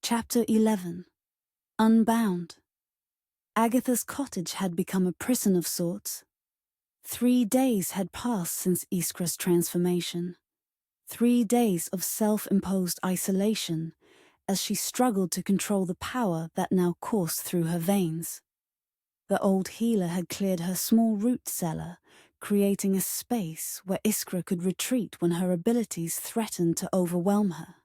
Chapter 11. Unbound. Agatha's cottage had become a prison of sorts. 3 days had passed since Iskra's transformation. 3 days of self-imposed isolation as she struggled to control the power that now coursed through her veins. The old healer had cleared her small root cellar, creating a space where Iskra could retreat when her abilities threatened to overwhelm her.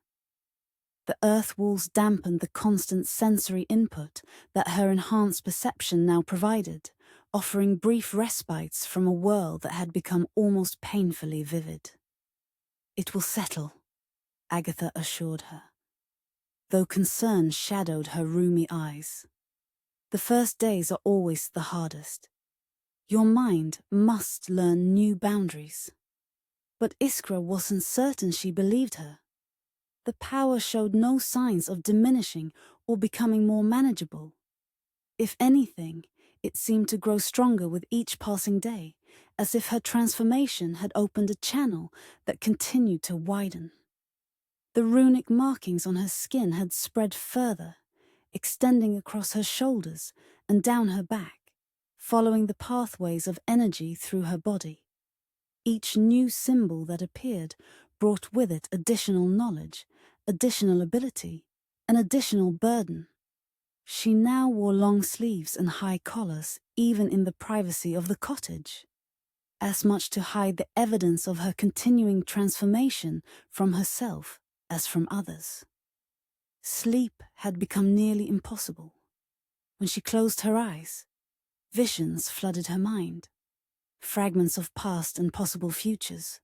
The earth walls dampened the constant sensory input that her enhanced perception now provided, offering brief respites from a world that had become almost painfully vivid. "It will settle," Agatha assured her, though concern shadowed her rheumy eyes. "The first days are always the hardest. Your mind must learn new boundaries." But Iskra wasn't certain she believed her. The power showed no signs of diminishing or becoming more manageable. If anything, it seemed to grow stronger with each passing day, as if her transformation had opened a channel that continued to widen. The runic markings on her skin had spread further, extending across her shoulders and down her back, following the pathways of energy through her body. Each new symbol that appeared brought with it additional knowledge, additional ability, an additional burden. She now wore long sleeves and high collars, even in the privacy of the cottage, as much to hide the evidence of her continuing transformation from herself as from others. Sleep had become nearly impossible. When she closed her eyes, visions flooded her mind, fragments of past and possible futures,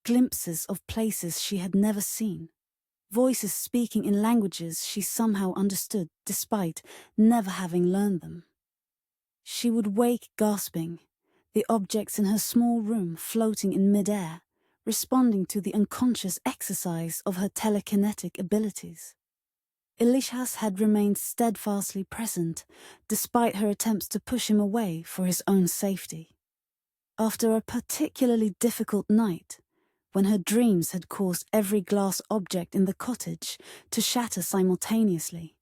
glimpses of places she had never seen, voices speaking in languages she somehow understood despite never having learned them. She would wake gasping, the objects in her small room floating in mid-air, responding to the unconscious exercise of her telekinetic abilities. Elias had remained steadfastly present, despite her attempts to push him away for his own safety. After a particularly difficult night, when her dreams had caused every glass object in the cottage to shatter simultaneously,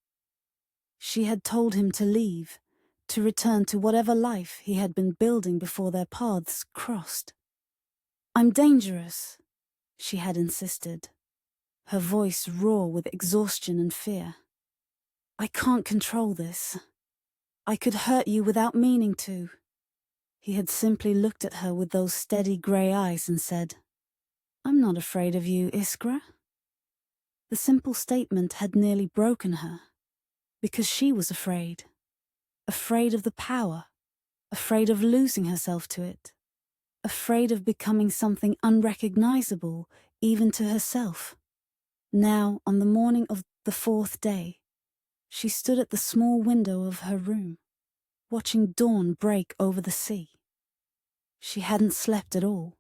she had told him to leave, to return to whatever life he had been building before their paths crossed. "I'm dangerous," she had insisted, her voice raw with exhaustion and fear. "I can't control this. I could hurt you without meaning to." He had simply looked at her with those steady grey eyes and said, "I'm not afraid of you, Iskra." The simple statement had nearly broken her, because she was afraid. Afraid of the power, afraid of losing herself to it, afraid of becoming something unrecognizable even to herself. Now, on the morning of the 4th day, she stood at the small window of her room, watching dawn break over the sea. She hadn't slept at all,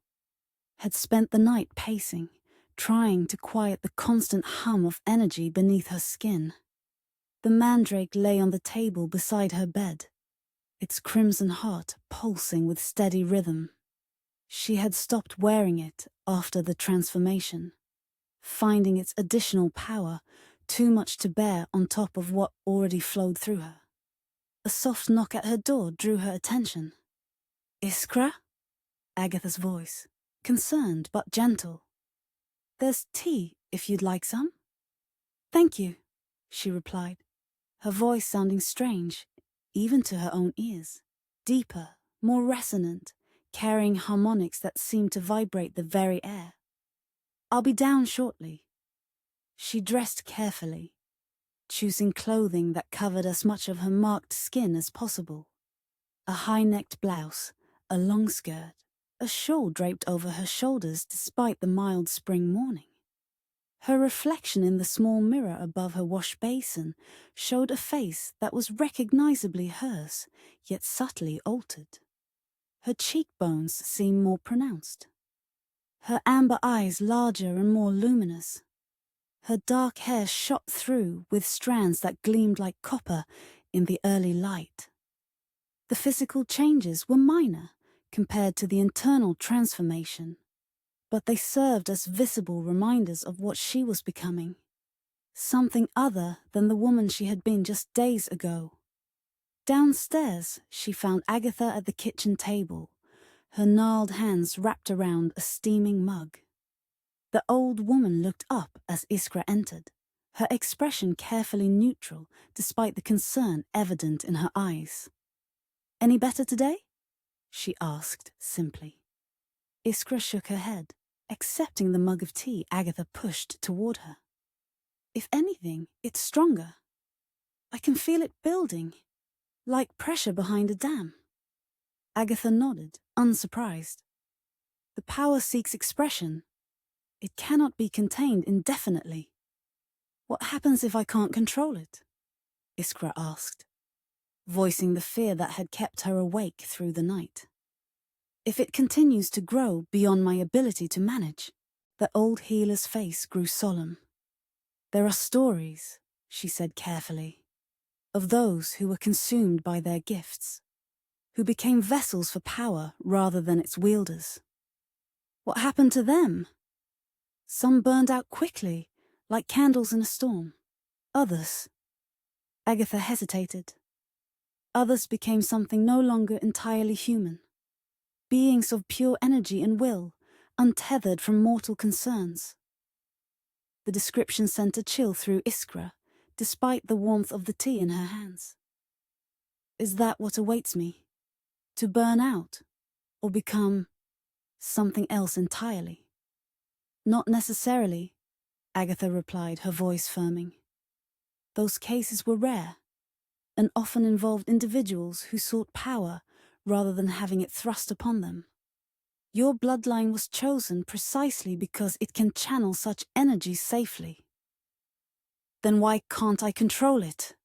had spent the night pacing, trying to quiet the constant hum of energy beneath her skin. The Mandrake lay on the table beside her bed, its crimson heart pulsing with steady rhythm. She had stopped wearing it after the transformation, finding its additional power too much to bear on top of what already flowed through her. A soft knock at her door drew her attention. "Iskra?" Agatha's voice, concerned but gentle. "There's tea, if you'd like some." "Thank you," she replied, her voice sounding strange, even to her own ears, deeper, more resonant, carrying harmonics that seemed to vibrate the very air. "I'll be down shortly." She dressed carefully, choosing clothing that covered as much of her marked skin as possible. A high-necked blouse, a long skirt, a shawl draped over her shoulders despite the mild spring morning. Her reflection in the small mirror above her wash basin showed a face that was recognizably hers, yet subtly altered. Her cheekbones seemed more pronounced, her amber eyes larger and more luminous. Her dark hair shot through with strands that gleamed like copper in the early light. The physical changes were minor compared to the internal transformation, but they served as visible reminders of what she was becoming. Something other than the woman she had been just days ago. Downstairs, she found Agatha at the kitchen table, her gnarled hands wrapped around a steaming mug. The old woman looked up as Iskra entered, her expression carefully neutral despite the concern evident in her eyes. "Any better today?" she asked simply. Iskra shook her head, accepting the mug of tea Agatha pushed toward her. "If anything, it's stronger. I can feel it building, like pressure behind a dam." Agatha nodded, unsurprised. The power seeks expression. It cannot be contained indefinitely. "What happens if I can't control it?" Iskra asked, voicing the fear that had kept her awake through the night. "If it continues to grow beyond my ability to manage." The old healer's face grew solemn. "There are stories," she said carefully, "of those who were consumed by their gifts, who became vessels for power rather than its wielders. What happened to them? Some burned out quickly, like candles in a storm. Others—" Agatha hesitated. "Others became something no longer entirely human. Beings of pure energy and will, untethered from mortal concerns." The description sent a chill through Iskra, despite the warmth of the tea in her hands. "Is that what awaits me? To burn out? Or become something else entirely?" "Not necessarily," Agatha replied, her voice firming. "Those cases were rare, and often involved individuals who sought power rather than having it thrust upon them. Your bloodline was chosen precisely because it can channel such energy safely." "Then why can't I control it?"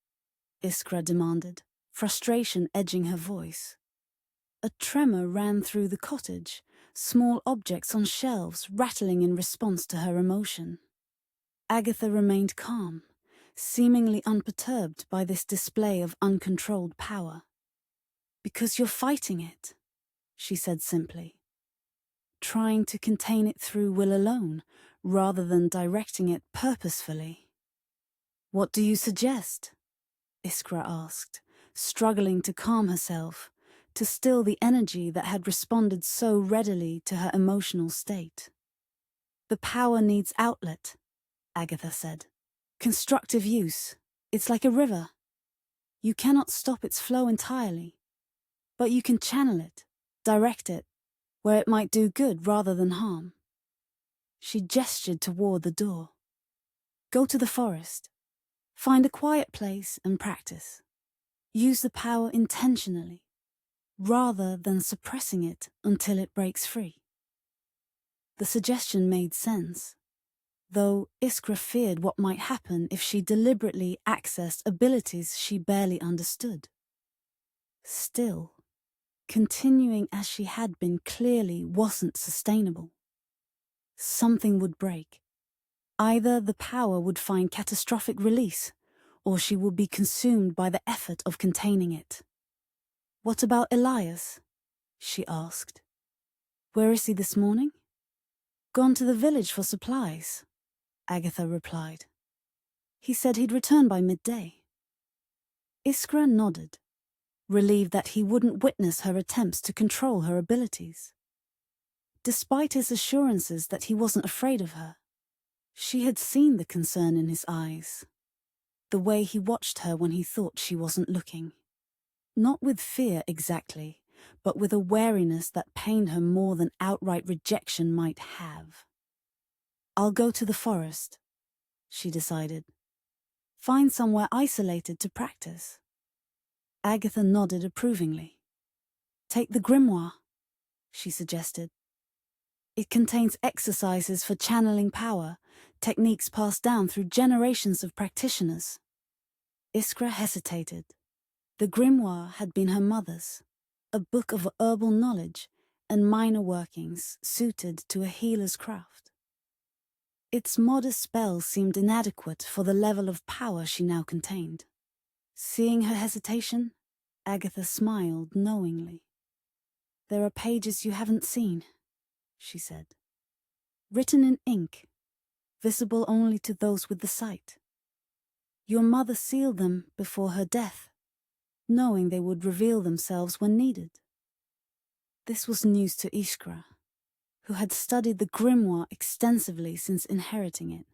Iskra demanded, frustration edging her voice. A tremor ran through the cottage, small objects on shelves rattling in response to her emotion. Agatha remained calm, seemingly unperturbed by this display of uncontrolled power. "Because you're fighting it," she said simply. "Trying to contain it through will alone, rather than directing it purposefully." "What do you suggest?" Iskra asked, struggling to calm herself, to still the energy that had responded so readily to her emotional state. "The power needs outlet," Agatha said. "Constructive use. It's like a river. You cannot stop its flow entirely, but you can channel it, direct it, where it might do good rather than harm." She gestured toward the door. "Go to the forest. Find a quiet place and practice. Use the power intentionally, rather than suppressing it until it breaks free." The suggestion made sense, though Iskra feared what might happen if she deliberately accessed abilities she barely understood. Still, continuing as she had been clearly wasn't sustainable. Something would break. Either the power would find catastrophic release, or she would be consumed by the effort of containing it. "What about Elias?" she asked. "Where is he this morning?" "Gone to the village for supplies," Agatha replied. "He said he'd return by midday." Iskra nodded, relieved that he wouldn't witness her attempts to control her abilities. Despite his assurances that he wasn't afraid of her, she had seen the concern in his eyes, the way he watched her when he thought she wasn't looking. Not with fear exactly, but with a wariness that pained her more than outright rejection might have. "I'll go to the forest," she decided. "Find somewhere isolated to practice." Agatha nodded approvingly. "Take the grimoire," she suggested. "It contains exercises for channeling power, techniques passed down through generations of practitioners." Iskra hesitated. The grimoire had been her mother's, a book of herbal knowledge and minor workings suited to a healer's craft. Its modest spells seemed inadequate for the level of power she now contained. Seeing her hesitation, Agatha smiled knowingly. "There are pages you haven't seen," she said. "Written in ink, visible only to those with the sight. Your mother sealed them before her death, knowing they would reveal themselves when needed. This was news to Iskra, who had studied the grimoire extensively since inheriting it.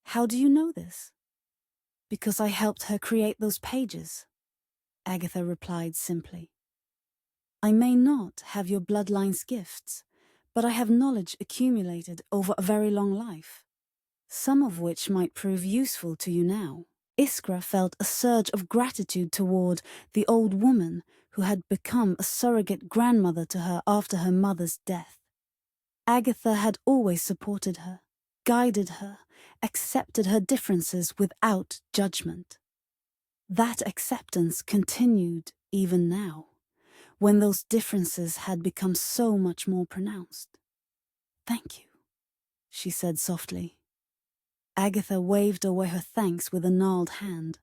How do you know this? Because I helped her create those pages, Agatha replied simply. I may not have your bloodline's gifts, but I have knowledge accumulated over a very long life, some of which might prove useful to you now. Iskra felt a surge of gratitude toward the old woman who had become a surrogate grandmother to her after her mother's death. Agatha had always supported her, guided her, accepted her differences without judgment. That acceptance continued even now, when those differences had become so much more pronounced. Thank you, she said softly. Agatha waved away her thanks with a gnarled hand.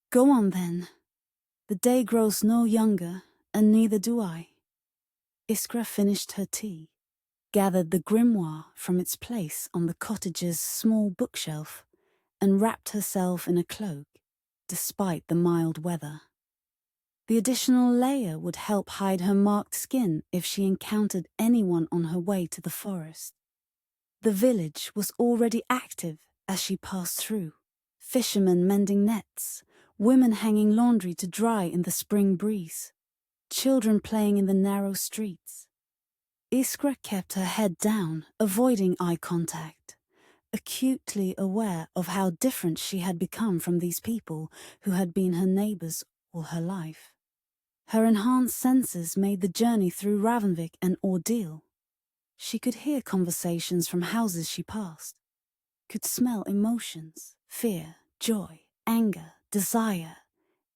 Go on then. The day grows no younger, and neither do I. Iskra finished her tea, gathered the grimoire from its place on the cottage's small bookshelf, and wrapped herself in a cloak, despite the mild weather. The additional layer would help hide her marked skin if she encountered anyone on her way to the forest. The village was already active as she passed through, fishermen mending nets, women hanging laundry to dry in the spring breeze, children playing in the narrow streets. Iskra kept her head down, avoiding eye contact, acutely aware of how different she had become from these people who had been her neighbors all her life. Her enhanced senses made the journey through Ravnvik an ordeal. She could hear conversations from houses she passed, could smell emotions, fear, joy, anger, desire,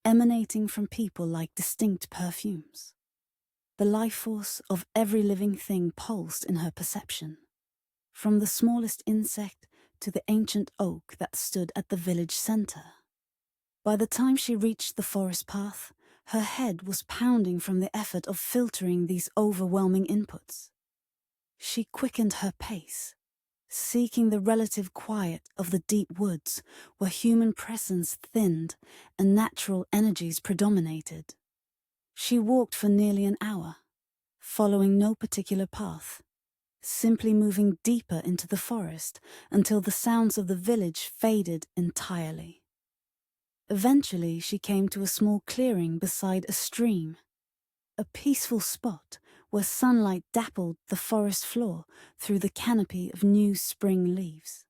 emanating from people like distinct perfumes. The life force of every living thing pulsed in her perception, from the smallest insect to the ancient oak that stood at the village center. By the time she reached the forest path, her head was pounding from the effort of filtering these overwhelming inputs. She quickened her pace, seeking the relative quiet of the deep woods where human presence thinned and natural energies predominated. She walked for nearly an hour, following no particular path, simply moving deeper into the forest until the sounds of the village faded entirely. Eventually, she came to a small clearing beside a stream, a peaceful spot where sunlight dappled the forest floor through the canopy of new spring leaves.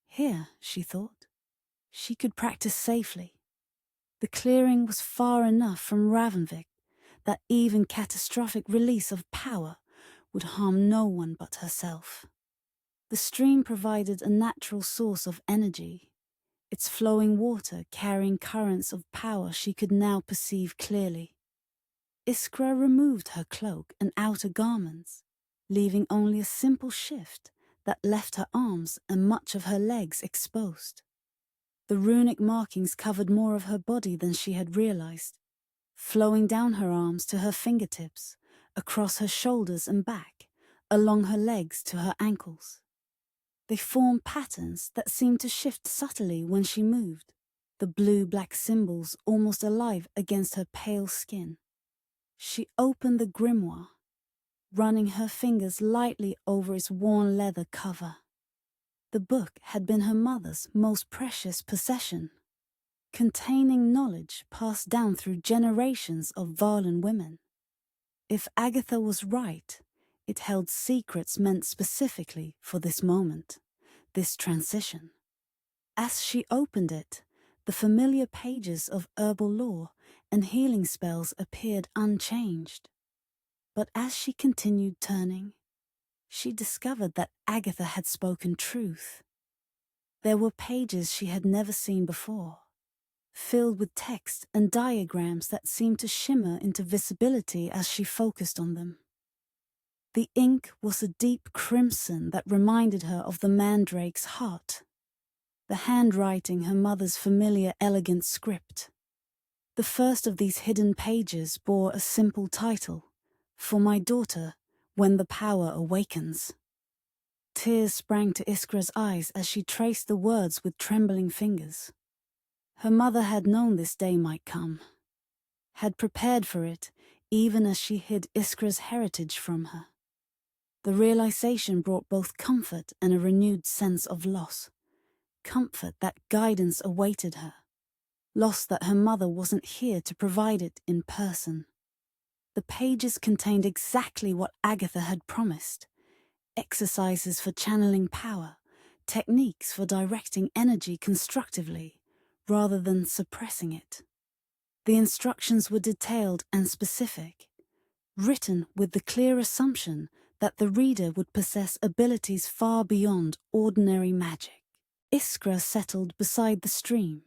Here, she thought, she could practice safely. The clearing was far enough from Ravnvik that even catastrophic release of power would harm no one but herself. The stream provided a natural source of energy, its flowing water carrying currents of power she could now perceive clearly. Iskra removed her cloak and outer garments, leaving only a simple shift that left her arms and much of her legs exposed. The runic markings covered more of her body than she had realized, flowing down her arms to her fingertips, across her shoulders and back, along her legs to her ankles. They formed patterns that seemed to shift subtly when she moved, the blue-black symbols almost alive against her pale skin. She opened the grimoire, running her fingers lightly over its worn leather cover. The book had been her mother's most precious possession, containing knowledge passed down through generations of Valen women. If Agatha was right, it held secrets meant specifically for this moment, this transition. As she opened it, the familiar pages of herbal lore and healing spells appeared unchanged. But as she continued turning, she discovered that Agatha had spoken truth. There were pages she had never seen before, filled with text and diagrams that seemed to shimmer into visibility as she focused on them. The ink was a deep crimson that reminded her of the Mandrake's heart, the handwriting her mother's familiar elegant script. The first of these hidden pages bore a simple title, For My Daughter, When the Power Awakens. Tears sprang to Iskra's eyes as she traced the words with trembling fingers. Her mother had known this day might come, had prepared for it even as she hid Iskra's heritage from her. The realization brought both comfort and a renewed sense of loss. Comfort that guidance awaited her. Loss that her mother wasn't here to provide it in person. The pages contained exactly what Agatha had promised. Exercises for channeling power, techniques for directing energy constructively, rather than suppressing it. The instructions were detailed and specific, written with the clear assumption that the reader would possess abilities far beyond ordinary magic. Iskra settled beside the stream.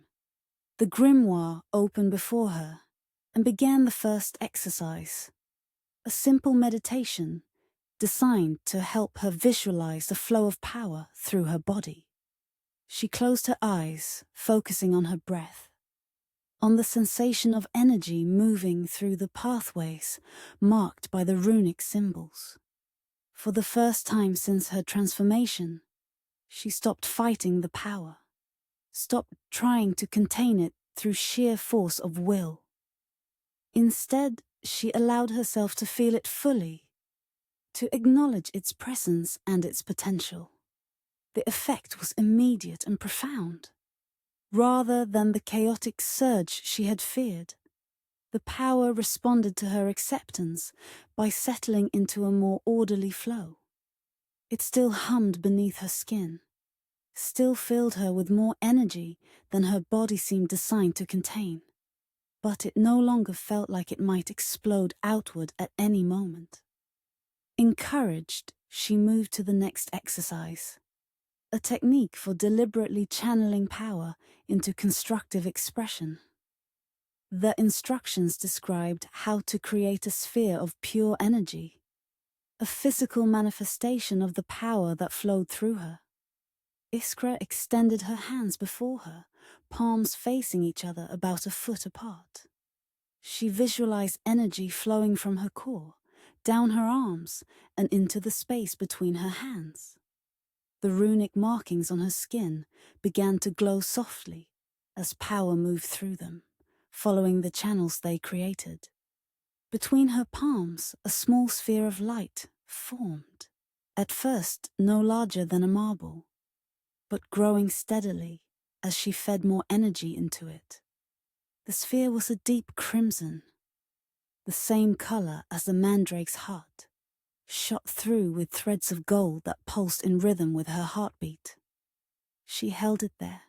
The grimoire opened before her and began the first exercise, a simple meditation designed to help her visualize the flow of power through her body. She closed her eyes, focusing on her breath, on the sensation of energy moving through the pathways marked by the runic symbols. For the first time since her transformation, she stopped fighting the power, stopped trying to contain it through sheer force of will. Instead, she allowed herself to feel it fully, to acknowledge its presence and its potential. The effect was immediate and profound. Rather than the chaotic surge she had feared, the power responded to her acceptance by settling into a more orderly flow. It still hummed beneath her skin, still filled her with more energy than her body seemed designed to contain. But it no longer felt like it might explode outward at any moment. Encouraged, she moved to the next exercise, a technique for deliberately channeling power into constructive expression. The instructions described how to create a sphere of pure energy, a physical manifestation of the power that flowed through her. Iskra extended her hands before her, palms facing each other about a foot apart. She visualized energy flowing from her core, down her arms, and into the space between her hands. The runic markings on her skin began to glow softly as power moved through them, following the channels they created. Between her palms, a small sphere of light formed, at first no larger than a marble, but growing steadily as she fed more energy into it. The sphere was a deep crimson, the same color as the Mandrake's heart, shot through with threads of gold that pulsed in rhythm with her heartbeat. She held it there,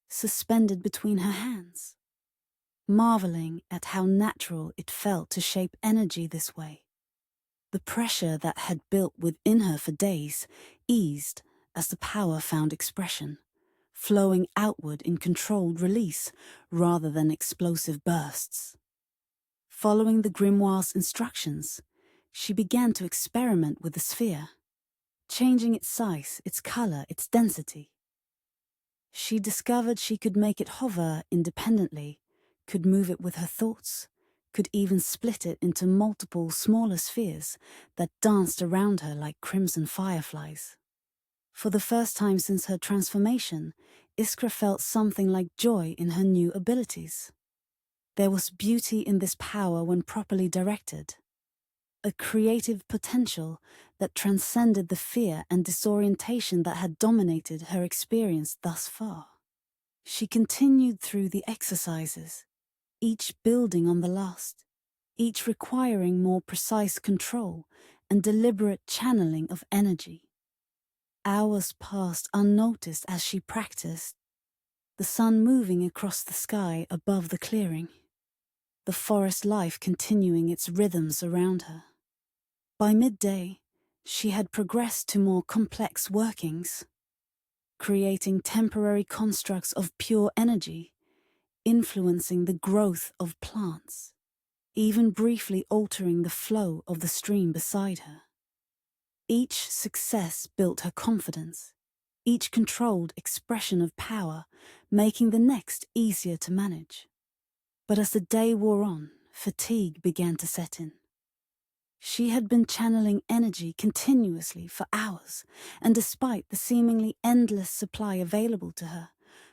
suspended between her hands, marveling at how natural it felt to shape energy this way. The pressure that had built within her for days eased as the power found expression, flowing outward in controlled release rather than explosive bursts. Following the grimoire's instructions, she began to experiment with the sphere, changing its size, its color, its density. She discovered she could make it hover independently, could move it with her thoughts, could even split it into multiple smaller spheres that danced around her like crimson fireflies. For the first time since her transformation, Iskra felt something like joy in her new abilities. There was beauty in this power when properly directed, a creative potential that transcended the fear and disorientation that had dominated her experience thus far. She continued through the exercises, each building on the last, each requiring more precise control and deliberate channeling of energy. Hours passed unnoticed as she practiced, the sun moving across the sky above the clearing, the forest life continuing its rhythms around her. By midday, she had progressed to more complex workings, creating temporary constructs of pure energy, influencing the growth of plants, even briefly altering the flow of the stream beside her. Each success built her confidence, each controlled expression of power, making the next easier to manage. But as the day wore on, fatigue began to set in. She had been channeling energy continuously for hours, and despite the seemingly endless supply available to her,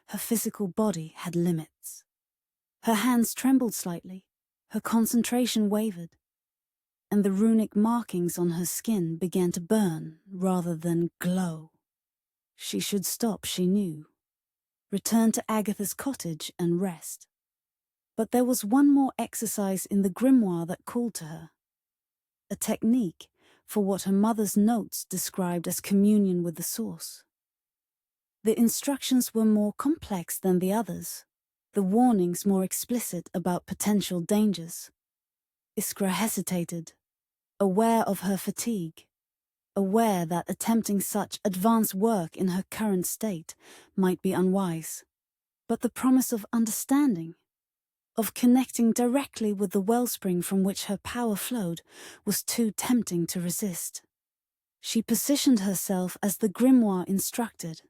her physical body had limits. Her hands trembled slightly, her concentration wavered, and the runic markings on her skin began to burn rather than glow. She should stop, she knew. Return to Agatha's cottage and rest. But there was one more exercise in the grimoire that called to her. A technique for what her mother's notes described as communion with the source. The instructions were more complex than the others, the warnings more explicit about potential dangers. Iskra hesitated, aware of her fatigue, aware that attempting such advanced work in her current state might be unwise. But the promise of understanding, of connecting directly with the wellspring from which her power flowed, was too tempting to resist. She positioned herself as the grimoire instructed,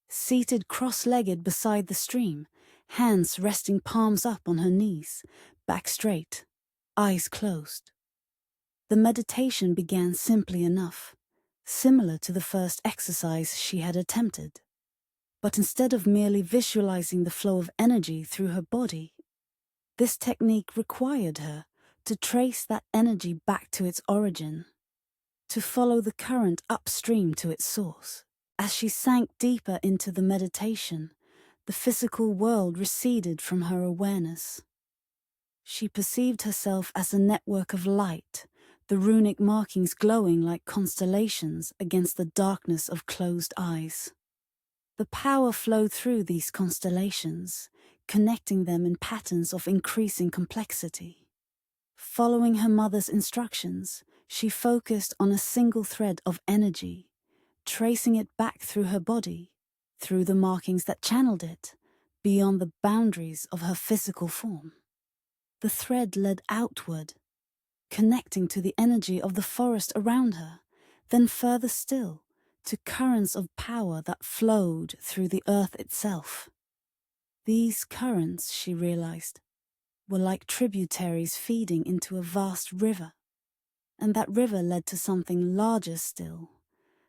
seated cross-legged beside the stream, hands resting palms up on her knees, back straight, eyes closed. The meditation began simply enough, similar to the first exercise she had attempted. But instead of merely visualizing the flow of energy through her body, this technique required her to trace that energy back to its origin, to follow the current upstream to its source. As she sank deeper into the meditation, the physical world receded from her awareness. She perceived herself as a network of light, the runic markings glowing like constellations against the darkness of closed eyes. The power flowed through these constellations, connecting them in patterns of increasing complexity. Following her mother's instructions, she focused on a single thread of energy, tracing it back through her body, through the markings that channeled it, beyond the boundaries of her physical form. The thread led outward, connecting to the energy of the forest around her, then further still, to currents of power that flowed through the earth itself. These currents, she realized, were like tributaries feeding into a vast river, and that river led to something larger still,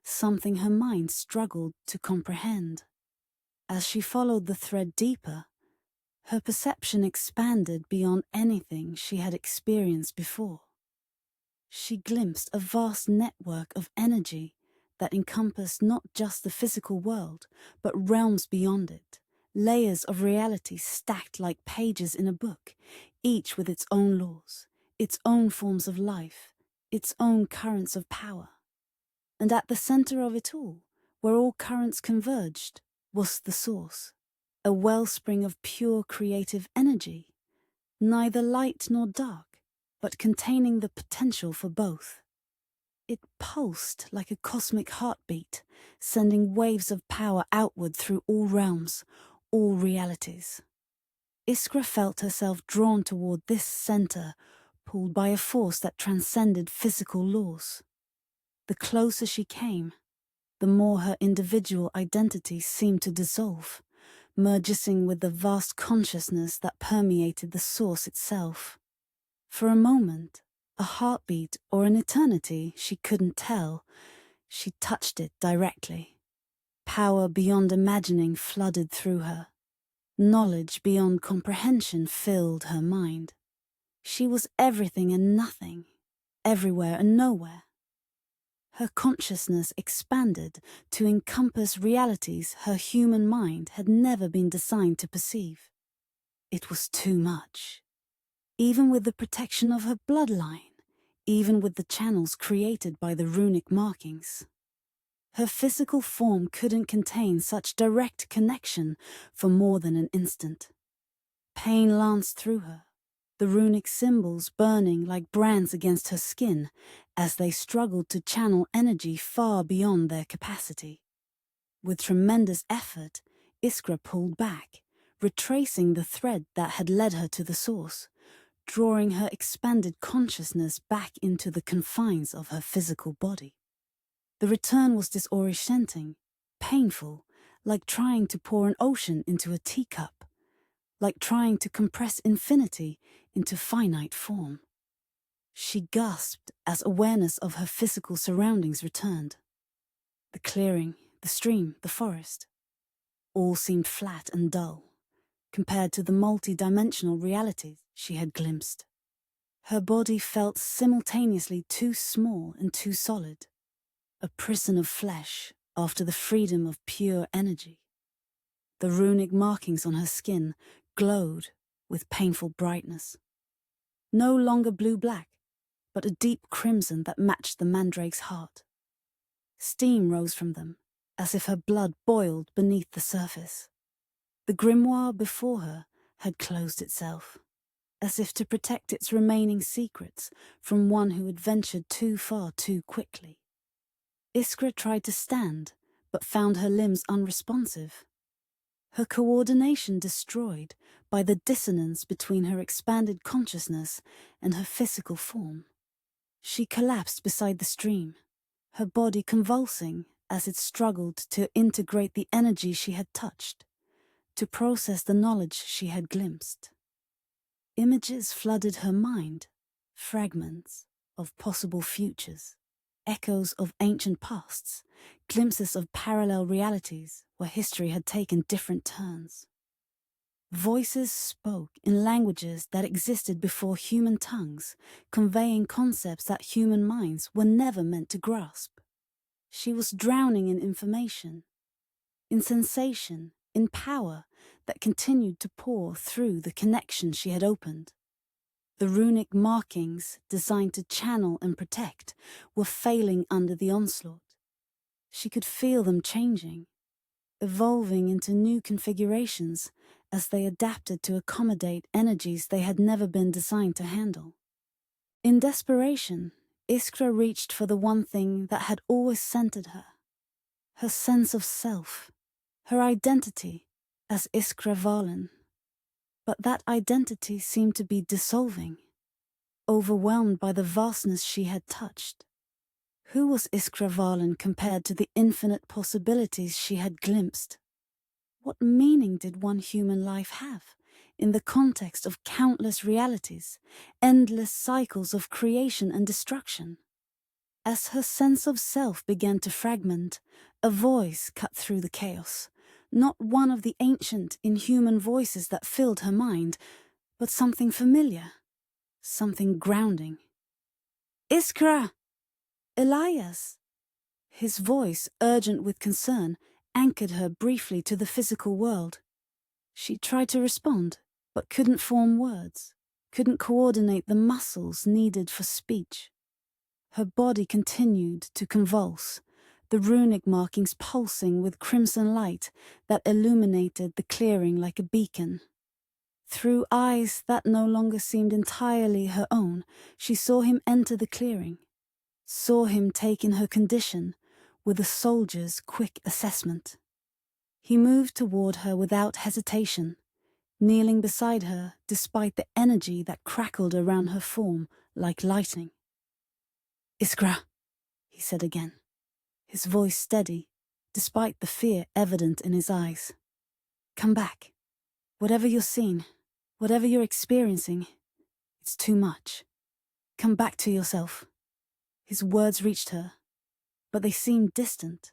something her mind struggled to comprehend. As she followed the thread deeper, her perception expanded beyond anything she had experienced before. She glimpsed a vast network of energy that encompassed not just the physical world, but realms beyond it, layers of reality stacked like pages in a book, each with its own laws, its own forms of life, its own currents of power. And at the center of it all, where all currents converged, was the source, a wellspring of pure creative energy, neither light nor dark, but containing the potential for both. It pulsed like a cosmic heartbeat, sending waves of power outward through all realms, all realities. Iskra felt herself drawn toward this center, pulled by a force that transcended physical laws. The closer she came, the more her individual identity seemed to dissolve, merging with the vast consciousness that permeated the source itself. For a moment, a heartbeat or an eternity, she couldn't tell, she touched it directly. Power beyond imagining flooded through her. Knowledge beyond comprehension filled her mind. She was everything and nothing, everywhere and nowhere. Her consciousness expanded to encompass realities her human mind had never been designed to perceive. It was too much. Even with the protection of her bloodline, even with the channels created by the runic markings. Her physical form couldn't contain such direct connection for more than an instant. Pain lanced through her, the runic symbols burning like brands against her skin as they struggled to channel energy far beyond their capacity. With tremendous effort, Iskra pulled back, retracing the thread that had led her to the source, drawing her expanded consciousness back into the confines of her physical body. The return was disorienting, painful, like trying to pour an ocean into a teacup, like trying to compress infinity into finite form. She gasped as awareness of her physical surroundings returned. The clearing, the stream, the forest. all seemed flat and dull, compared to the multi-dimensional realities she had glimpsed. Her body felt simultaneously too small and too solid, a prison of flesh after the freedom of pure energy. The runic markings on her skin glowed with painful brightness. No longer blue-black, but a deep crimson that matched the Mandrake's heart. Steam rose from them, as if her blood boiled beneath the surface. The grimoire before her had closed itself, as if to protect its remaining secrets from one who had ventured too far too quickly. Iskra tried to stand, but found her limbs unresponsive. Her coordination destroyed by the dissonance between her expanded consciousness and her physical form. She collapsed beside the stream, her body convulsing as it struggled to integrate the energy she had touched, to process the knowledge she had glimpsed. Images flooded her mind, fragments of possible futures, echoes of ancient pasts, glimpses of parallel realities where history had taken different turns. Voices spoke in languages that existed before human tongues, conveying concepts that human minds were never meant to grasp. She was drowning in information, in sensation, in power that continued to pour through the connection she had opened. The runic markings, designed to channel and protect, were failing under the onslaught. She could feel them changing, evolving into new configurations as they adapted to accommodate energies they had never been designed to handle. In desperation, Iskra reached for the one thing that had always centered her: her sense of self, her identity as Iskra Valen. But that identity seemed to be dissolving, overwhelmed by the vastness she had touched. Who was Iskra Valen compared to the infinite possibilities she had glimpsed? What meaning did one human life have in the context of countless realities, endless cycles of creation and destruction? As her sense of self began to fragment, a voice cut through the chaos, not one of the ancient, inhuman voices that filled her mind, but something familiar, something grounding. "Iskra! Elias!" His voice, urgent with concern, anchored her briefly to the physical world. She tried to respond, but couldn't form words, couldn't coordinate the muscles needed for speech. Her body continued to convulse, the runic markings pulsing with crimson light that illuminated the clearing like a beacon. Through eyes that no longer seemed entirely her own, she saw him enter the clearing, saw him take in her condition with a soldier's quick assessment. He moved toward her without hesitation, kneeling beside her despite the energy that crackled around her form like lightning. "Iskra," he said again, his voice steady, despite the fear evident in his eyes. "Come back. Whatever you're seeing, whatever you're experiencing, it's too much. Come back to yourself." His words reached her, but they seemed distant,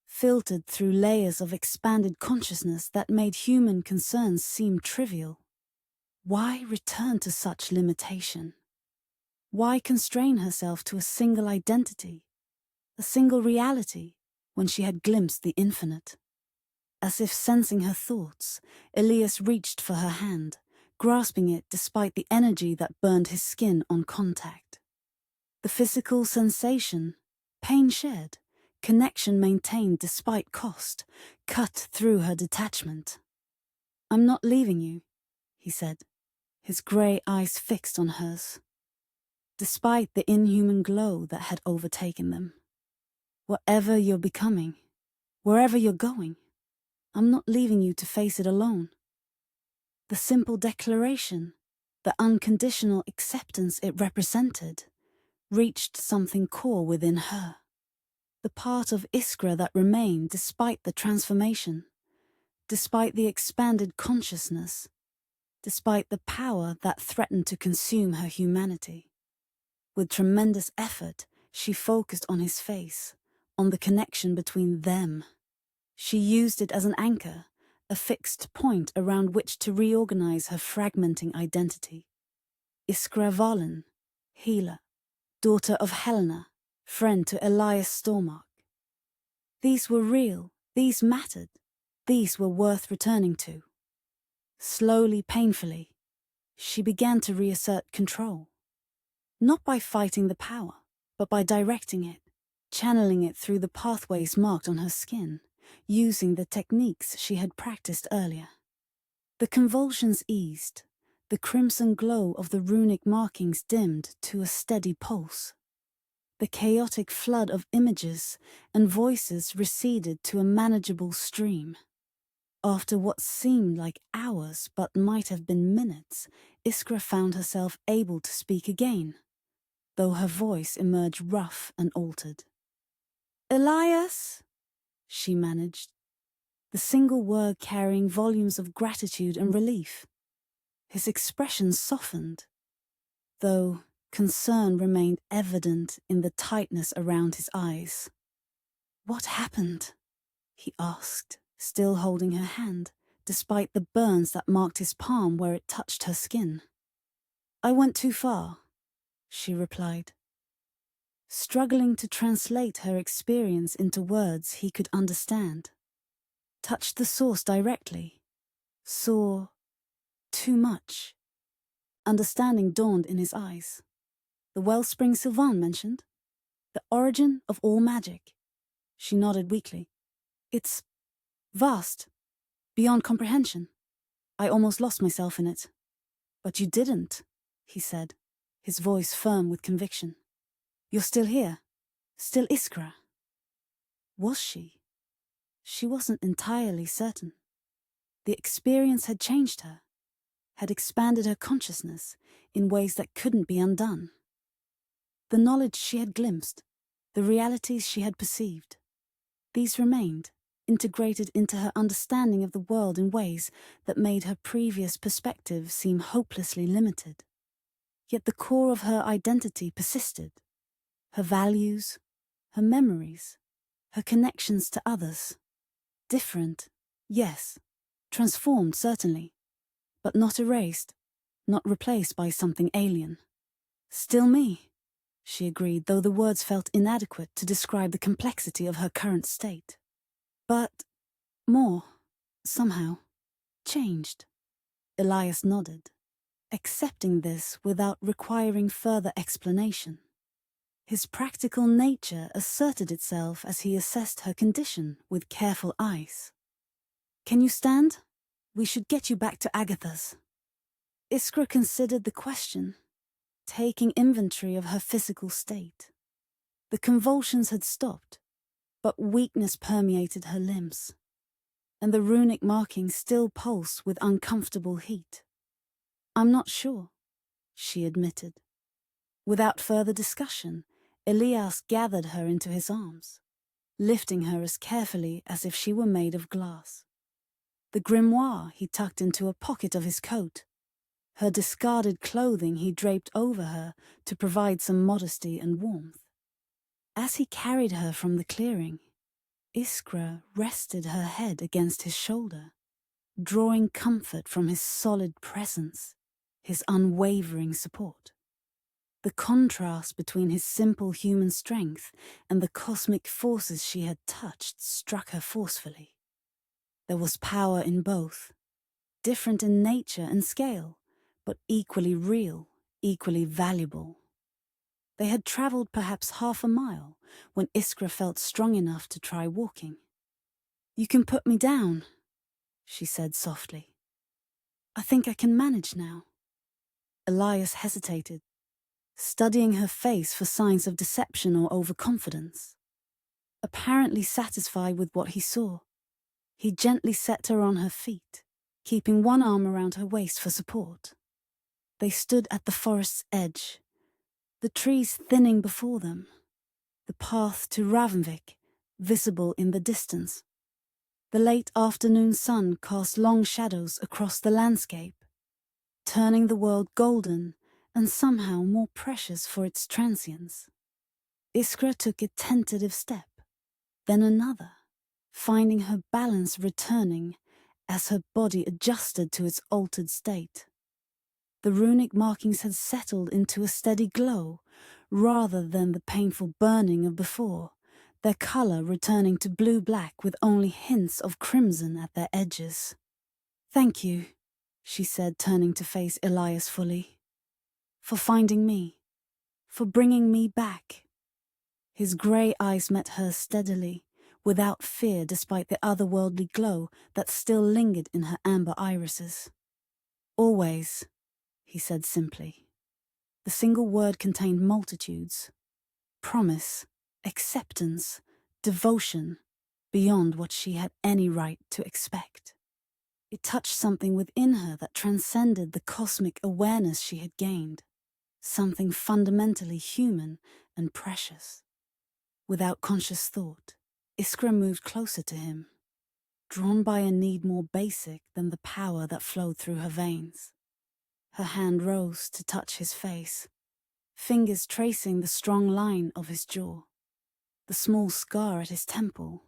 filtered through layers of expanded consciousness that made human concerns seem trivial. Why return to such limitation? Why constrain herself to a single identity, a single reality, when she had glimpsed the infinite? As if sensing her thoughts, Elias reached for her hand, grasping it despite the energy that burned his skin on contact. The physical sensation, pain shared, connection maintained despite cost, cut through her detachment. "I'm not leaving you," he said, his grey eyes fixed on hers, despite the inhuman glow that had overtaken them. "Whatever you're becoming, wherever you're going, I'm not leaving you to face it alone." The simple declaration, the unconditional acceptance it represented, reached something core within her. The part of Iskra that remained despite the transformation, despite the expanded consciousness, despite the power that threatened to consume her humanity. With tremendous effort, she focused on his face, on the connection between them. She used it as an anchor, a fixed point around which to reorganize her fragmenting identity. Iskra Valen, healer, daughter of Helena, friend to Elias Stormark. These were real, these mattered, these were worth returning to. Slowly, painfully, she began to reassert control. Not by fighting the power, but by directing it, channeling it through the pathways marked on her skin, using the techniques she had practiced earlier. The convulsions eased, the crimson glow of the runic markings dimmed to a steady pulse. The chaotic flood of images and voices receded to a manageable stream. After what seemed like hours but might have been minutes, Iskra found herself able to speak again, though her voice emerged rough and altered. "Elias," she managed, the single word carrying volumes of gratitude and relief. His expression softened, though concern remained evident in the tightness around his eyes. "What happened?" he asked, still holding her hand, despite the burns that marked his palm where it touched her skin. "I went too far," she replied, struggling to translate her experience into words he could understand. Touched the source directly, saw too much. Understanding dawned in his eyes. The wellspring Silvain mentioned, the origin of all magic. She nodded weakly. "It's vast, beyond comprehension. I almost lost myself in it." "But you didn't," he said, his voice firm with conviction. "You're still here, still Iskra." Was she? She wasn't entirely certain. The experience had changed her, had expanded her consciousness in ways that couldn't be undone. The knowledge she had glimpsed, the realities she had perceived, these remained, integrated into her understanding of the world in ways that made her previous perspective seem hopelessly limited. Yet the core of her identity persisted. Her values, her memories, her connections to others. Different, yes. Transformed, certainly. But not erased, not replaced by something alien. "Still me," she agreed, though the words felt inadequate to describe the complexity of her current state. "But more, somehow, changed." Elias nodded, accepting this without requiring further explanation. His practical nature asserted itself as he assessed her condition with careful eyes. "Can you stand? We should get you back to Agatha's." Iskra considered the question, taking inventory of her physical state. The convulsions had stopped, but weakness permeated her limbs, and the runic markings still pulsed with uncomfortable heat. "I'm not sure," she admitted. Without further discussion, Elias gathered her into his arms, lifting her as carefully as if she were made of glass. The grimoire he tucked into a pocket of his coat, her discarded clothing he draped over her to provide some modesty and warmth. As he carried her from the clearing, Iskra rested her head against his shoulder, drawing comfort from his solid presence, his unwavering support. The contrast between his simple human strength and the cosmic forces she had touched struck her forcefully. There was power in both, different in nature and scale, but equally real, equally valuable. They had travelled perhaps half a mile when Iskra felt strong enough to try walking. "You can put me down," she said softly. "I think I can manage now." Elias hesitated, studying her face for signs of deception or overconfidence. Apparently satisfied with what he saw, he gently set her on her feet, keeping one arm around her waist for support. They stood at the forest's edge, the trees thinning before them, the path to Ravnvik visible in the distance. The late afternoon sun cast long shadows across the landscape, turning the world golden and somehow more precious for its transience. Iskra took a tentative step, then another, finding her balance returning as her body adjusted to its altered state. The runic markings had settled into a steady glow, rather than the painful burning of before, their colour returning to blue-black with only hints of crimson at their edges. "Thank you," she said, turning to face Elias fully. "For finding me. For bringing me back." His grey eyes met hers steadily, without fear despite the otherworldly glow that still lingered in her amber irises. "Always," he said simply. The single word contained multitudes. Promise, acceptance, devotion, beyond what she had any right to expect. It touched something within her that transcended the cosmic awareness she had gained, something fundamentally human and precious. Without conscious thought, Iskra moved closer to him, drawn by a need more basic than the power that flowed through her veins. Her hand rose to touch his face, fingers tracing the strong line of his jaw, the small scar at his temple,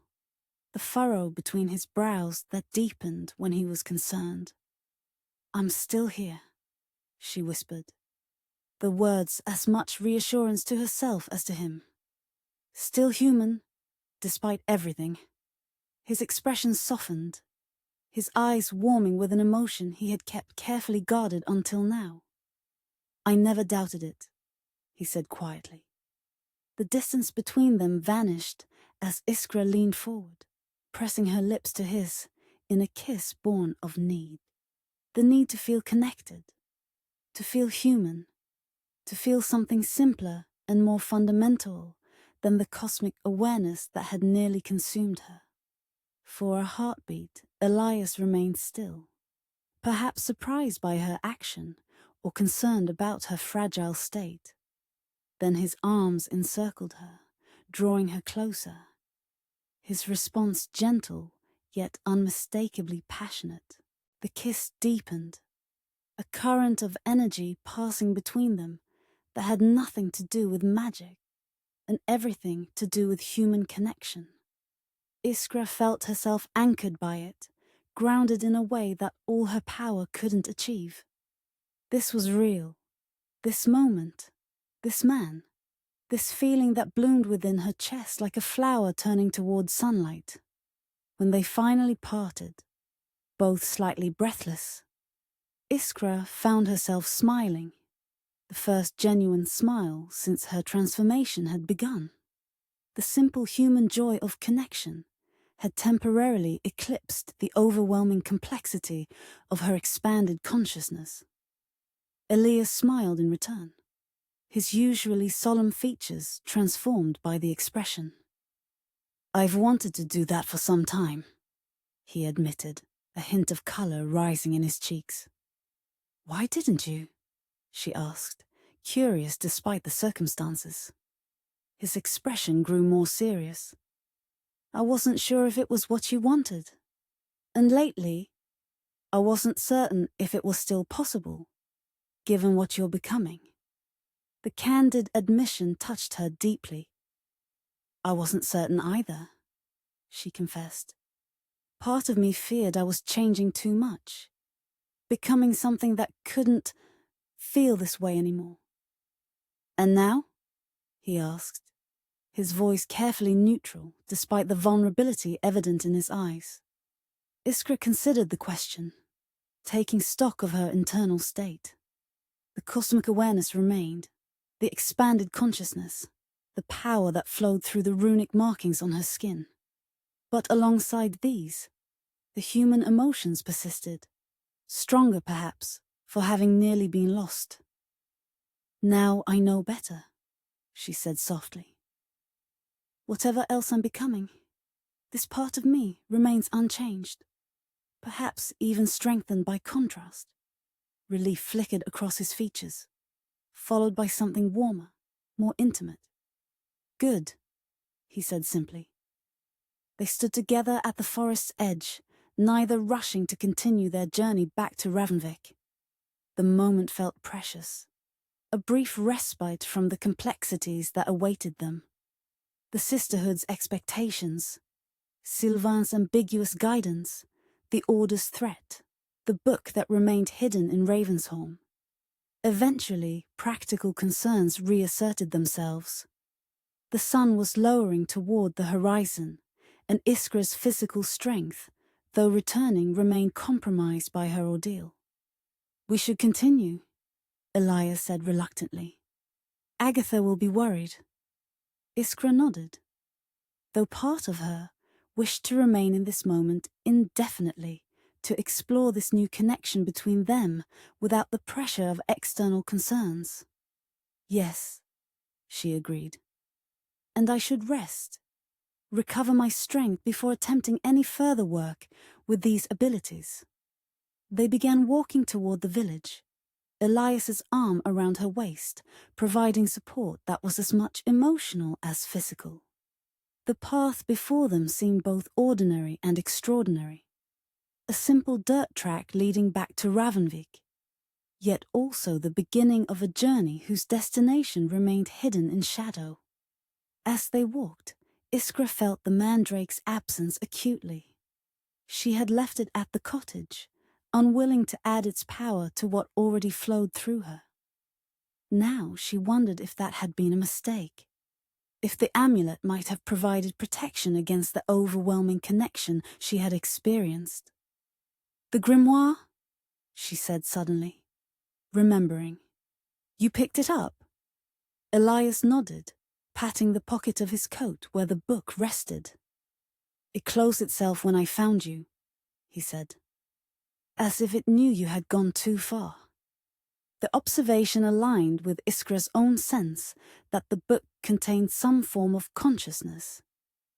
the furrow between his brows that deepened when he was concerned. "I'm still here," she whispered, the words as much reassurance to herself as to him. Still human, despite everything. His expression softened, his eyes warming with an emotion he had kept carefully guarded until now. "I never doubted it," he said quietly. The distance between them vanished as Iskra leaned forward, pressing her lips to his in a kiss born of need. The need to feel connected, to feel human, to feel something simpler and more fundamental than the cosmic awareness that had nearly consumed her. For a heartbeat, Elias remained still, perhaps surprised by her action or concerned about her fragile state. Then his arms encircled her, drawing her closer. His response gentle, yet unmistakably passionate. The kiss deepened, a current of energy passing between them that had nothing to do with magic and everything to do with human connection. Iskra felt herself anchored by it, grounded in a way that all her power couldn't achieve. This was real. This moment. This man. This feeling that bloomed within her chest like a flower turning towards sunlight. When they finally parted, both slightly breathless, Iskra found herself smiling, the first genuine smile since her transformation had begun. The simple human joy of connection had temporarily eclipsed the overwhelming complexity of her expanded consciousness. Elias smiled in return, his usually solemn features transformed by the expression. "I've wanted to do that for some time," he admitted, a hint of color rising in his cheeks. "Why didn't you?" she asked, curious despite the circumstances. His expression grew more serious. "I wasn't sure if it was what you wanted. And lately, I wasn't certain if it was still possible, given what you're becoming." The candid admission touched her deeply. "I wasn't certain either," she confessed. "Part of me feared I was changing too much, becoming something that couldn't feel this way anymore." "And now?" he asked, his voice carefully neutral despite the vulnerability evident in his eyes. Iskra considered the question, taking stock of her internal state. The cosmic awareness remained, the expanded consciousness, the power that flowed through the runic markings on her skin. But alongside these, the human emotions persisted, stronger perhaps for having nearly been lost. "Now I know better," she said softly. "Whatever else I'm becoming, this part of me remains unchanged, perhaps even strengthened by contrast." Relief flickered across his features, followed by something warmer, more intimate. "Good," he said simply. They stood together at the forest's edge, neither rushing to continue their journey back to Ravnvik. The moment felt precious, a brief respite from the complexities that awaited them. The Sisterhood's expectations, Silvain's ambiguous guidance, the Order's threat, the book that remained hidden in Ravensholm. Eventually, practical concerns reasserted themselves. The sun was lowering toward the horizon, and Iskra's physical strength, though returning, remained compromised by her ordeal. "We should continue," Elias said reluctantly. "Agatha will be worried." Iskra nodded, though part of her wished to remain in this moment indefinitely, to explore this new connection between them without the pressure of external concerns. "Yes," she agreed. "And I should rest, recover my strength before attempting any further work with these abilities." They began walking toward the village, Elias's arm around her waist, providing support that was as much emotional as physical. The path before them seemed both ordinary and extraordinary. A simple dirt track leading back to Ravnvik, yet also the beginning of a journey whose destination remained hidden in shadow. As they walked, Iskra felt the Mandrake's absence acutely. She had left it at the cottage, unwilling to add its power to what already flowed through her. Now she wondered if that had been a mistake, if the amulet might have provided protection against the overwhelming connection she had experienced. "The grimoire?" she said suddenly, remembering. "You picked it up?" Elias nodded, patting the pocket of his coat where the book rested. "It closed itself when I found you," he said, "as if it knew you had gone too far." The observation aligned with Iskra's own sense that the book contained some form of consciousness,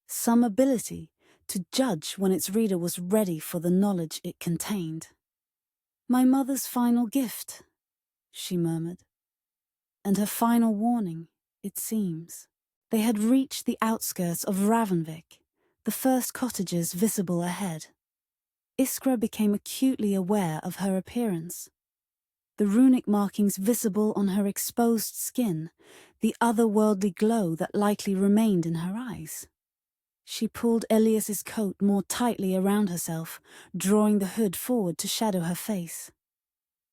some ability to judge when its reader was ready for the knowledge it contained. "My mother's final gift," she murmured, "and her final warning, it seems." They had reached the outskirts of Ravnvik, the first cottages visible ahead. Iskra became acutely aware of her appearance. The runic markings visible on her exposed skin, the otherworldly glow that likely remained in her eyes. She pulled Elias's coat more tightly around herself, drawing the hood forward to shadow her face.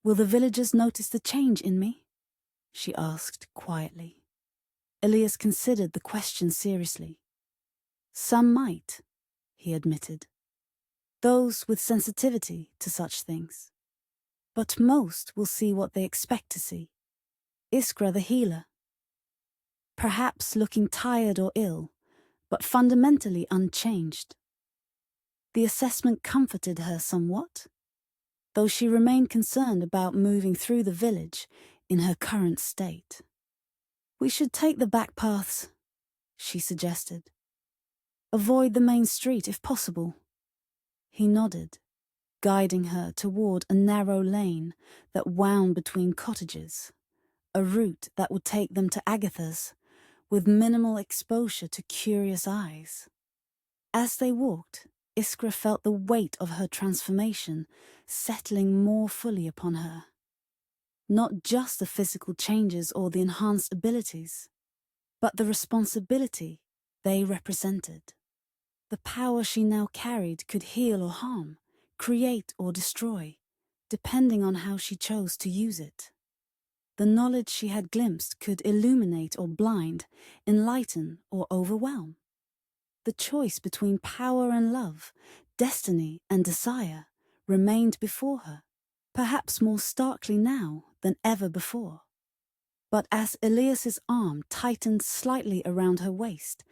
"Will the villagers notice the change in me?" she asked quietly. Elias considered the question seriously. "Some might," he admitted. "Those with sensitivity to such things. But most will see what they expect to see. Iskra the healer. Perhaps looking tired or ill, but fundamentally unchanged." The assessment comforted her somewhat, though she remained concerned about moving through the village in her current state. "We should take the back paths," she suggested. "Avoid the main street if possible." He nodded, guiding her toward a narrow lane that wound between cottages, a route that would take them to Agatha's, with minimal exposure to curious eyes. As they walked, Iskra felt the weight of her transformation settling more fully upon her. Not just the physical changes or the enhanced abilities, but the responsibility they represented. The power she now carried could heal or harm, create or destroy, depending on how she chose to use it. The knowledge she had glimpsed could illuminate or blind, enlighten or overwhelm. The choice between power and love, destiny and desire, remained before her, perhaps more starkly now than ever before. But as Elias's arm tightened slightly around her waist,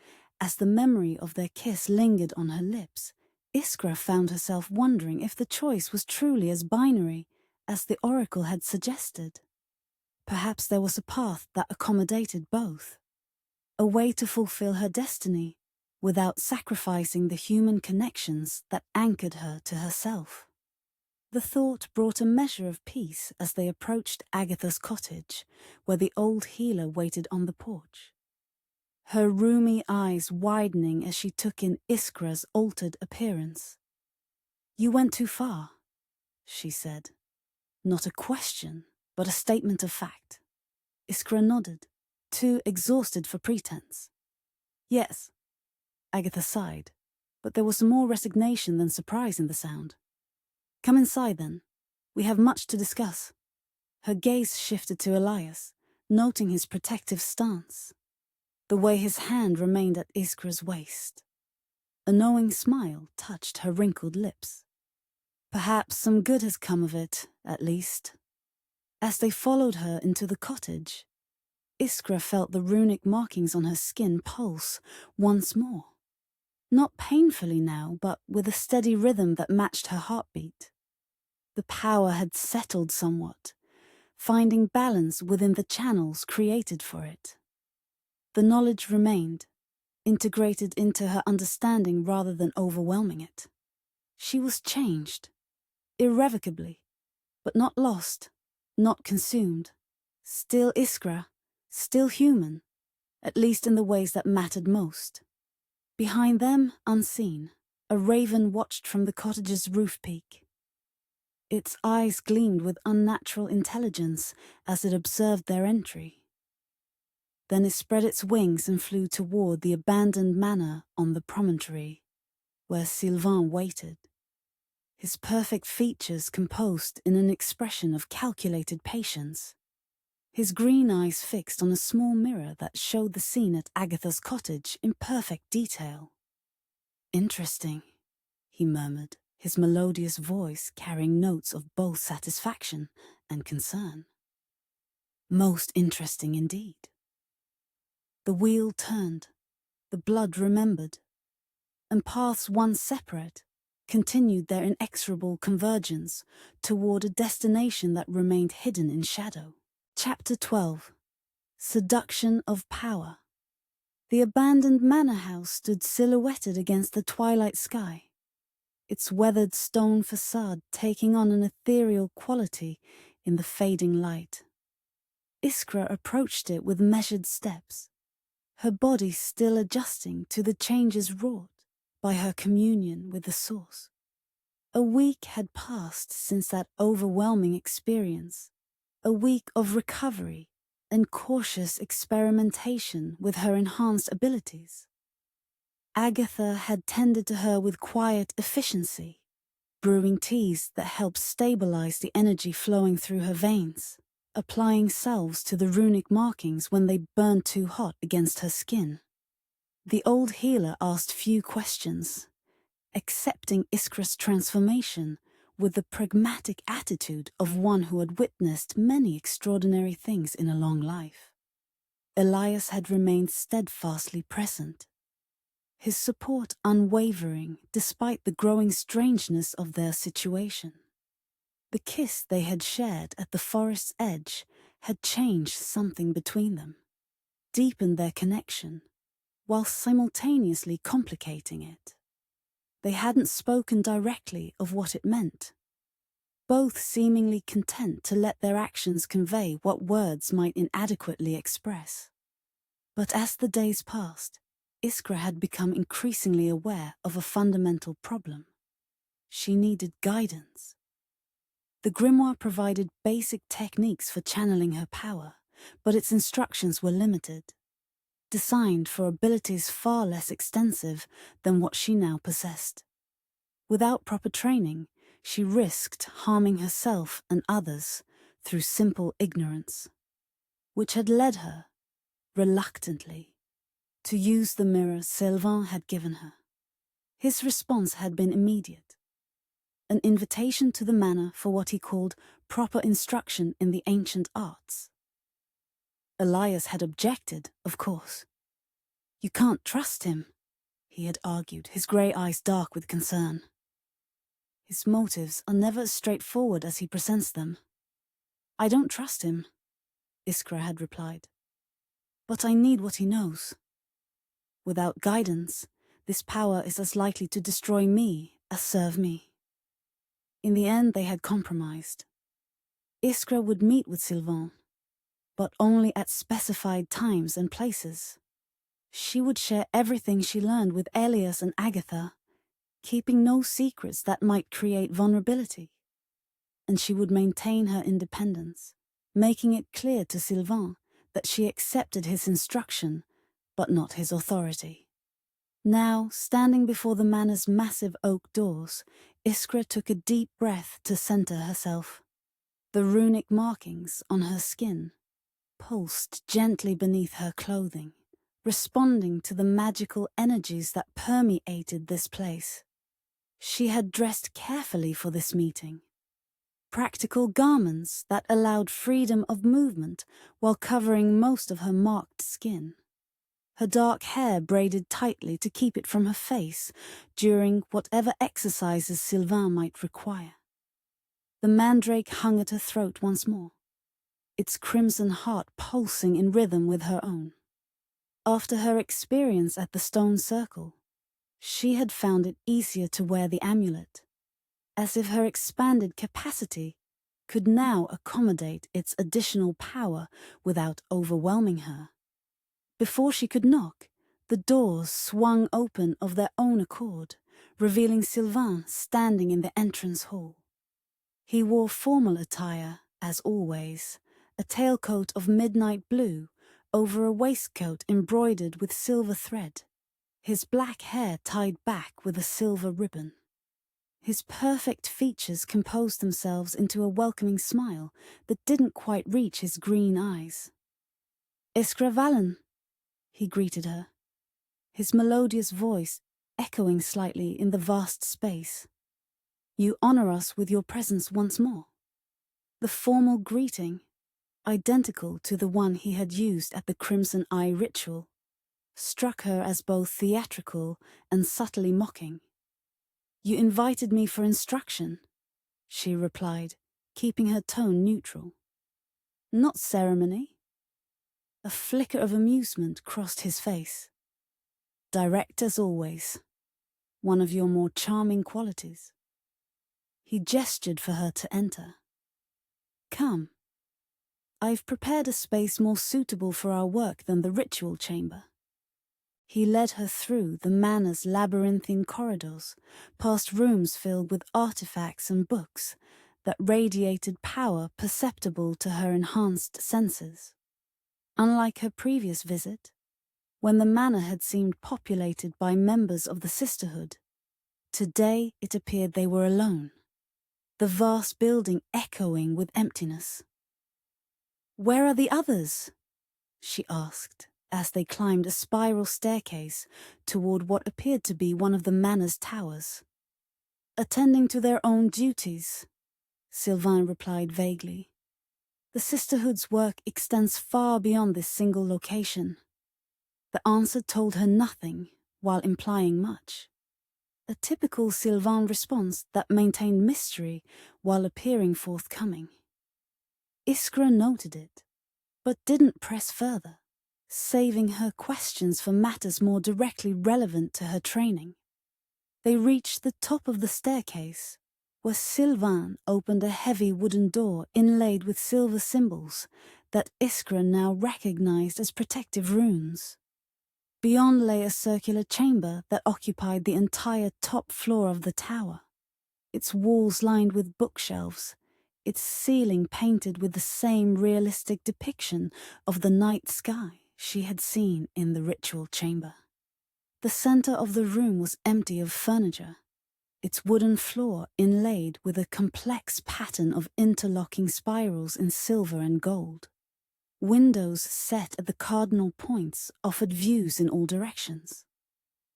as the memory of their kiss lingered on her lips, Iskra found herself wondering if the choice was truly as binary as the oracle had suggested. Perhaps there was a path that accommodated both, a way to fulfill her destiny without sacrificing the human connections that anchored her to herself. The thought brought a measure of peace as they approached Agatha's cottage, where the old healer waited on the porch. Her rheumy eyes widening as she took in Iskra's altered appearance. "You went too far," she said. Not a question, but a statement of fact. Iskra nodded, too exhausted for pretense. "Yes," Agatha sighed, but there was more resignation than surprise in the sound. "Come inside, then. We have much to discuss." Her gaze shifted to Elias, noting his protective stance, the way his hand remained at Iskra's waist. A knowing smile touched her wrinkled lips. Perhaps some good has come of it, at least. As they followed her into the cottage, Iskra felt the runic markings on her skin pulse once more. Not painfully now, but with a steady rhythm that matched her heartbeat. The power had settled somewhat, finding balance within the channels created for it. The knowledge remained, integrated into her understanding rather than overwhelming it. She was changed, irrevocably, but not lost, not consumed. Still Iskra, still human, at least in the ways that mattered most. Behind them, unseen, a raven watched from the cottage's roof peak. Its eyes gleamed with unnatural intelligence as it observed their entry. Then it spread its wings and flew toward the abandoned manor on the promontory, where Silvain waited, his perfect features composed in an expression of calculated patience. His green eyes fixed on a small mirror that showed the scene at Agatha's cottage in perfect detail. "Interesting," he murmured, his melodious voice carrying notes of both satisfaction and concern. "Most interesting indeed." The wheel turned, the blood remembered, and paths once separate continued their inexorable convergence toward a destination that remained hidden in shadow. Chapter 12. Seduction of Power. The abandoned manor house stood silhouetted against the twilight sky, its weathered stone facade taking on an ethereal quality in the fading light. Iskra approached it with measured steps, her body still adjusting to the changes wrought by her communion with the source. A week had passed since that overwhelming experience, a week of recovery and cautious experimentation with her enhanced abilities. Agatha had tended to her with quiet efficiency, brewing teas that helped stabilize the energy flowing through her veins, applying salves to the runic markings when they burned too hot against her skin. The old healer asked few questions, accepting Iskra's transformation with the pragmatic attitude of one who had witnessed many extraordinary things in a long life. Elias had remained steadfastly present, his support unwavering despite the growing strangeness of their situation. The kiss they had shared at the forest's edge had changed something between them, deepened their connection, while simultaneously complicating it. They hadn't spoken directly of what it meant, both seemingly content to let their actions convey what words might inadequately express. But as the days passed, Iskra had become increasingly aware of a fundamental problem. She needed guidance. The grimoire provided basic techniques for channeling her power, but its instructions were limited, designed for abilities far less extensive than what she now possessed. Without proper training, she risked harming herself and others through simple ignorance, which had led her, reluctantly, to use the mirror Silvain had given her. His response had been immediate, an invitation to the manor for what he called proper instruction in the ancient arts. Elias had objected, of course. "You can't trust him," he had argued, his grey eyes dark with concern. "His motives are never as straightforward as he presents them." "I don't trust him," Iskra had replied. "But I need what he knows. Without guidance, this power is as likely to destroy me as serve me." In the end, they had compromised. Iskra would meet with Silvain, but only at specified times and places. She would share everything she learned with Elias and Agatha, keeping no secrets that might create vulnerability. And she would maintain her independence, making it clear to Silvain that she accepted his instruction, but not his authority. Now, standing before the manor's massive oak doors, Iskra took a deep breath to center herself. The runic markings on her skin pulsed gently beneath her clothing, responding to the magical energies that permeated this place. She had dressed carefully for this meeting. Practical garments that allowed freedom of movement while covering most of her marked skin. Her dark hair braided tightly to keep it from her face during whatever exercises Silvain might require. The mandrake hung at her throat once more, its crimson heart pulsing in rhythm with her own. After her experience at the stone circle, she had found it easier to wear the amulet, as if her expanded capacity could now accommodate its additional power without overwhelming her. Before she could knock, the doors swung open of their own accord, revealing Silvain standing in the entrance hall. He wore formal attire, as always, a tailcoat of midnight blue over a waistcoat embroidered with silver thread, his black hair tied back with a silver ribbon. His perfect features composed themselves into a welcoming smile that didn't quite reach his green eyes. "Iskra Valen," he greeted her, his melodious voice echoing slightly in the vast space. "You honor us with your presence once more." The formal greeting, identical to the one he had used at the Crimson Eye ritual, struck her as both theatrical and subtly mocking. "You invited me for instruction," she replied, keeping her tone neutral. "Not ceremony." A flicker of amusement crossed his face. "Direct as always. One of your more charming qualities." He gestured for her to enter. "Come. I've prepared a space more suitable for our work than the ritual chamber." He led her through the manor's labyrinthine corridors, past rooms filled with artifacts and books that radiated power perceptible to her enhanced senses. Unlike her previous visit, when the manor had seemed populated by members of the Sisterhood, today it appeared they were alone, the vast building echoing with emptiness. "Where are the others?" she asked, as they climbed a spiral staircase toward what appeared to be one of the manor's towers. "Attending to their own duties," Silvain replied vaguely. "The Sisterhood's work extends far beyond this single location." The answer told her nothing, while implying much. A typical Silvain response that maintained mystery while appearing forthcoming. Iskra noted it, but didn't press further, saving her questions for matters more directly relevant to her training. They reached the top of the staircase, where Silvain opened a heavy wooden door inlaid with silver symbols that Iskra now recognized as protective runes. Beyond lay a circular chamber that occupied the entire top floor of the tower, its walls lined with bookshelves, its ceiling painted with the same realistic depiction of the night sky she had seen in the ritual chamber. The center of the room was empty of furniture, its wooden floor inlaid with a complex pattern of interlocking spirals in silver and gold. Windows set at the cardinal points offered views in all directions.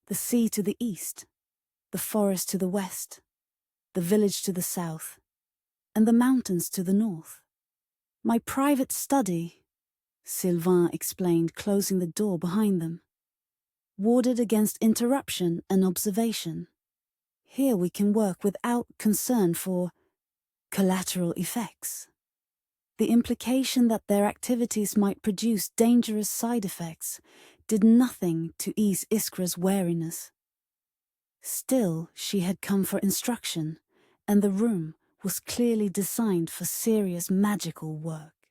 The sea to the east, the forest to the west, the village to the south, and the mountains to the north. "My private study," Silvain explained, closing the door behind them. "Warded against interruption and observation. Here we can work without concern for collateral effects." The implication that their activities might produce dangerous side effects did nothing to ease Iskra's wariness. Still, she had come for instruction, and the room was clearly designed for serious magical work.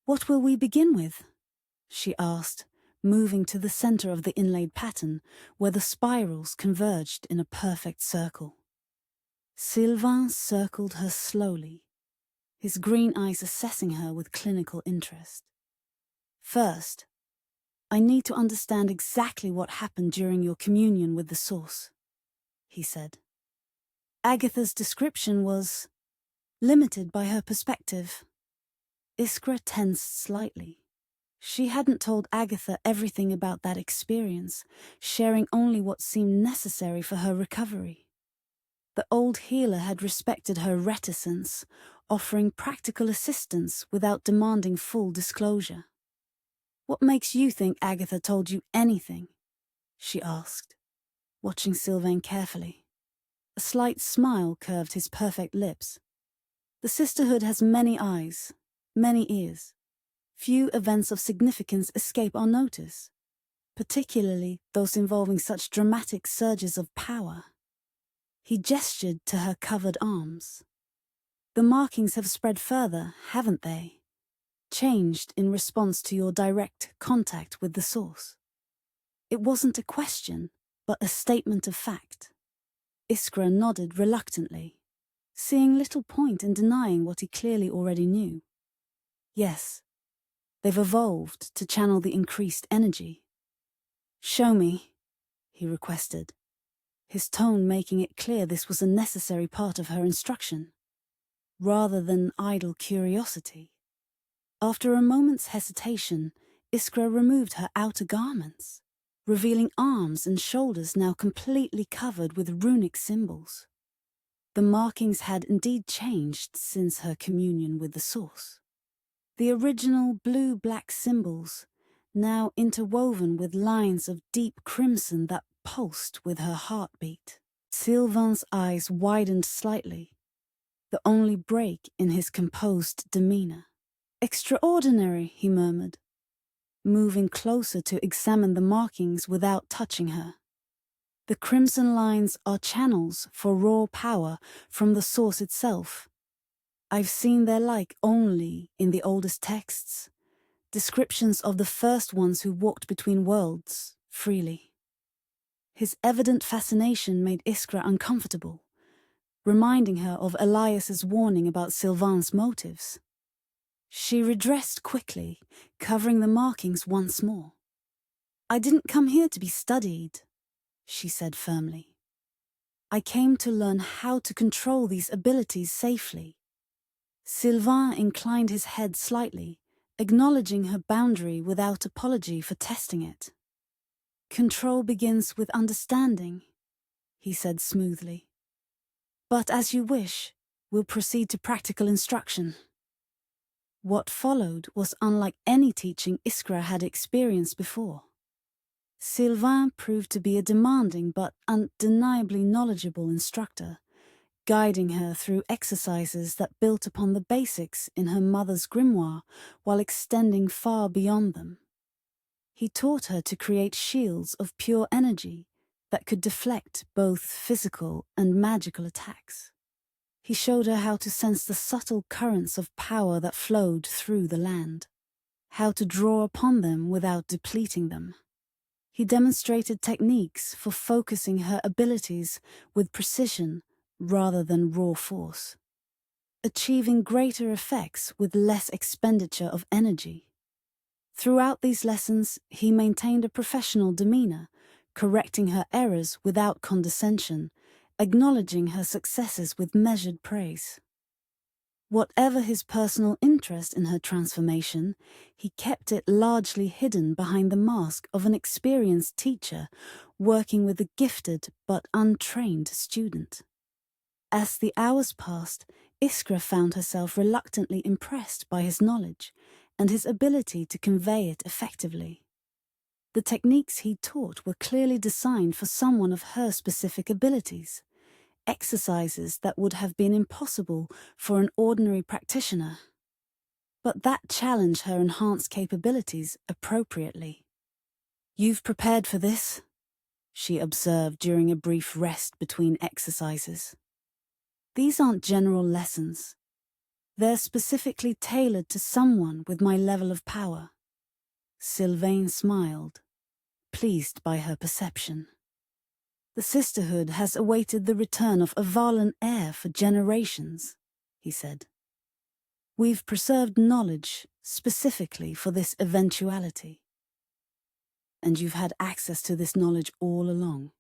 "What will we begin with?" she asked, moving to the center of the inlaid pattern, where the spirals converged in a perfect circle. Silvain circled her slowly, his green eyes assessing her with clinical interest. "First, I need to understand exactly what happened during your communion with the Source, he said. Agatha's description was limited by her perspective. Iskra tensed slightly. She hadn't told Agatha everything about that experience, sharing only what seemed necessary for her recovery. The old healer had respected her reticence, offering practical assistance without demanding full disclosure. "What makes you think Agatha told you anything?" she asked, watching Silvain carefully. A slight smile curved his perfect lips. "The Sisterhood has many eyes, many ears. Few events of significance escape our notice, particularly those involving such dramatic surges of power." He gestured to her covered arms. "The markings have spread further, haven't they? Changed in response to your direct contact with the Source." It wasn't a question, but a statement of fact. Iskra nodded reluctantly, seeing little point in denying what he clearly already knew. "Yes, they've evolved to channel the increased energy." "Show me," he requested, his tone making it clear this was a necessary part of her instruction, rather than idle curiosity. After a moment's hesitation, Iskra removed her outer garments, revealing arms and shoulders now completely covered with runic symbols. The markings had indeed changed since her communion with the Source. The original blue-black symbols, now interwoven with lines of deep crimson that pulsed with her heartbeat. Silvain's eyes widened slightly, the only break in his composed demeanor. "Extraordinary," he murmured, moving closer to examine the markings without touching her. "The crimson lines are channels for raw power from the Source itself. I've seen their like only in the oldest texts, descriptions of the first ones who walked between worlds freely." His evident fascination made Iskra uncomfortable, reminding her of Elias's warning about Silvain's motives. She redressed quickly, covering the markings once more. "I didn't come here to be studied," she said firmly. "I came to learn how to control these abilities safely." Silvain inclined his head slightly, acknowledging her boundary without apology for testing it. "Control begins with understanding," he said smoothly. "But as you wish, we'll proceed to practical instruction." What followed was unlike any teaching Iskra had experienced before. Silvain proved to be a demanding but undeniably knowledgeable instructor, guiding her through exercises that built upon the basics in her mother's grimoire while extending far beyond them. He taught her to create shields of pure energy that could deflect both physical and magical attacks. He showed her how to sense the subtle currents of power that flowed through the land, how to draw upon them without depleting them. He demonstrated techniques for focusing her abilities with precision rather than raw force, achieving greater effects with less expenditure of energy. Throughout these lessons, he maintained a professional demeanor, correcting her errors without condescension, acknowledging her successes with measured praise. Whatever his personal interest in her transformation, he kept it largely hidden behind the mask of an experienced teacher working with a gifted but untrained student. As the hours passed, Iskra found herself reluctantly impressed by his knowledge and his ability to convey it effectively. The techniques he taught were clearly designed for someone of her specific abilities, exercises that would have been impossible for an ordinary practitioner. But that challenged her enhanced capabilities appropriately. "You've prepared for this?" she observed during a brief rest between exercises. "These aren't general lessons. They're specifically tailored to someone with my level of power." Silvain smiled, pleased by her perception. "The Sisterhood has awaited the return of a Valen heir for generations," he said. "We've preserved knowledge specifically for this eventuality." And you've had access to this knowledge all along,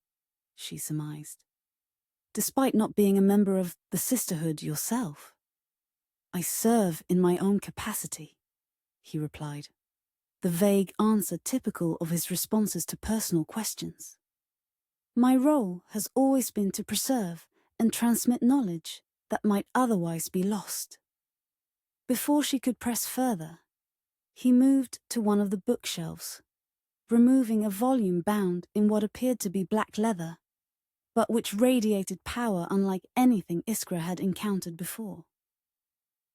she surmised. Despite not being a member of the Sisterhood yourself. I serve in my own capacity, he replied, the vague answer typical of his responses to personal questions. My role has always been to preserve and transmit knowledge that might otherwise be lost. Before she could press further, he moved to one of the bookshelves, removing a volume bound in what appeared to be black leather, but which radiated power unlike anything Iskra had encountered before.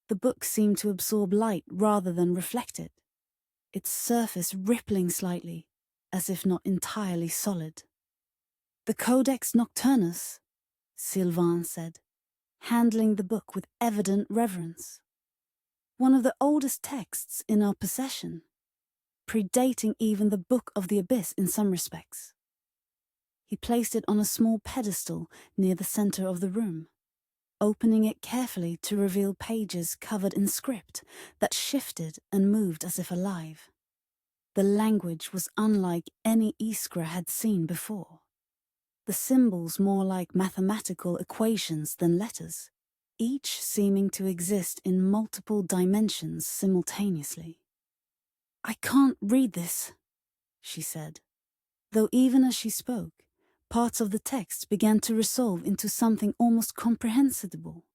The book seemed to absorb light rather than reflect it, its surface rippling slightly, as if not entirely solid. The Codex Nocturnus, Silvain said, handling the book with evident reverence. One of the oldest texts in our possession, predating even the Book of the Abyss in some respects. He placed it on a small pedestal near the center of the room, opening it carefully to reveal pages covered in script that shifted and moved as if alive. The language was unlike any Iskra had seen before. The symbols more like mathematical equations than letters, each seeming to exist in multiple dimensions simultaneously. I can't read this, she said, though even as she spoke, parts of the text began to resolve into something almost comprehensible,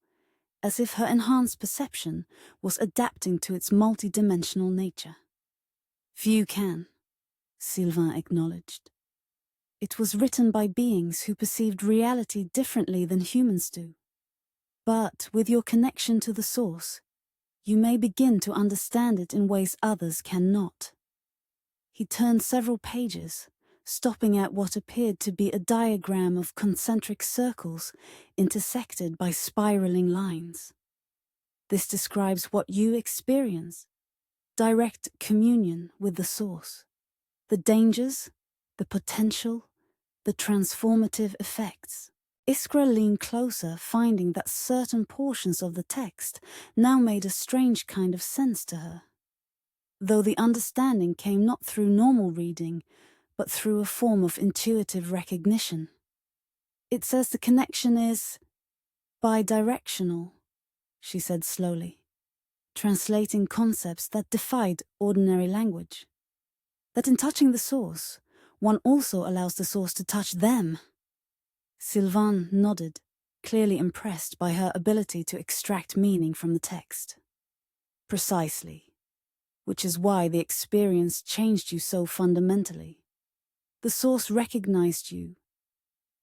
as if her enhanced perception was adapting to its multidimensional nature. Few can, Silvain acknowledged. It was written by beings who perceived reality differently than humans do. But with your connection to the source, you may begin to understand it in ways others cannot. He turned several pages, stopping at what appeared to be a diagram of concentric circles intersected by spiraling lines. This describes what you experience, direct communion with the source, the dangers, the potential, the transformative effects. Iskra leaned closer, finding that certain portions of the text now made a strange kind of sense to her, though the understanding came not through normal reading, but through a form of intuitive recognition. It says the connection is bidirectional, she said slowly, translating concepts that defied ordinary language. That in touching the source, one also allows the source to touch them. Silvain nodded, clearly impressed by her ability to extract meaning from the text. Precisely, which is why the experience changed you so fundamentally. The source recognized you,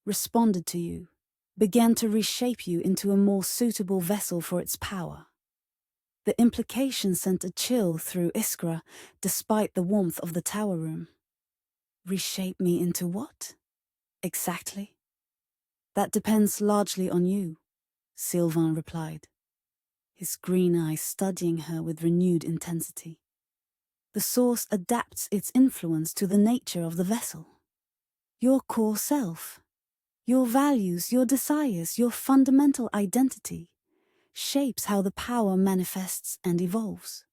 responded to you, began to reshape you into a more suitable vessel for its power. The implication sent a chill through Iskra, despite the warmth of the tower room. Reshape me into what? Exactly? That depends largely on you, Silvain replied, his green eyes studying her with renewed intensity. The source adapts its influence to the nature of the vessel. Your core self, your values, your desires, your fundamental identity, shapes how the power manifests and evolves.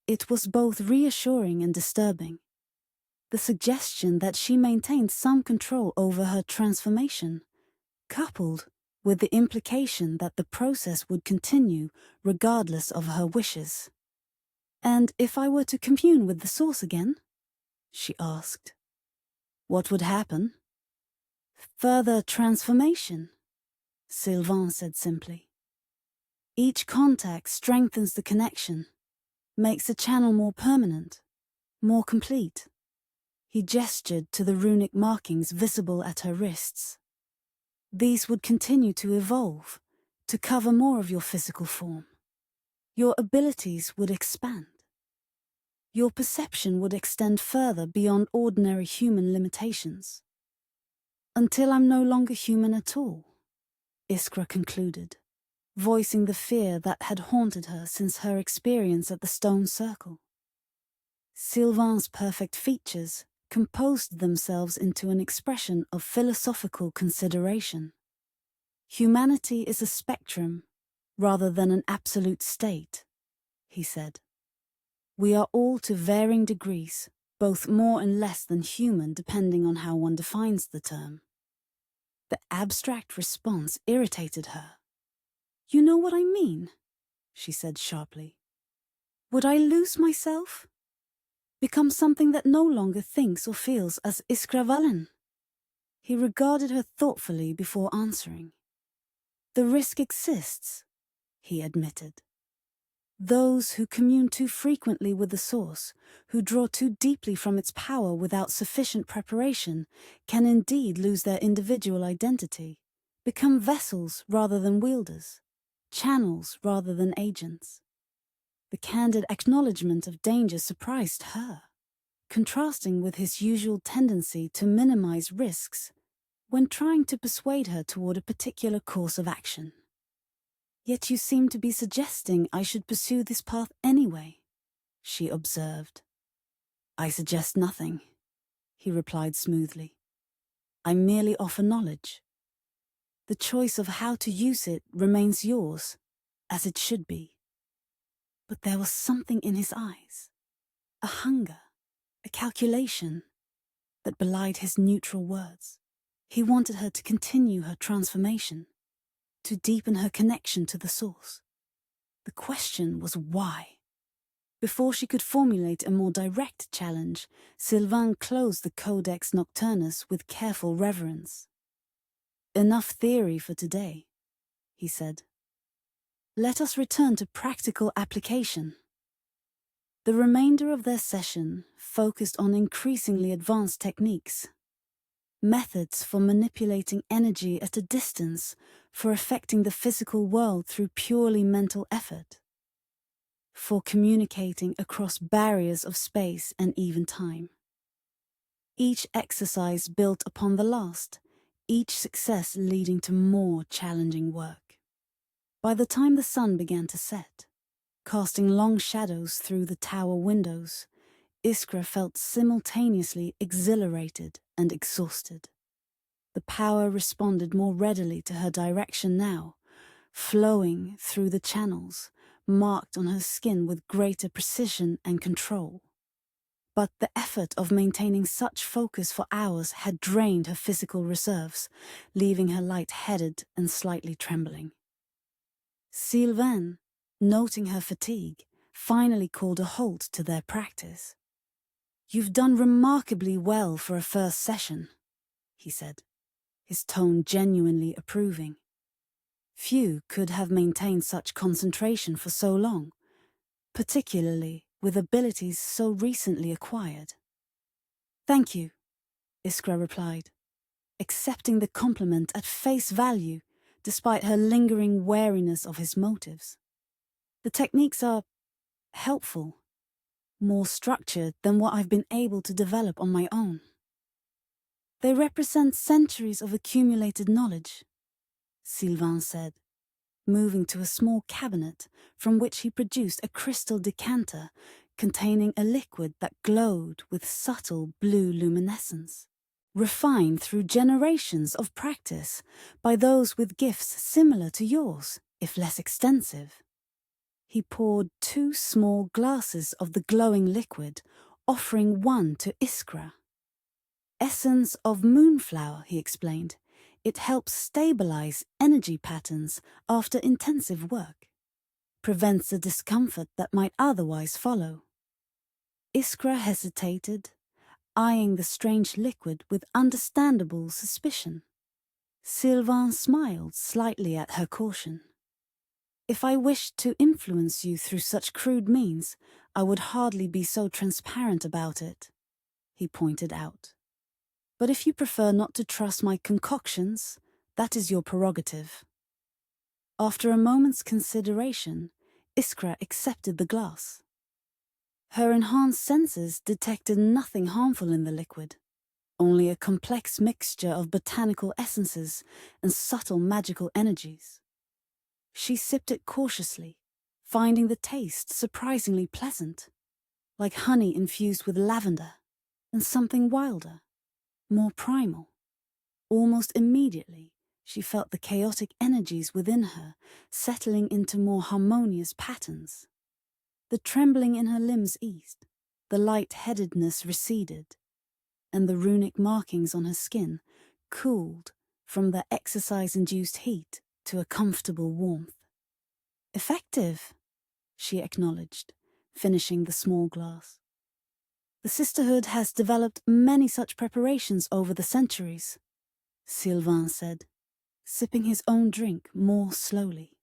It was both reassuring and disturbing. The suggestion that she maintained some control over her transformation, coupled with the implication that the process would continue regardless of her wishes. And if I were to commune with the source again? She asked. What would happen? Further transformation, Silvain said simply. Each contact strengthens the connection, makes the channel more permanent, more complete. He gestured to the runic markings visible at her wrists. These would continue to evolve, to cover more of your physical form. Your abilities would expand. Your perception would extend further beyond ordinary human limitations. Until I'm no longer human at all, Iskra concluded, voicing the fear that had haunted her since her experience at the stone circle. Silvain's perfect features composed themselves into an expression of philosophical consideration. Humanity is a spectrum rather than an absolute state, he said. We are all to varying degrees both more and less than human depending on how one defines the term. The abstract response irritated her. "You know what I mean?" she said sharply. "Would I lose myself? Become something that no longer thinks or feels as Iskra Valen?" He regarded her thoughtfully before answering. "The risk exists," he admitted. "Those who commune too frequently with the source, who draw too deeply from its power without sufficient preparation, can indeed lose their individual identity, become vessels rather than wielders, channels rather than agents." The candid acknowledgement of danger surprised her, contrasting with his usual tendency to minimize risks when trying to persuade her toward a particular course of action. "Yet you seem to be suggesting I should pursue this path anyway," she observed. "I suggest nothing," he replied smoothly. "I merely offer knowledge. The choice of how to use it remains yours, as it should be." But there was something in his eyes, a hunger, a calculation, that belied his neutral words. He wanted her to continue her transformation, to deepen her connection to the source. The question was why? Before she could formulate a more direct challenge, Silvain closed the Codex Nocturnus with careful reverence. "Enough theory for today," he said. "Let us return to practical application." The remainder of their session focused on increasingly advanced techniques. Methods for manipulating energy at a distance, for affecting the physical world through purely mental effort, for communicating across barriers of space and even time. Each exercise built upon the last, each success leading to more challenging work. By the time the sun began to set, casting long shadows through the tower windows, Iskra felt simultaneously exhilarated and exhausted. The power responded more readily to her direction now, flowing through the channels, marked on her skin with greater precision and control. But the effort of maintaining such focus for hours had drained her physical reserves, leaving her light-headed and slightly trembling. Silvain, noting her fatigue, finally called a halt to their practice. "You've done remarkably well for a first session," he said, his tone genuinely approving. Few could have maintained such concentration for so long, particularly with abilities so recently acquired. "Thank you," Iskra replied, accepting the compliment at face value despite her lingering wariness of his motives. "The techniques are helpful, more structured than what I've been able to develop on my own. They represent centuries of accumulated knowledge," Silvain said, moving to a small cabinet from which he produced a crystal decanter containing a liquid that glowed with subtle blue luminescence, refined through generations of practice by those with gifts similar to yours, if less extensive. He poured 2 small glasses of the glowing liquid, offering one to Iskra. "Essence of moonflower," he explained. "It helps stabilize energy patterns after intensive work. Prevents the discomfort that might otherwise follow." Iskra hesitated, eyeing the strange liquid with understandable suspicion. Silvain smiled slightly at her caution. "If I wished to influence you through such crude means, I would hardly be so transparent about it," he pointed out. "But if you prefer not to trust my concoctions, that is your prerogative." After a moment's consideration, Iskra accepted the glass. Her enhanced senses detected nothing harmful in the liquid, only a complex mixture of botanical essences and subtle magical energies. She sipped it cautiously, finding the taste surprisingly pleasant, like honey infused with lavender, and something wilder, more primal. Almost immediately, she felt the chaotic energies within her settling into more harmonious patterns. The trembling in her limbs eased, the light-headedness receded, and the runic markings on her skin cooled from the exercise-induced heat to a comfortable warmth. "Effective," she acknowledged, finishing the small glass. "The Sisterhood has developed many such preparations over the centuries," Silvain said, sipping his own drink more slowly.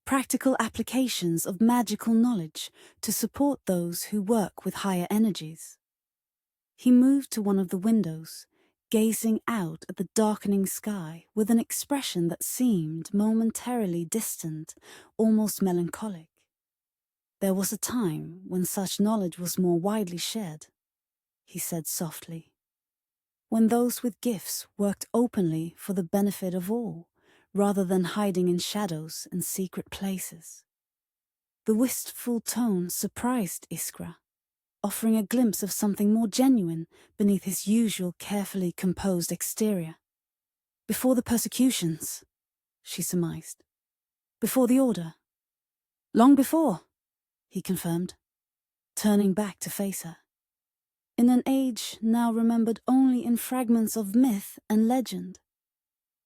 "Practical applications of magical knowledge to support those who work with higher energies." He moved to one of the windows, gazing out at the darkening sky with an expression that seemed momentarily distant, almost melancholic. "There was a time when such knowledge was more widely shared," he said softly, "when those with gifts worked openly for the benefit of all, rather than hiding in shadows and secret places." The wistful tone surprised Iskra, offering a glimpse of something more genuine beneath his usual carefully composed exterior. "Before the persecutions," she surmised. "Before the Order." "Long before," he confirmed, turning back to face her. "In an age now remembered only in fragments of myth and legend,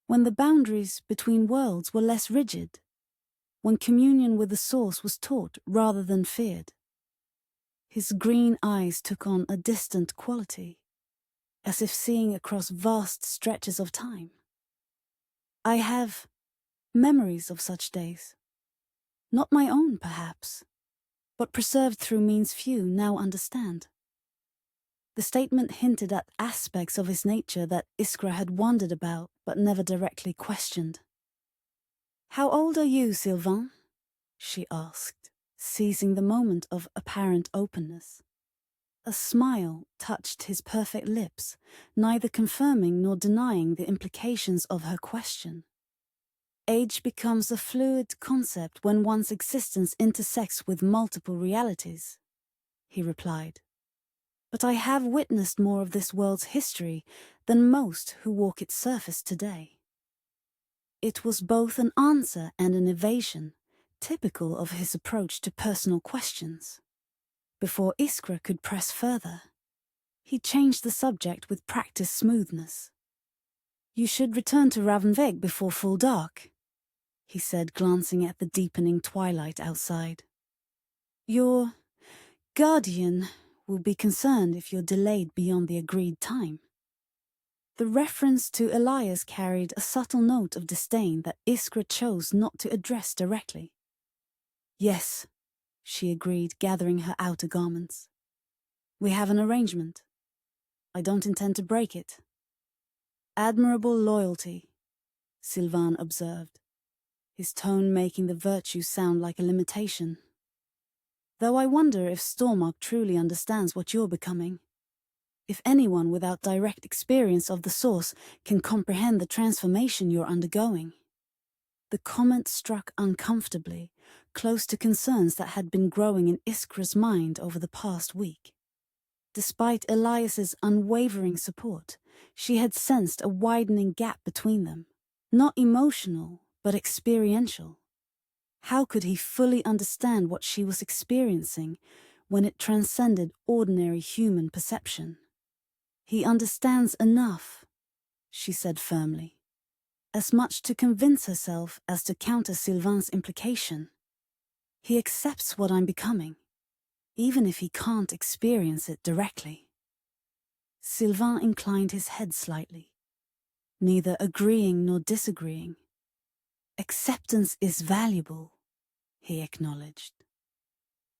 when the boundaries between worlds were less rigid, when communion with the Source was taught rather than feared." His green eyes took on a distant quality, as if seeing across vast stretches of time. "I have memories of such days. Not my own, perhaps, but preserved through means few now understand." The statement hinted at aspects of his nature that Iskra had wondered about but never directly questioned. "How old are you, Silvain?" she asked, seizing the moment of apparent openness. A smile touched his perfect lips, neither confirming nor denying the implications of her question. "Age becomes a fluid concept when one's existence intersects with multiple realities," he replied. "But I have witnessed more of this world's history than most who walk its surface today." It was both an answer and an evasion, typical of his approach to personal questions. Before Iskra could press further, he changed the subject with practiced smoothness. "You should return to Ravnvik before full dark," he said, glancing at the deepening twilight outside. "Your guardian will be concerned if you're delayed beyond the agreed time." The reference to Elias carried a subtle note of disdain that Iskra chose not to address directly. "Yes," she agreed, gathering her outer garments. "We have an arrangement. I don't intend to break it." "Admirable loyalty," Silvain observed, his tone making the virtue sound like a limitation. "Though I wonder if Stormark truly understands what you're becoming. If anyone without direct experience of the Source can comprehend the transformation you're undergoing." The comment struck uncomfortably, close to concerns that had been growing in Iskra's mind over the past week. Despite Elias's unwavering support, she had sensed a widening gap between them, not emotional, but experiential. How could he fully understand what she was experiencing when it transcended ordinary human perception? "He understands enough," she said firmly, as much to convince herself as to counter Sylvain's implication. "He accepts what I'm becoming, even if he can't experience it directly." Silvain inclined his head slightly, neither agreeing nor disagreeing. "Acceptance is valuable," he acknowledged,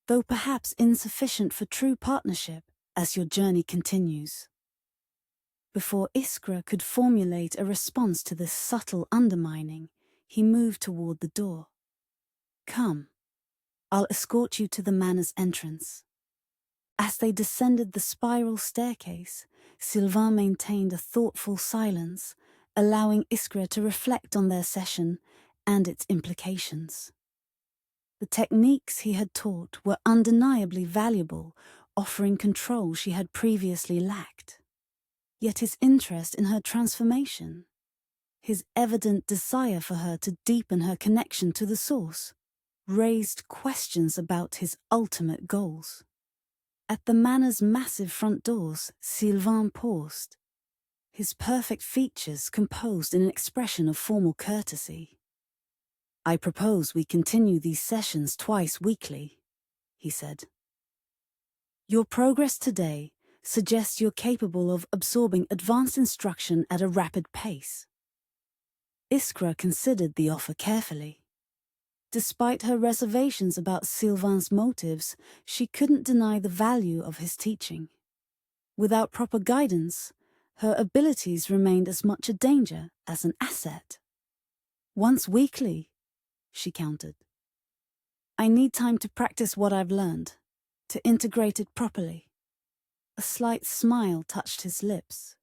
"though perhaps insufficient for true partnership as your journey continues." Before Iskra could formulate a response to this subtle undermining, he moved toward the door. "Come, I'll escort you to the manor's entrance." As they descended the spiral staircase, Silvain maintained a thoughtful silence, allowing Iskra to reflect on their session and its implications. The techniques he had taught were undeniably valuable, offering control she had previously lacked. Yet his interest in her transformation, his evident desire for her to deepen her connection to the Source, raised questions about his ultimate goals. At the manor's massive front doors, Silvain paused, his perfect features composed in an expression of formal courtesy. "I propose we continue these sessions twice weekly," he said. "Your progress today suggests you're capable of absorbing advanced instruction at a rapid pace." Iskra considered the offer carefully. Despite her reservations about Silvain's motives, she couldn't deny the value of his teaching. Without proper guidance, her abilities remained as much a danger as an asset. "Once weekly," she countered. "I need time to practice what I've learned, to integrate it properly." A slight smile touched his lips,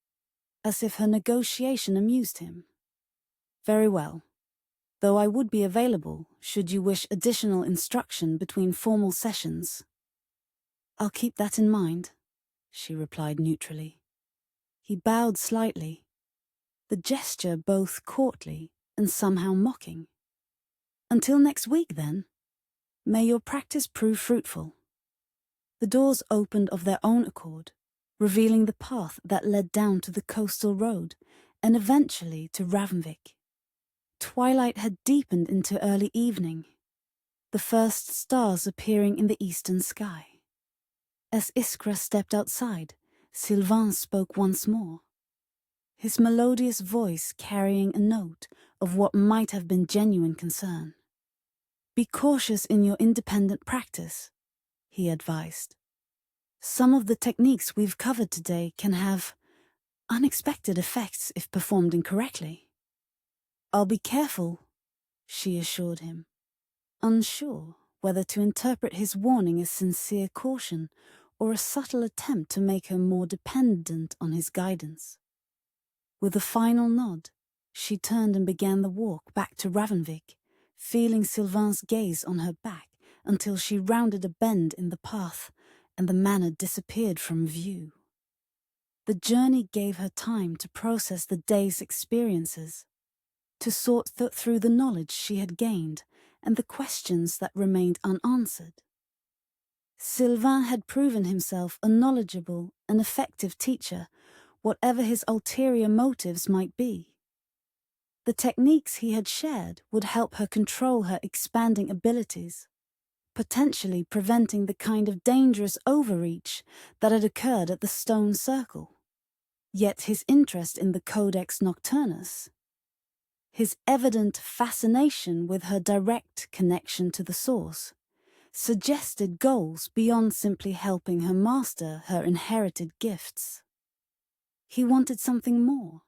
as if her negotiation amused him. "Very well. Though I would be available should you wish additional instruction between formal sessions." "I'll keep that in mind," she replied neutrally. He bowed slightly, the gesture both courtly and somehow mocking. "Until next week, then. May your practice prove fruitful." The doors opened of their own accord, revealing the path that led down to the coastal road and eventually to Ravnvik. Twilight had deepened into early evening, the first stars appearing in the eastern sky. As Iskra stepped outside, Silvain spoke once more, his melodious voice carrying a note of what might have been genuine concern. "Be cautious in your independent practice," he advised. "Some of the techniques we've covered today can have unexpected effects if performed incorrectly." "I'll be careful," she assured him, unsure whether to interpret his warning as sincere caution or a subtle attempt to make her more dependent on his guidance. With a final nod, she turned and began the walk back to Ravnvik, feeling Silvain's gaze on her back until she rounded a bend in the path and the manor disappeared from view. The journey gave her time to process the day's experiences, to sort through the knowledge she had gained and the questions that remained unanswered. Silvain had proven himself a knowledgeable and effective teacher, whatever his ulterior motives might be. The techniques he had shared would help her control her expanding abilities, potentially preventing the kind of dangerous overreach that had occurred at the Stone Circle. Yet his interest in the Codex Nocturnus, his evident fascination with her direct connection to the source, suggested goals beyond simply helping her master her inherited gifts. He wanted something more,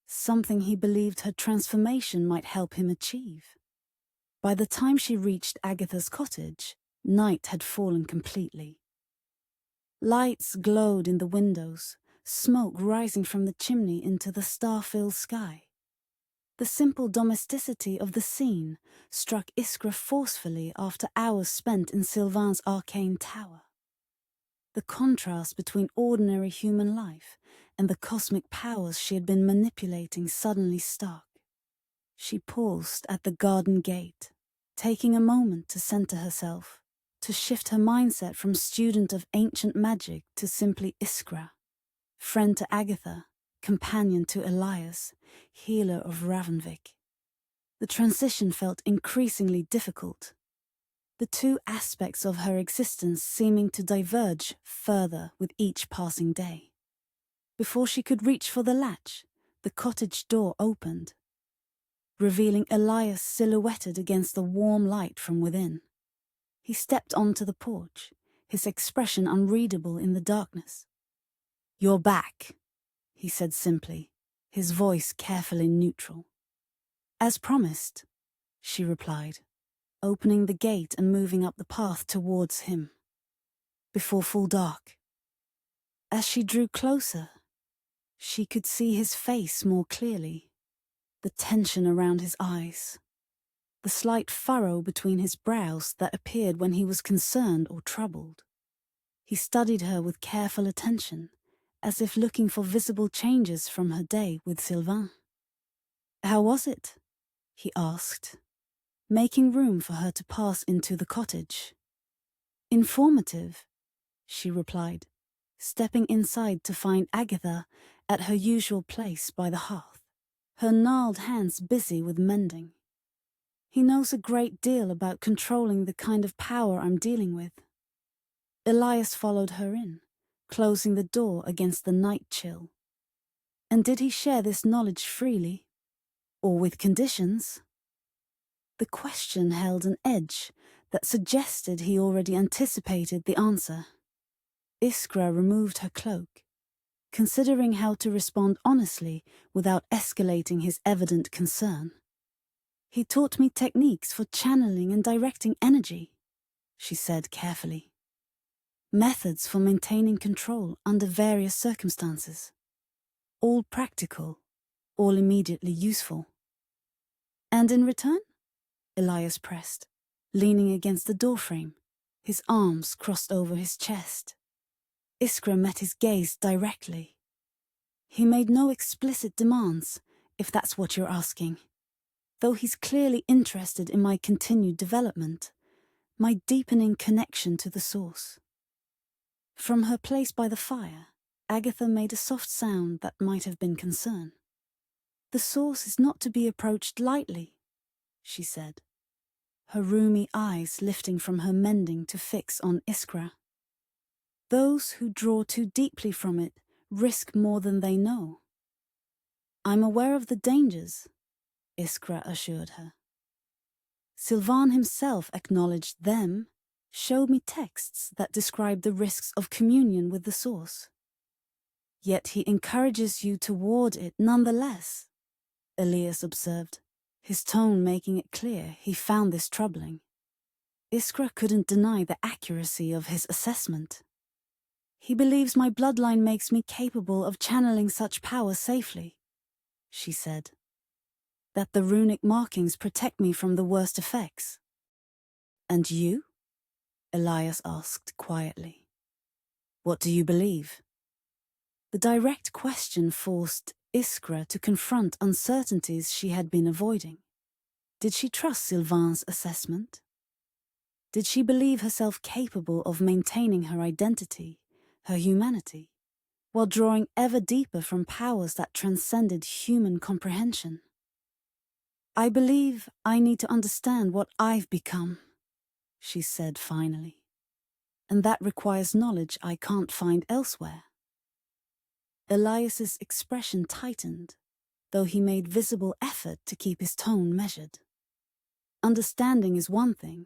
something he believed her transformation might help him achieve. By the time she reached Agatha's cottage, night had fallen completely. Lights glowed in the windows, smoke rising from the chimney into the star-filled sky. The simple domesticity of the scene struck Iskra forcefully after hours spent in Silvain's arcane tower. The contrast between ordinary human life and the cosmic powers she had been manipulating suddenly stark. She paused at the garden gate, taking a moment to center herself, to shift her mindset from student of ancient magic to simply Iskra, friend to Agatha, companion to Elias, healer of Ravnvik. The transition felt increasingly difficult, the two aspects of her existence seeming to diverge further with each passing day. Before she could reach for the latch, the cottage door opened, revealing Elias silhouetted against the warm light from within. He stepped onto the porch, his expression unreadable in the darkness. "You're back," he said simply, his voice carefully neutral. "As promised," she replied, opening the gate and moving up the path towards him. "Before full dark." As she drew closer, she could see his face more clearly, the tension around his eyes, the slight furrow between his brows that appeared when he was concerned or troubled. He studied her with careful attention, as if looking for visible changes from her day with Silvain. "How was it?" he asked, making room for her to pass into the cottage. "Informative," she replied, stepping inside to find Agatha at her usual place by the hearth, her gnarled hands busy with mending. He knows a great deal about controlling the kind of power I'm dealing with. Elias followed her in, closing the door against the night chill. And did he share this knowledge freely? Or with conditions? The question held an edge that suggested he already anticipated the answer. Iskra removed her cloak, considering how to respond honestly without escalating his evident concern. He taught me techniques for channeling and directing energy, she said carefully. Methods for maintaining control under various circumstances. All practical, all immediately useful. And in return? Elias pressed, leaning against the doorframe, his arms crossed over his chest. Iskra met his gaze directly. He made no explicit demands, if that's what you're asking. Though he's clearly interested in my continued development, my deepening connection to the source. From her place by the fire, Agatha made a soft sound that might have been concern. The source is not to be approached lightly, she said, her rheumy eyes lifting from her mending to fix on Iskra. Those who draw too deeply from it risk more than they know. I'm aware of the dangers, Iskra assured her. Silvain himself acknowledged them, showed me texts that describe the risks of communion with the source. Yet he encourages you toward it nonetheless, Elias observed, his tone making it clear he found this troubling. Iskra couldn't deny the accuracy of his assessment. He believes my bloodline makes me capable of channeling such power safely, she said. That the runic markings protect me from the worst effects. And you? Elias asked quietly. What do you believe? The direct question forced Iskra to confront uncertainties she had been avoiding. Did she trust Silvain's assessment? Did she believe herself capable of maintaining her identity, her humanity, while drawing ever deeper from powers that transcended human comprehension? I believe I need to understand what I've become, she said finally, and that requires knowledge I can't find elsewhere. Elias's expression tightened, though he made visible effort to keep his tone measured. Understanding is one thing,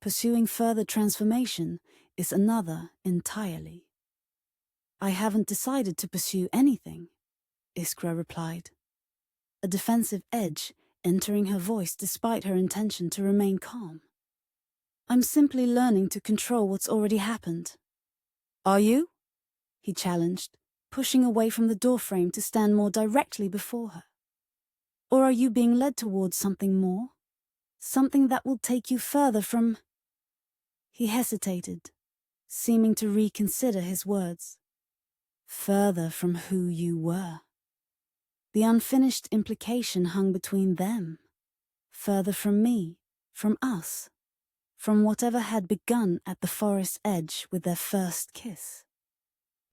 pursuing further transformation is another entirely. I haven't decided to pursue anything, Iskra replied, a defensive edge entering her voice despite her intention to remain calm. I'm simply learning to control what's already happened. Are you? He challenged, pushing away from the doorframe to stand more directly before her. Or are you being led towards something more? Something that will take you further from... He hesitated, seeming to reconsider his words. Further from who you were. The unfinished implication hung between them. Further from me, from us, from whatever had begun at the forest's edge with their first kiss.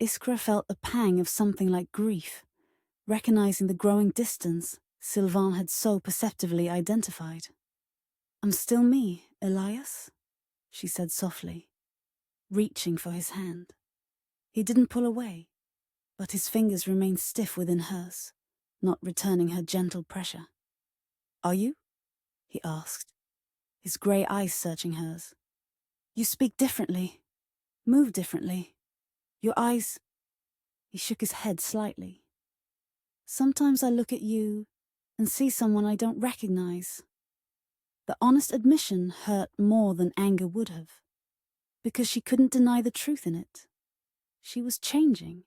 Iskra felt a pang of something like grief, recognizing the growing distance Silvain had so perceptively identified. I'm still me, Elias, she said softly, reaching for his hand. He didn't pull away, but his fingers remained stiff within hers, not returning her gentle pressure. Are you? He asked, his grey eyes searching hers. You speak differently, move differently. Your eyes... He shook his head slightly. Sometimes I look at you and see someone I don't recognize. The honest admission hurt more than anger would have, because she couldn't deny the truth in it. She was changing,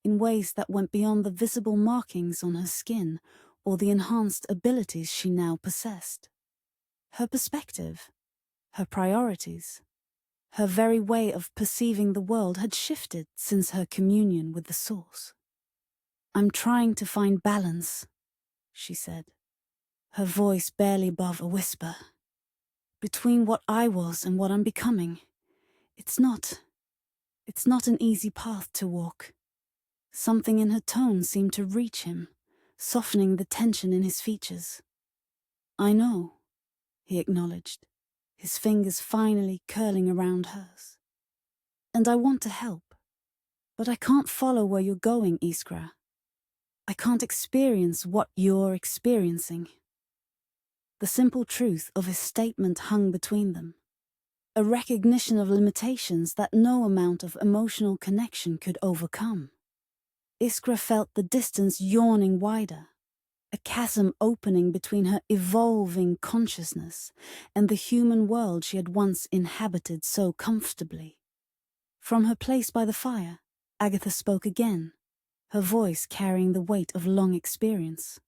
in ways that went beyond the visible markings on her skin or the enhanced abilities she now possessed. Her perspective, her priorities, her very way of perceiving the world had shifted since her communion with the Source. I'm trying to find balance, she said, her voice barely above a whisper. Between what I was and what I'm becoming. It's It's not an easy path to walk. Something in her tone seemed to reach him, softening the tension in his features. I know, he acknowledged, his fingers finally curling around hers. And I want to help. But I can't follow where you're going, Iskra. I can't experience what you're experiencing. The simple truth of his statement hung between them. A recognition of limitations that no amount of emotional connection could overcome. Iskra felt the distance yawning wider, a chasm opening between her evolving consciousness and the human world she had once inhabited so comfortably. From her place by the fire, Agatha spoke again, her voice carrying the weight of long experience.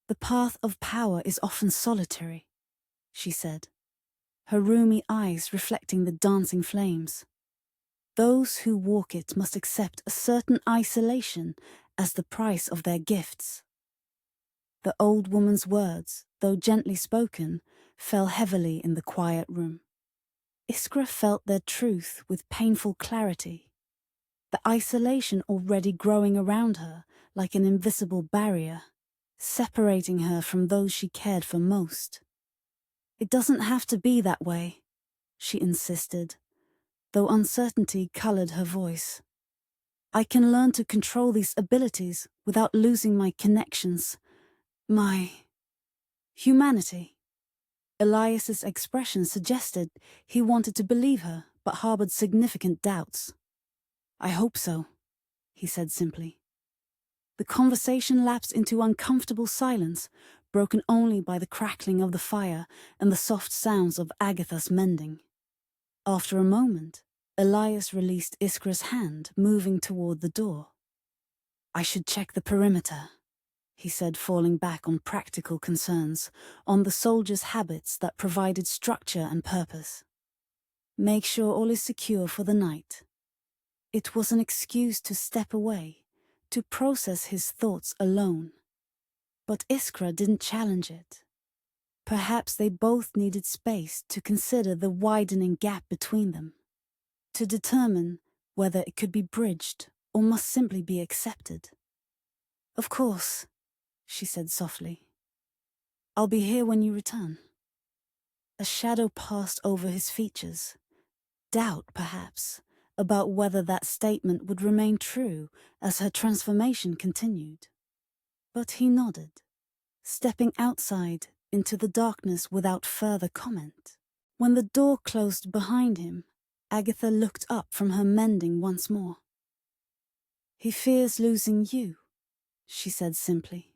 The path of power is often solitary, she said, her rheumy eyes reflecting the dancing flames. Those who walk it must accept a certain isolation as the price of their gifts. The old woman's words, though gently spoken, fell heavily in the quiet room. Iskra felt their truth with painful clarity, the isolation already growing around her like an invisible barrier, separating her from those she cared for most. It doesn't have to be that way, she insisted, though uncertainty colored her voice. I can learn to control these abilities without losing my connections, my humanity. Elias's expression suggested he wanted to believe her, but harbored significant doubts. I hope so, he said simply. The conversation lapsed into uncomfortable silence, broken only by the crackling of the fire and the soft sounds of Agatha's mending. After a moment, Elias released Iskra's hand, moving toward the door. I should check the perimeter, he said, falling back on practical concerns, on the soldiers' habits that provided structure and purpose. Make sure all is secure for the night. It was an excuse to step away, to process his thoughts alone. But Iskra didn't challenge it. Perhaps they both needed space to consider the widening gap between them, to determine whether it could be bridged or must simply be accepted. Of course, she said softly. I'll be here when you return. A shadow passed over his features. Doubt, perhaps, about whether that statement would remain true as her transformation continued. But he nodded, stepping outside into the darkness without further comment. When the door closed behind him, Agatha looked up from her mending once more. He fears losing you, she said simply.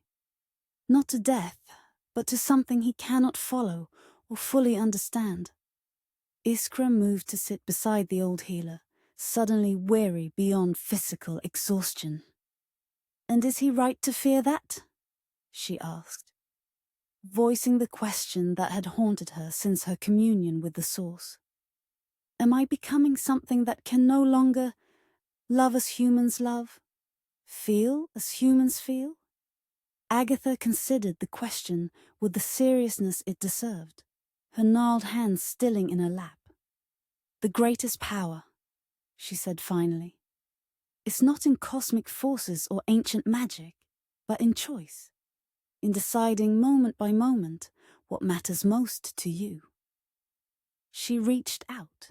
Not to death, but to something he cannot follow or fully understand. Iskra moved to sit beside the old healer, suddenly weary beyond physical exhaustion. And is he right to fear that? She asked, voicing the question that had haunted her since her communion with the Source. Am I becoming something that can no longer love as humans love, feel as humans feel? Agatha considered the question with the seriousness it deserved, her gnarled hands stilling in her lap. The greatest power, she said finally, is not in cosmic forces or ancient magic, but in choice, in deciding moment by moment what matters most to you. She reached out,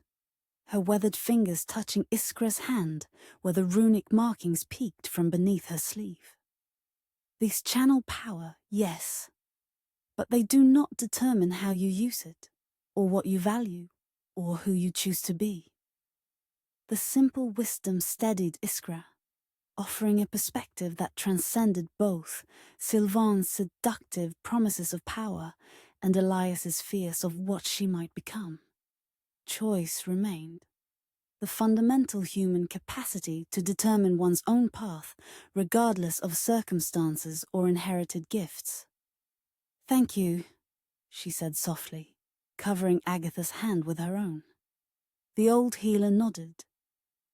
her weathered fingers touching Iskra's hand where the runic markings peeked from beneath her sleeve. These channel power, yes, but they do not determine how you use it, or what you value, or who you choose to be. The simple wisdom steadied Iskra, offering a perspective that transcended both Silvain's seductive promises of power and Elias's fears of what she might become. Choice remained. The fundamental human capacity to determine one's own path, regardless of circumstances or inherited gifts. Thank you, she said softly, covering Agatha's hand with her own. The old healer nodded,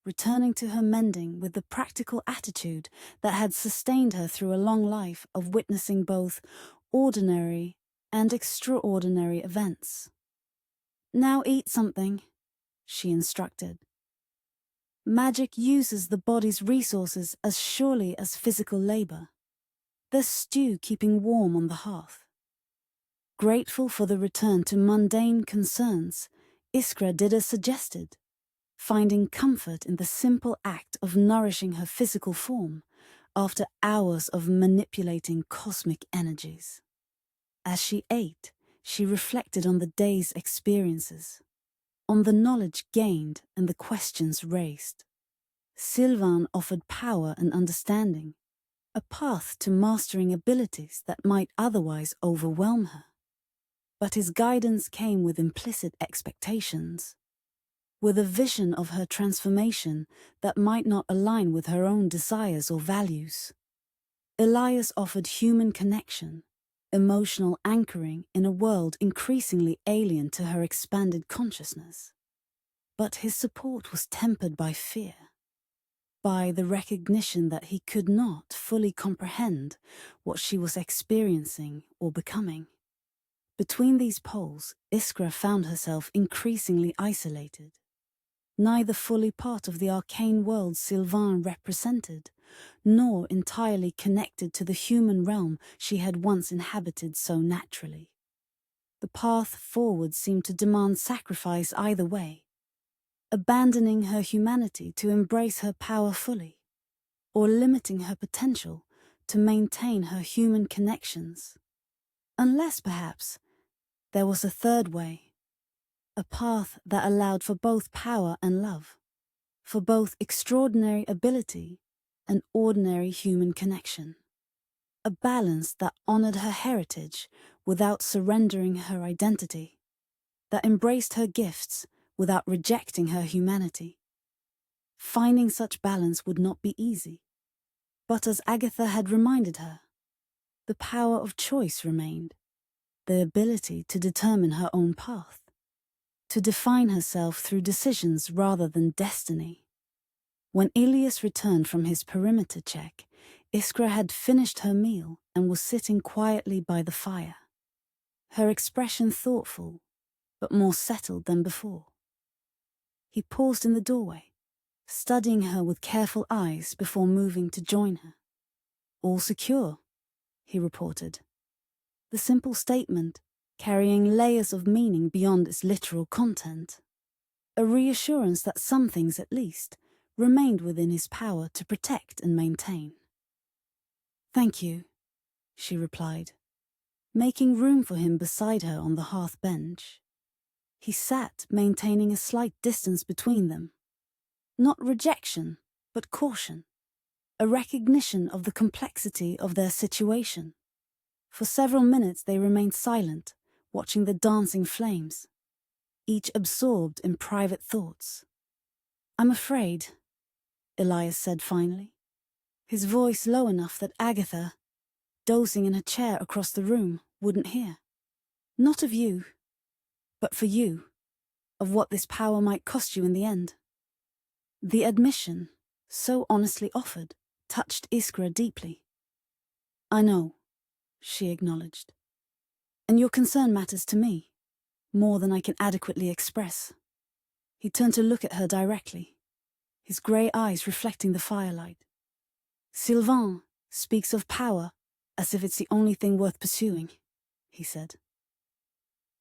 returning to her mending with the practical attitude that had sustained her through a long life of witnessing both ordinary and extraordinary events. Now eat something, she instructed. Magic uses the body's resources as surely as physical labor. There's stew keeping warm on the hearth. Grateful for the return to mundane concerns, Iskra did as suggested, finding comfort in the simple act of nourishing her physical form after hours of manipulating cosmic energies. As she ate, she reflected on the day's experiences, on the knowledge gained and the questions raised. Silvain offered power and understanding, a path to mastering abilities that might otherwise overwhelm her. But his guidance came with implicit expectations, with a vision of her transformation that might not align with her own desires or values. Elias offered human connection, emotional anchoring in a world increasingly alien to her expanded consciousness. But his support was tempered by fear, by the recognition that he could not fully comprehend what she was experiencing or becoming. Between these poles, Iskra found herself increasingly isolated, neither fully part of the arcane world Silvain represented, nor entirely connected to the human realm she had once inhabited so naturally. The path forward seemed to demand sacrifice either way, abandoning her humanity to embrace her power fully, or limiting her potential to maintain her human connections. Unless, perhaps, there was a third way, a path that allowed for both power and love, for both extraordinary ability and ordinary human connection. A balance that honored her heritage without surrendering her identity, that embraced her gifts without rejecting her humanity. Finding such balance would not be easy, but as Agatha had reminded her, the power of choice remained, the ability to determine her own path, to define herself through decisions rather than destiny. When Elias returned from his perimeter check, Iskra had finished her meal and was sitting quietly by the fire, her expression thoughtful, but more settled than before. He paused in the doorway, studying her with careful eyes before moving to join her. "All secure," he reported. The simple statement, carrying layers of meaning beyond its literal content. A reassurance that some things, at least, remained within his power to protect and maintain. "Thank you," she replied, making room for him beside her on the hearth bench. He sat, maintaining a slight distance between them. Not rejection, but caution, a recognition of the complexity of their situation. For several minutes they remained silent, watching the dancing flames, each absorbed in private thoughts. "I'm afraid," Elias said finally, his voice low enough that Agatha, dozing in a chair across the room, wouldn't hear. "Not of you, but for you, of what this power might cost you in the end." The admission, so honestly offered, touched Iskra deeply. "I know," she acknowledged. "And your concern matters to me, more than I can adequately express." He turned to look at her directly, his grey eyes reflecting the firelight. "Silvain speaks of power as if it's the only thing worth pursuing," he said.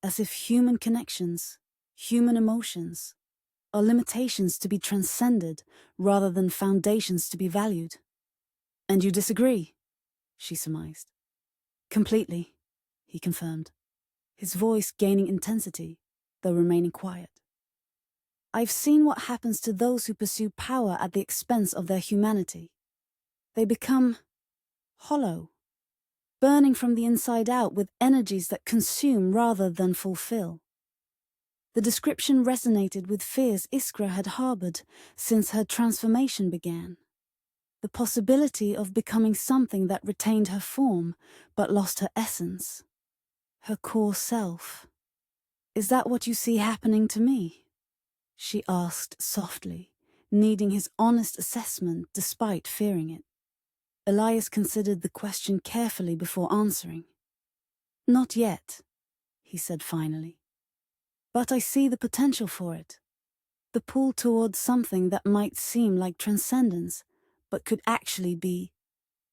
"As if human connections, human emotions, are limitations to be transcended rather than foundations to be valued." "And you disagree?" she surmised. "Completely," he confirmed, his voice gaining intensity, though remaining quiet. "I've seen what happens to those who pursue power at the expense of their humanity. They become hollow, burning from the inside out with energies that consume rather than fulfill." The description resonated with fears Iskra had harbored since her transformation began. The possibility of becoming something that retained her form but lost her essence, her core self. "Is that what you see happening to me?" she asked softly, needing his honest assessment despite fearing it. Elias considered the question carefully before answering. "Not yet," he said finally. "But I see the potential for it. The pull towards something that might seem like transcendence, but could actually be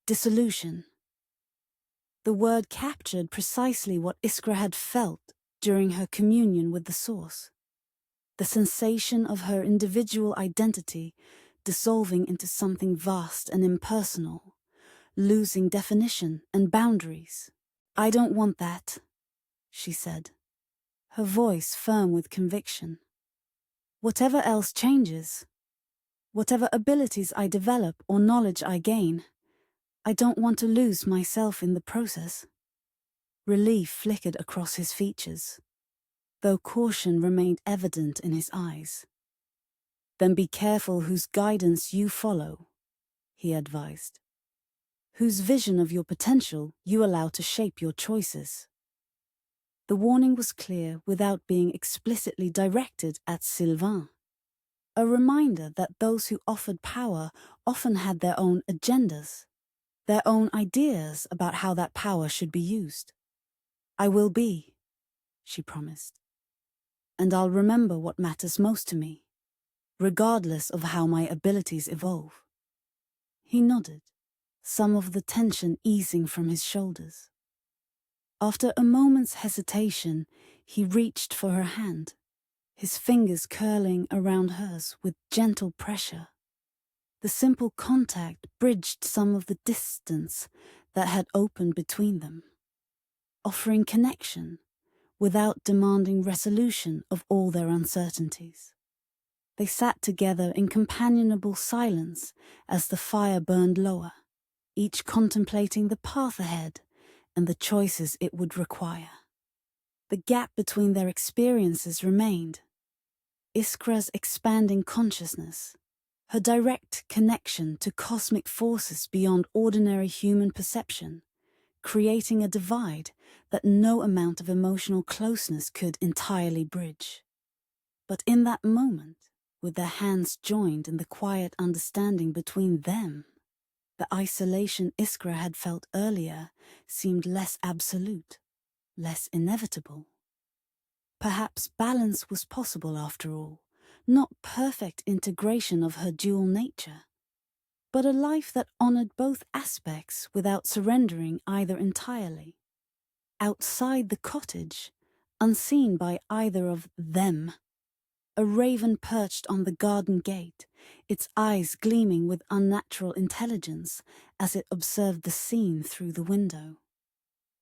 dissolution. The word captured precisely what Iskra had felt during her communion with the Source. The sensation of her individual identity dissolving into something vast and impersonal, losing definition and boundaries. "I don't want that," she said, her voice firm with conviction. "Whatever else changes, whatever abilities I develop or knowledge I gain, I don't want to lose myself in the process." Relief flickered across his features, though caution remained evident in his eyes. "Then be careful whose guidance you follow," he advised. "Whose vision of your potential you allow to shape your choices." The warning was clear without being explicitly directed at Silvain. A reminder that those who offered power often had their own agendas, their own ideas about how that power should be used. "I will be," she promised. "And I'll remember what matters most to me, regardless of how my abilities evolve." He nodded, some of the tension easing from his shoulders. After a moment's hesitation, he reached for her hand, his fingers curling around hers with gentle pressure. The simple contact bridged some of the distance that had opened between them, offering connection without demanding resolution of all their uncertainties. They sat together in companionable silence as the fire burned lower, each contemplating the path ahead and the choices it would require. The gap between their experiences remained. Iskra's expanding consciousness, her direct connection to cosmic forces beyond ordinary human perception, creating a divide that no amount of emotional closeness could entirely bridge. But in that moment, with their hands joined in the quiet understanding between them, the isolation Iskra had felt earlier seemed less absolute, less inevitable. Perhaps balance was possible after all, not perfect integration of her dual nature, but a life that honored both aspects without surrendering either entirely. Outside the cottage, unseen by either of them, a raven perched on the garden gate, its eyes gleaming with unnatural intelligence as it observed the scene through the window.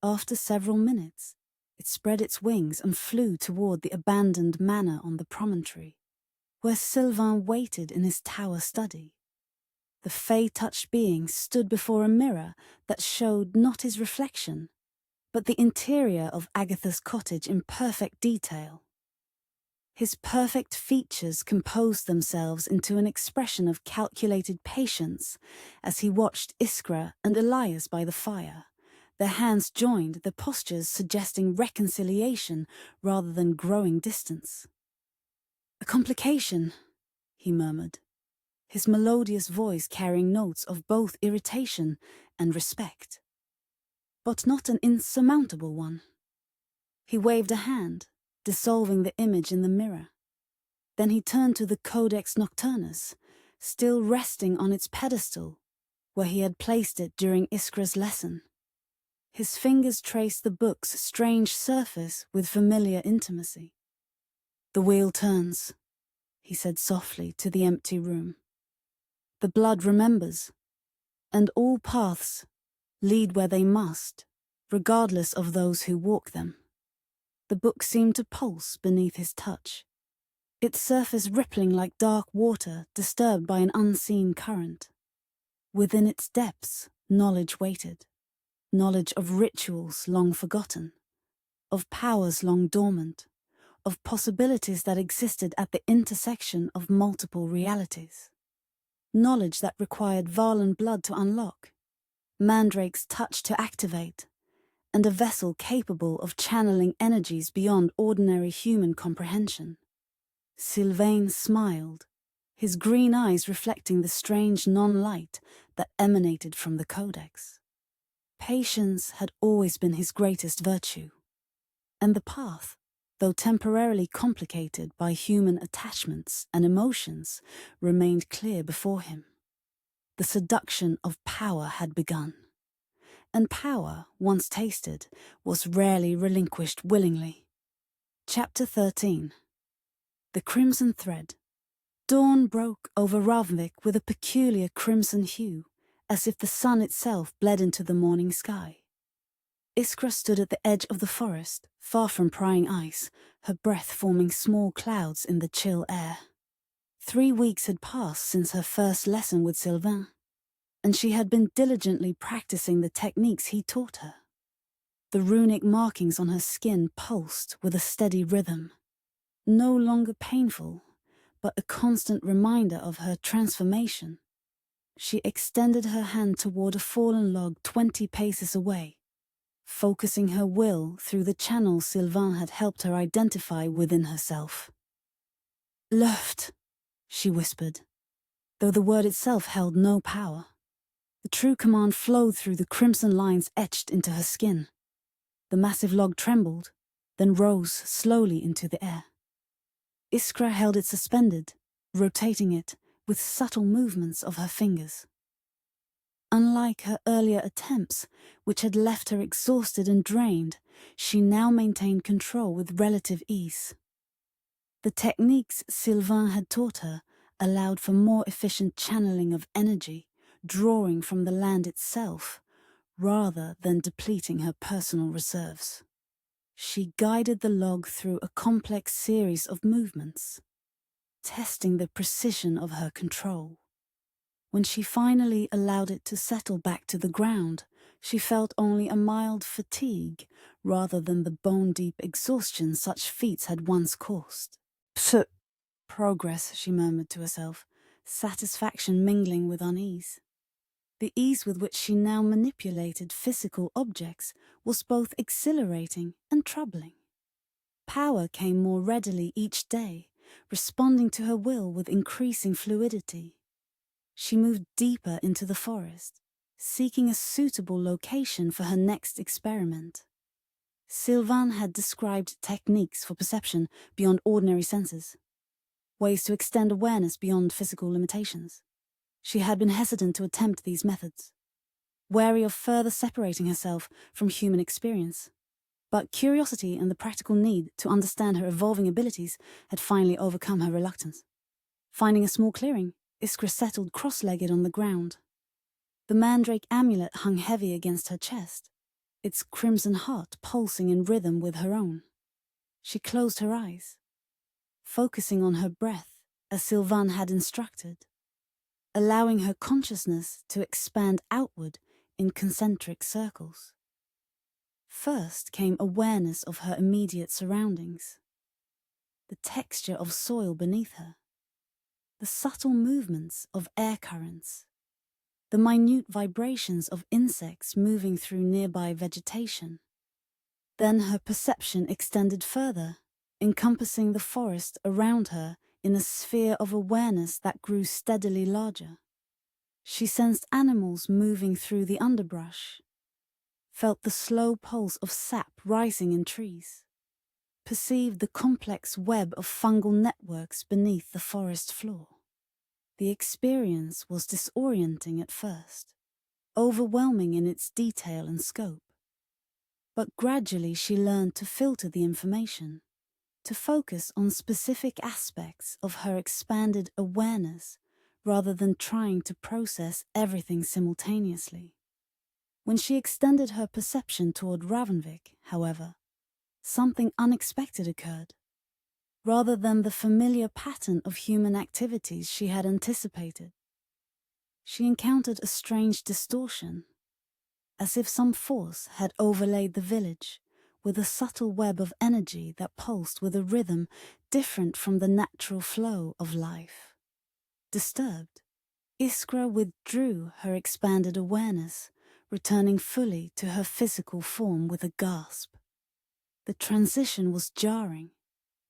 After several minutes, it spread its wings and flew toward the abandoned manor on the promontory, where Silvain waited in his tower study. The fey-touched being stood before a mirror that showed not his reflection, but the interior of Agatha's cottage in perfect detail. His perfect features composed themselves into an expression of calculated patience as he watched Iskra and Elias by the fire, their hands joined, their postures suggesting reconciliation rather than growing distance. "A complication," he murmured, his melodious voice carrying notes of both irritation and respect. "But not an insurmountable one." He waved a hand, dissolving the image in the mirror. Then he turned to the Codex Nocturnus, still resting on its pedestal, where he had placed it during Iskra's lesson. His fingers traced the book's strange surface with familiar intimacy. "The wheel turns," he said softly to the empty room. "The blood remembers, and all paths lead where they must, regardless of those who walk them." The book seemed to pulse beneath his touch, its surface rippling like dark water disturbed by an unseen current. Within its depths, knowledge waited. Knowledge of rituals long forgotten, of powers long dormant, of possibilities that existed at the intersection of multiple realities. Knowledge that required Valen blood to unlock, Mandrake's touch to activate, and a vessel capable of channeling energies beyond ordinary human comprehension. Silvain smiled, his green eyes reflecting the strange non-light that emanated from the Codex. Patience had always been his greatest virtue, and the path, though temporarily complicated by human attachments and emotions, remained clear before him. The seduction of power had begun. And power, once tasted, was rarely relinquished willingly. Chapter 13. The Crimson Thread. Dawn broke over Ravnvik with a peculiar crimson hue, as if the sun itself bled into the morning sky. Iskra stood at the edge of the forest, far from prying ice, her breath forming small clouds in the chill air. 3 weeks had passed since her first lesson with Silvain, and she had been diligently practicing the techniques he taught her. The runic markings on her skin pulsed with a steady rhythm, no longer painful, but a constant reminder of her transformation. She extended her hand toward a fallen log 20 paces away, focusing her will through the channel Silvain had helped her identify within herself. "Luft," she whispered, though the word itself held no power. The true command flowed through the crimson lines etched into her skin. The massive log trembled, then rose slowly into the air. Iskra held it suspended, rotating it with subtle movements of her fingers. Unlike her earlier attempts, which had left her exhausted and drained, she now maintained control with relative ease. The techniques Silvain had taught her allowed for more efficient channeling of energy, drawing from the land itself, rather than depleting her personal reserves. She guided the log through a complex series of movements, testing the precision of her control. When she finally allowed it to settle back to the ground, she felt only a mild fatigue rather than the bone-deep exhaustion such feats had once caused. "Psst, progress," she murmured to herself, satisfaction mingling with unease. The ease with which she now manipulated physical objects was both exhilarating and troubling. Power came more readily each day, responding to her will with increasing fluidity. She moved deeper into the forest, seeking a suitable location for her next experiment. Silvain had described techniques for perception beyond ordinary senses, ways to extend awareness beyond physical limitations. She had been hesitant to attempt these methods, wary of further separating herself from human experience. But curiosity and the practical need to understand her evolving abilities had finally overcome her reluctance. Finding a small clearing, Iskra settled cross-legged on the ground. The Mandrake amulet hung heavy against her chest, its crimson heart pulsing in rhythm with her own. She closed her eyes, focusing on her breath as Silvain had instructed, allowing her consciousness to expand outward in concentric circles. First came awareness of her immediate surroundings, the texture of soil beneath her, the subtle movements of air currents, the minute vibrations of insects moving through nearby vegetation. Then her perception extended further, encompassing the forest around her in a sphere of awareness that grew steadily larger. She sensed animals moving through the underbrush, felt the slow pulse of sap rising in trees, perceived the complex web of fungal networks beneath the forest floor. The experience was disorienting at first, overwhelming in its detail and scope. But gradually she learned to filter the information, to focus on specific aspects of her expanded awareness rather than trying to process everything simultaneously. When she extended her perception toward Ravnvik, however, something unexpected occurred. Rather than the familiar pattern of human activities she had anticipated, she encountered a strange distortion, as if some force had overlaid the village with a subtle web of energy that pulsed with a rhythm different from the natural flow of life. Disturbed, Iskra withdrew her expanded awareness, returning fully to her physical form with a gasp. The transition was jarring,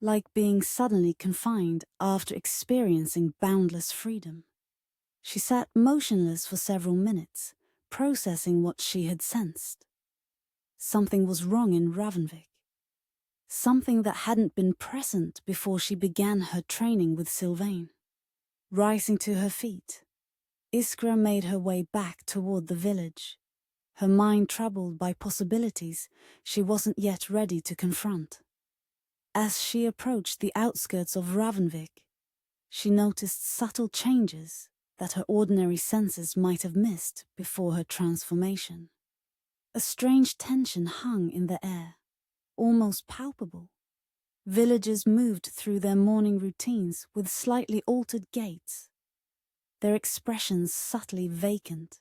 like being suddenly confined after experiencing boundless freedom. She sat motionless for several minutes, processing what she had sensed. Something was wrong in Ravnvik. something that hadn't been present before she began her training with Silvain. Rising to her feet, Iskra made her way back toward the village, her mind troubled by possibilities she wasn't yet ready to confront. As she approached the outskirts of Ravnvik, she noticed subtle changes that her ordinary senses might have missed before her transformation. A strange tension hung in the air, almost palpable. Villagers moved through their morning routines with slightly altered gaits, their expressions subtly vacant.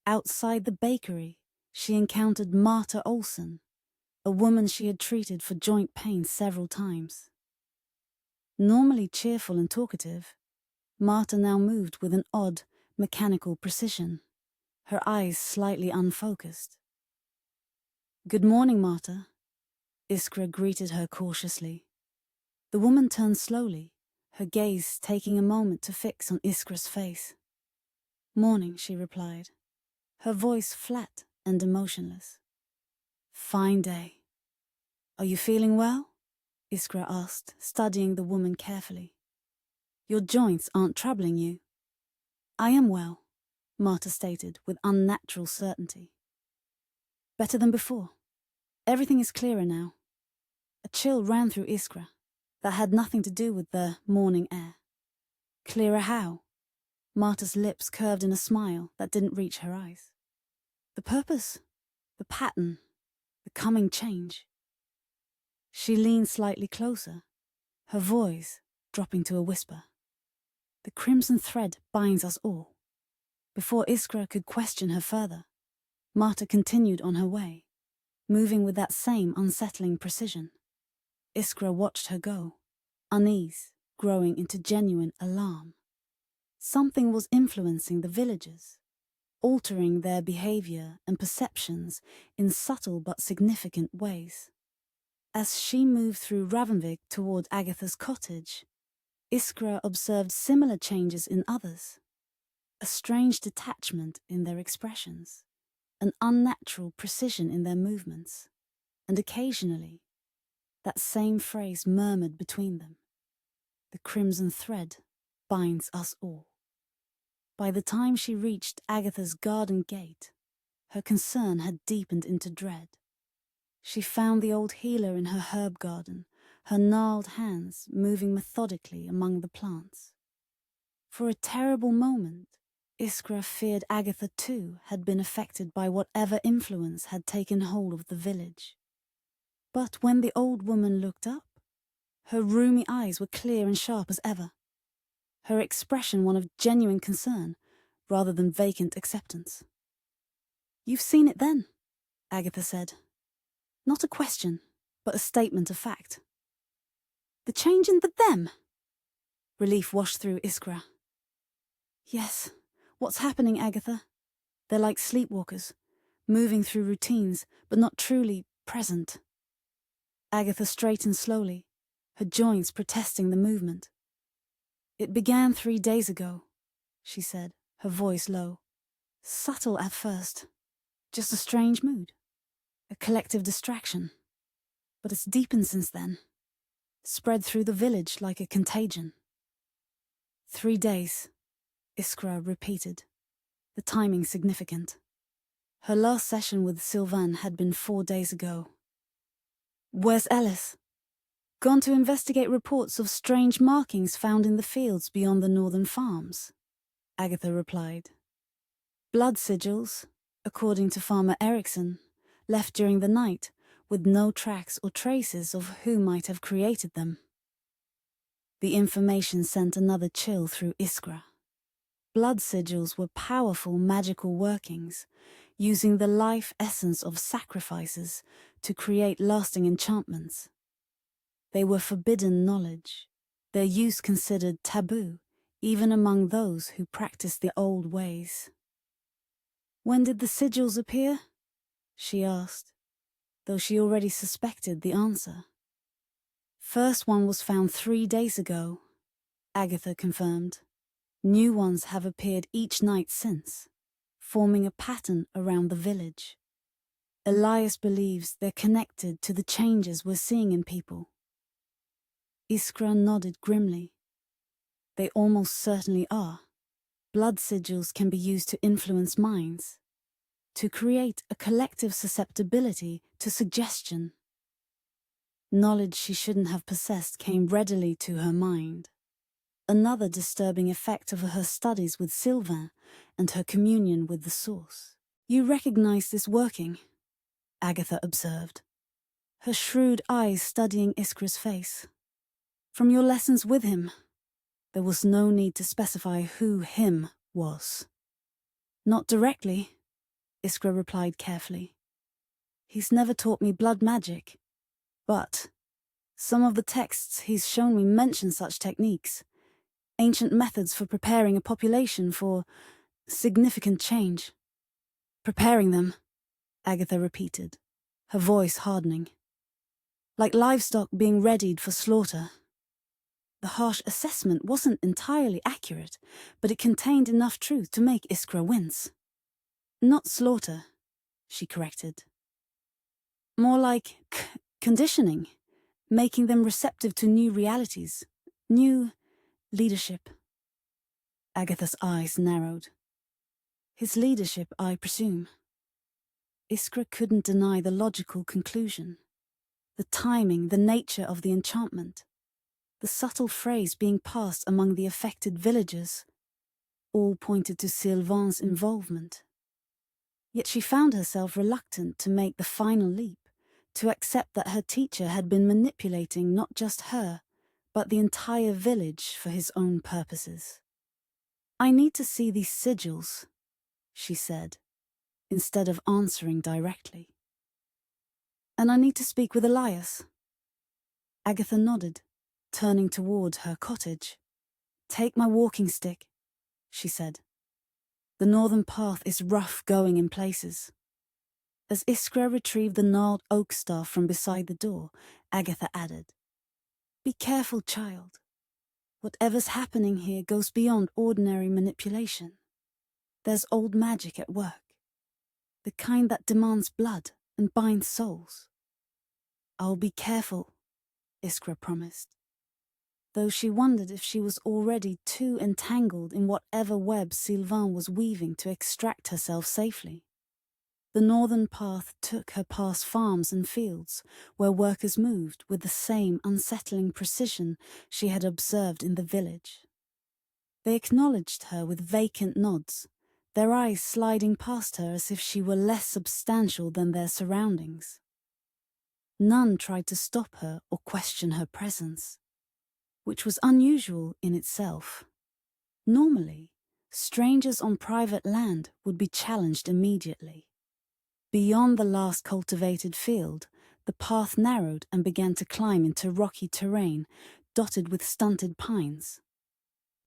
Outside the bakery, she encountered Marta Olsen, a woman she had treated for joint pain several times. Normally cheerful and talkative, Marta now moved with an odd, mechanical precision, her eyes slightly unfocused. "Good morning, Marta," Iskra greeted her cautiously. The woman turned slowly, her gaze taking a moment to fix on Iskra's face. "Morning," she replied, her voice flat and emotionless. "Fine day. Are you feeling well?" Iskra asked, studying the woman carefully. "Your joints aren't troubling you?" "I am well," Marta stated with unnatural certainty. "Better than before. Everything is clearer now." A chill ran through Iskra that had nothing to do with the morning air. "Clearer how?" Marta's lips curved in a smile that didn't reach her eyes. "The purpose, the pattern, the coming change." She leaned slightly closer, her voice dropping to a whisper. "The crimson thread binds us all." Before Iskra could question her further, Marta continued on her way, moving with that same unsettling precision. Iskra watched her go, unease growing into genuine alarm. Something was influencing the villagers, altering their behavior and perceptions in subtle but significant ways. As she moved through Ravnvik toward Agatha's cottage, Iskra observed similar changes in others. A strange detachment in their expressions, an unnatural precision in their movements, and occasionally, that same phrase murmured between them. "The crimson thread binds us all." By the time she reached Agatha's garden gate, her concern had deepened into dread. She found the old healer in her herb garden, her gnarled hands moving methodically among the plants. For a terrible moment, Iskra feared Agatha too had been affected by whatever influence had taken hold of the village. But when the old woman looked up, her rheumy eyes were clear and sharp as ever, her expression one of genuine concern rather than vacant acceptance. "You've seen it then," Agatha said. Not a question, but a statement of fact. "The change in the them?" Relief washed through Iskra. "Yes, what's happening, Agatha? They're like sleepwalkers, moving through routines, but not truly present." Agatha straightened slowly, her joints protesting the movement. "It began 3 days ago," she said, her voice low. "Subtle at first, just a strange mood, a collective distraction. But it's deepened since then, spread through the village like a contagion." 3 days, Iskra repeated, the timing significant. Her last session with Silvain had been 4 days ago. "Where's Ellis?" "Gone to investigate reports of strange markings found in the fields beyond the northern farms," Agatha replied. "Blood sigils, according to Farmer Erickson, left during the night, with no tracks or traces of who might have created them." The information sent another chill through Iskra. Blood sigils were powerful magical workings, using the life essence of sacrifices to create lasting enchantments. They were forbidden knowledge, their use considered taboo, even among those who practiced the old ways. "When did the sigils appear?" she asked, though she already suspected the answer. "First one was found 3 days ago," Agatha confirmed. "New ones have appeared each night since, forming a pattern around the village." Elias believes they're connected to the changes we're seeing in people. Iskra nodded grimly. They almost certainly are. Blood sigils can be used to influence minds, to create a collective susceptibility to suggestion. Knowledge she shouldn't have possessed came readily to her mind. Another disturbing effect of her studies with Silvain and her communion with the source. "You recognize this working," Agatha observed, her shrewd eyes studying Iskra's face. "From your lessons with him." There was no need to specify who him was. "Not directly," Iskra replied carefully. "He's never taught me blood magic, but some of the texts he's shown me mention such techniques, ancient methods for preparing a population for significant change." "Preparing them," Agatha repeated, her voice hardening. "Like livestock being readied for slaughter." The harsh assessment wasn't entirely accurate, but it contained enough truth to make Iskra wince. "Not slaughter," she corrected. "More like conditioning, making them receptive to new realities, new leadership." Agatha's eyes narrowed. "His leadership, I presume." Iskra couldn't deny the logical conclusion. The timing, the nature of the enchantment, the subtle phrase being passed among the affected villagers, all pointed to Silvain's involvement. Yet she found herself reluctant to make the final leap, to accept that her teacher had been manipulating not just her, but the entire village for his own purposes. "I need to see these sigils," she said, instead of answering directly. "And I need to speak with Elias." Agatha nodded, turning toward her cottage. "Take my walking stick," she said. "The northern path is rough going in places." As Iskra retrieved the gnarled oak staff from beside the door, Agatha added, "Be careful, child. Whatever's happening here goes beyond ordinary manipulation. There's old magic at work, the kind that demands blood and binds souls." "I'll be careful," Iskra promised, though she wondered if she was already too entangled in whatever web Silvain was weaving to extract herself safely. The northern path took her past farms and fields, where workers moved with the same unsettling precision she had observed in the village. They acknowledged her with vacant nods, their eyes sliding past her as if she were less substantial than their surroundings. None tried to stop her or question her presence, which was unusual in itself. Normally, strangers on private land would be challenged immediately. Beyond the last cultivated field, the path narrowed and began to climb into rocky terrain dotted with stunted pines.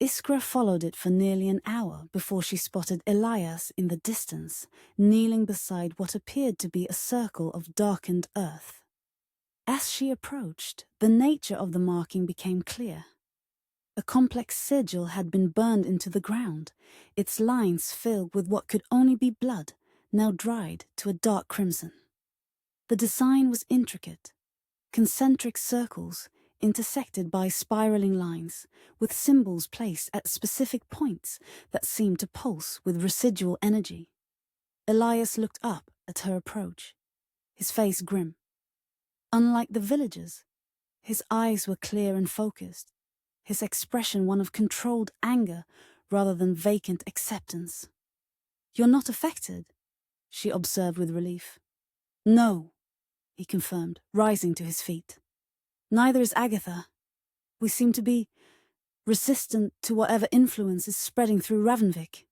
Iskra followed it for nearly an hour before she spotted Elias in the distance, kneeling beside what appeared to be a circle of darkened earth. As she approached, the nature of the marking became clear. A complex sigil had been burned into the ground, its lines filled with what could only be blood, now dried to a dark crimson. The design was intricate, concentric circles intersected by spiraling lines, with symbols placed at specific points that seemed to pulse with residual energy. Elias looked up at her approach, his face grim. Unlike the villagers, his eyes were clear and focused, his expression one of controlled anger rather than vacant acceptance. "You're not affected?" she observed with relief. "No," he confirmed, rising to his feet. "Neither is Agatha. We seem to be resistant to whatever influence is spreading through Ravnvik."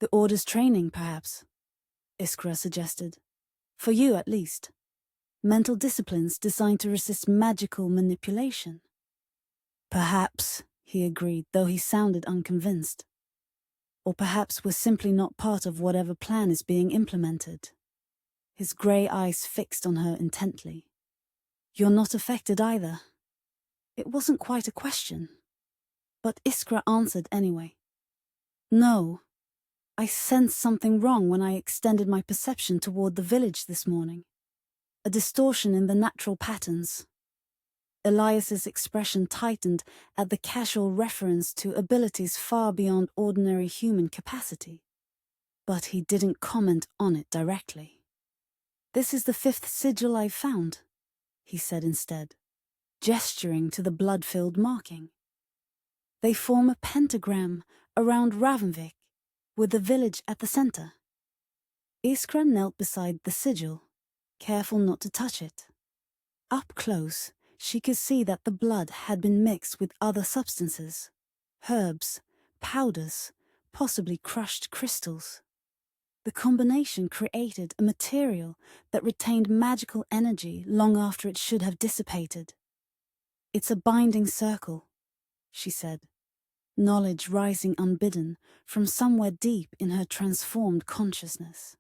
"The Order's training, perhaps," Iskra suggested. "For you, at least. Mental disciplines designed to resist magical manipulation." "Perhaps," he agreed, though he sounded unconvinced. "Or perhaps we're simply not part of whatever plan is being implemented." His grey eyes fixed on her intently. "You're not affected either." It wasn't quite a question, but Iskra answered anyway. "No, I sensed something wrong when I extended my perception toward the village this morning. A distortion in the natural patterns. Elias's expression tightened at the casual reference to abilities far beyond ordinary human capacity. But he didn't comment on it directly. "This is the 5th sigil I've found," he said instead, gesturing to the blood-filled marking. "They form a pentagram around Ravnvik, with the village at the center." Iskra knelt beside the sigil, careful not to touch it. Up close, she could see that the blood had been mixed with other substances, herbs, powders, possibly crushed crystals. The combination created a material that retained magical energy long after it should have dissipated. "It's a binding circle," she said, knowledge rising unbidden from somewhere deep in her transformed consciousness.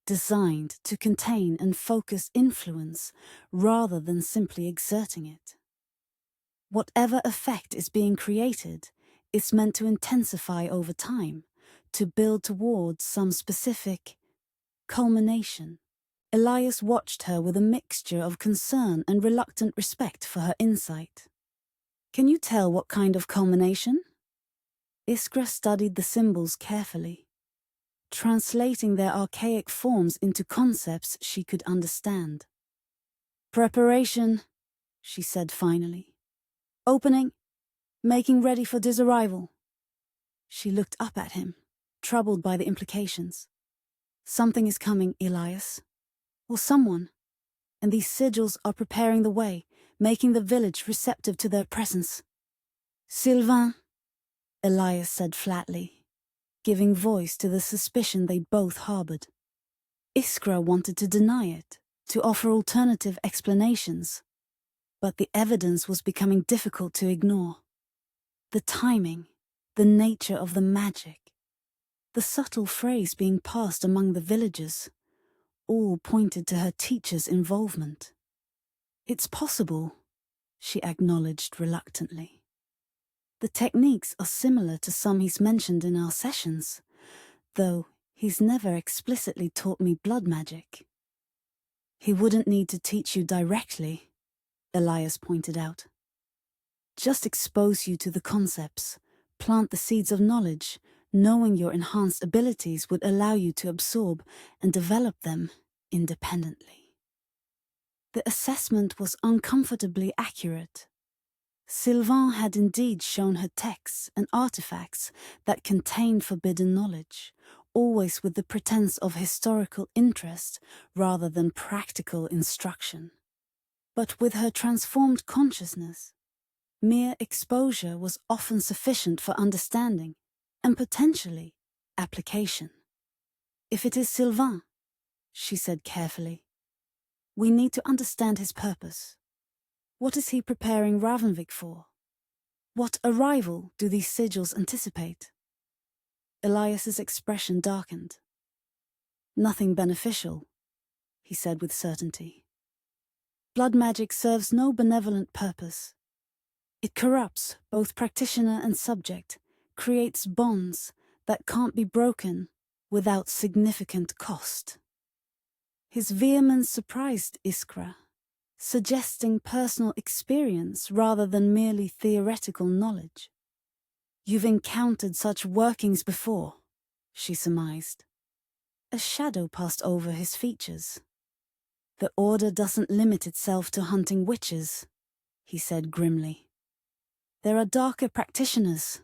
Designed to contain and focus influence rather than simply exerting it. Whatever effect is being created is meant to intensify over time, to build towards some specific culmination. Elias watched her with a mixture of concern and reluctant respect for her insight. "Can you tell what kind of culmination?" Iskra studied the symbols carefully, translating their archaic forms into concepts she could understand. "Preparation," she said finally. "Opening, making ready for disarrival." She looked up at him, troubled by the implications. "Something is coming, Elias. Or someone. And these sigils are preparing the way, making the village receptive to their presence." "Silvain," Elias said flatly, giving voice to the suspicion they both harbored. Iskra wanted to deny it, to offer alternative explanations, but the evidence was becoming difficult to ignore. The timing, the nature of the magic, the subtle phrase being passed among the villagers, all pointed to her teacher's involvement. "It's possible," she acknowledged reluctantly. "The techniques are similar to some he's mentioned in our sessions, though he's never explicitly taught me blood magic." "He wouldn't need to teach you directly," Elias pointed out. "Just expose you to the concepts, plant the seeds of knowledge. Knowing your enhanced abilities would allow you to absorb and develop them independently." The assessment was uncomfortably accurate. Silvain had indeed shown her texts and artifacts that contained forbidden knowledge, always with the pretense of historical interest rather than practical instruction. But with her transformed consciousness, mere exposure was often sufficient for understanding and potentially application. "If it is Silvain," she said carefully, "we need to understand his purpose. What is he preparing Ravnvik for? What arrival do these sigils anticipate?" Elias's expression darkened. "Nothing beneficial," he said with certainty. "Blood magic serves no benevolent purpose. It corrupts both practitioner and subject, creates bonds that can't be broken without significant cost." His vehemence surprised Iskra, suggesting personal experience rather than merely theoretical knowledge. "You've encountered such workings before," she surmised. A shadow passed over his features. "The Order doesn't limit itself to hunting witches," he said grimly. "There are darker practitioners,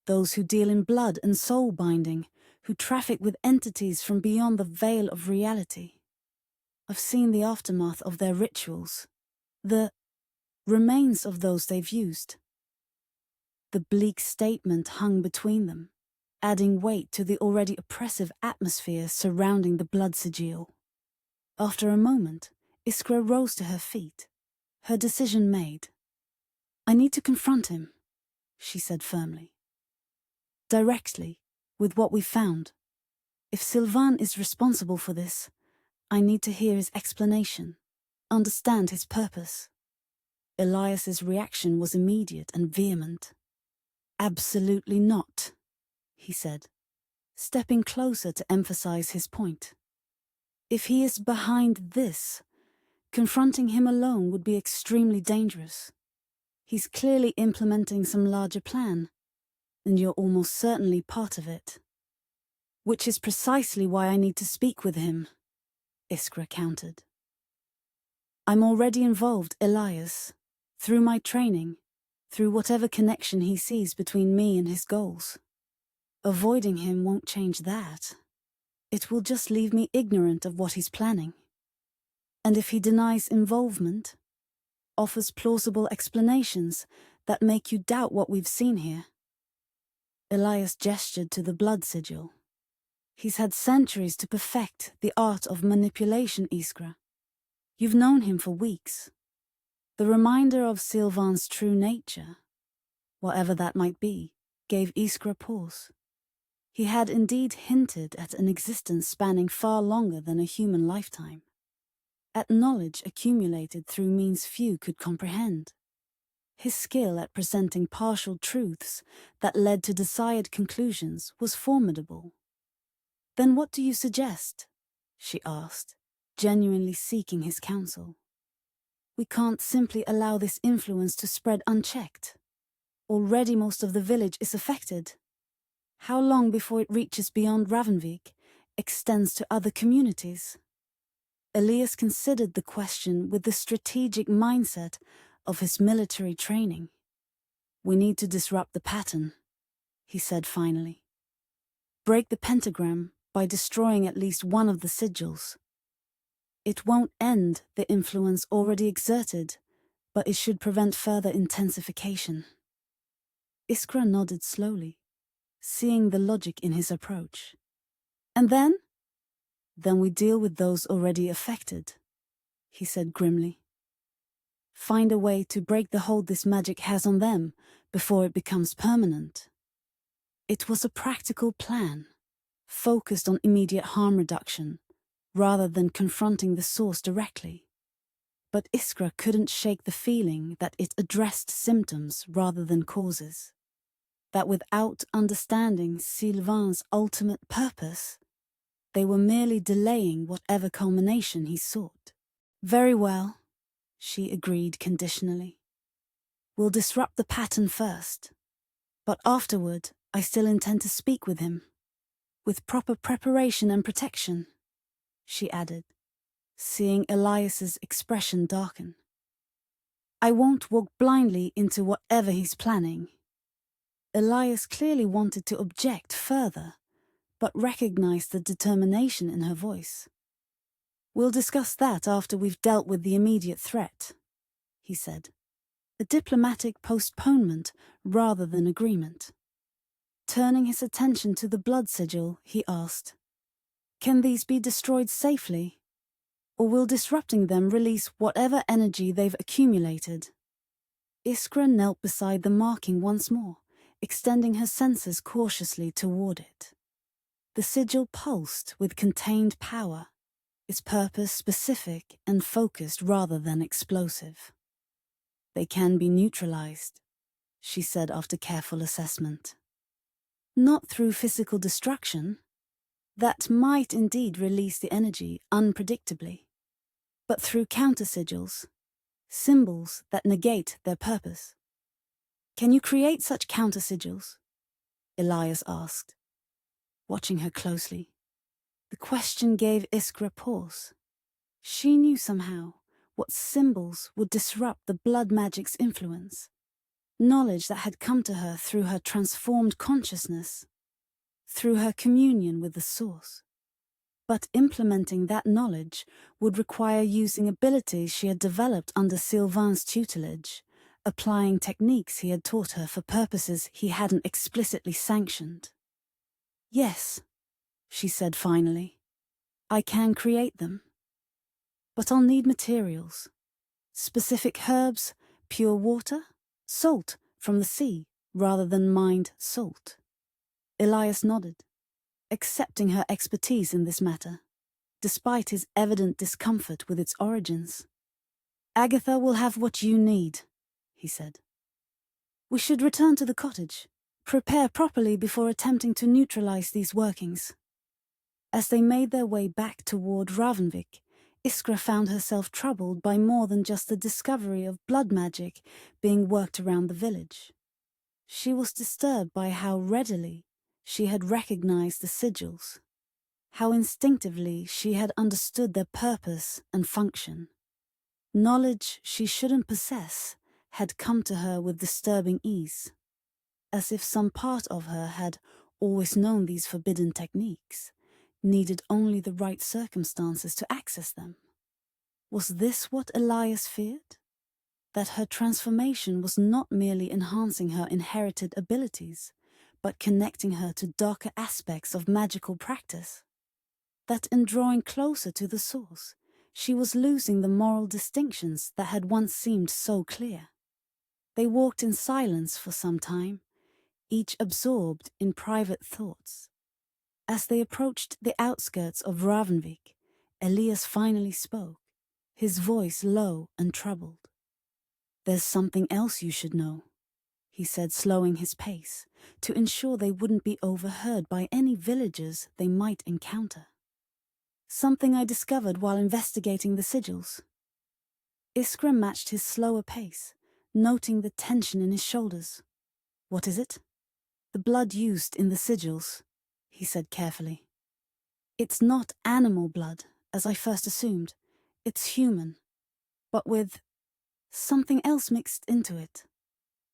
those who deal in blood and soul binding, who traffic with entities from beyond the veil of reality. I've seen the aftermath of their rituals, the remains of those they've used." The bleak statement hung between them, adding weight to the already oppressive atmosphere surrounding the blood sigil. After a moment, Iskra rose to her feet, her decision made. "I need to confront him," she said firmly. "Directly, with what we found. If Silvain is responsible for this, I need to hear his explanation, understand his purpose." Elias's reaction was immediate and vehement. "Absolutely not," he said. stepping closer to emphasize his point. If he is behind this, confronting him alone would be extremely dangerous. He's clearly implementing some larger plan, and you're almost certainly part of it. Which is precisely why I need to speak with him, Iskra countered. I'm already involved, Elias, through my training, through whatever connection he sees between me and his goals. Avoiding him won't change that. It will just leave me ignorant of what he's planning. And if he denies involvement, offers plausible explanations that make you doubt what we've seen here. Elias gestured to the blood sigil. He's had centuries to perfect the art of manipulation, Iskra. You've known him for weeks. The reminder of Silvain's true nature, whatever that might be, gave Iskra pause. He had indeed hinted at an existence spanning far longer than a human lifetime, at knowledge accumulated through means few could comprehend. His skill at presenting partial truths that led to desired conclusions was formidable. Then what do you suggest? She asked, genuinely seeking his counsel. We can't simply allow this influence to spread unchecked. Already most of the village is affected. How long before it reaches beyond Ravnvik, extends to other communities? Elias considered the question with the strategic mindset of his military training. We need to disrupt the pattern, he said finally. Break the pentagram by destroying at least one of the sigils. It won't end the influence already exerted, but it should prevent further intensification. Iskra nodded slowly, seeing the logic in his approach. And then? Then we deal with those already affected, he said grimly. Find a way to break the hold this magic has on them before it becomes permanent. It was a practical plan, focused on immediate harm reduction, rather than confronting the source directly. But Iskra couldn't shake the feeling that it addressed symptoms rather than causes. That without understanding Silvain's ultimate purpose, they were merely delaying whatever culmination he sought. Very well, she agreed conditionally. We'll disrupt the pattern first, but afterward I still intend to speak with him, with proper preparation and protection, she added, seeing Elias's expression darken. I won't walk blindly into whatever he's planning. Elias clearly wanted to object further, but recognized the determination in her voice. We'll discuss that after we've dealt with the immediate threat, he said. A diplomatic postponement rather than agreement. Turning his attention to the blood sigil, he asked, Can these be destroyed safely? Or will disrupting them release whatever energy they've accumulated? Iskra knelt beside the marking once more, extending her senses cautiously toward it. The sigil pulsed with contained power, its purpose specific and focused rather than explosive. They can be neutralized, she said after careful assessment. Not through physical destruction. That might indeed release the energy unpredictably, but through counter-sigils, symbols that negate their purpose. Can you create such counter-sigils? Elias asked, watching her closely. The question gave Iskra pause. She knew somehow what symbols would disrupt the blood magic's influence, knowledge that had come to her through her transformed consciousness, through her communion with the source. But implementing that knowledge would require using abilities she had developed under Silvain's tutelage, applying techniques he had taught her for purposes he hadn't explicitly sanctioned. Yes, she said finally, I can create them. But I'll need materials. Specific herbs, pure water, salt from the sea rather than mined salt. Elias nodded, accepting her expertise in this matter, despite his evident discomfort with its origins. Agatha will have what you need, he said. We should return to the cottage, Prepare properly before attempting to neutralize these workings. As they made their way back toward Ravnvik, Iskra found herself troubled by more than just the discovery of blood magic being worked around the village. She was disturbed by how readily she had recognized the sigils, how instinctively she had understood their purpose and function. Knowledge she shouldn't possess had come to her with disturbing ease, as if some part of her had always known these forbidden techniques, needed only the right circumstances to access them. Was this what Elias feared? That her transformation was not merely enhancing her inherited abilities, but connecting her to darker aspects of magical practice? That in drawing closer to the source, she was losing the moral distinctions that had once seemed so clear? They walked in silence for some time, each absorbed in private thoughts. As they approached the outskirts of Ravnvik, Elias finally spoke, his voice low and troubled. "There's something else you should know," he said, slowing his pace, to ensure they wouldn't be overheard by any villagers they might encounter. "Something I discovered while investigating the sigils." Iskra matched his slower pace, noting the tension in his shoulders. "What is it?" "The blood used in the sigils," he said carefully. "It's not animal blood, as I first assumed. It's human, but with something else mixed into it.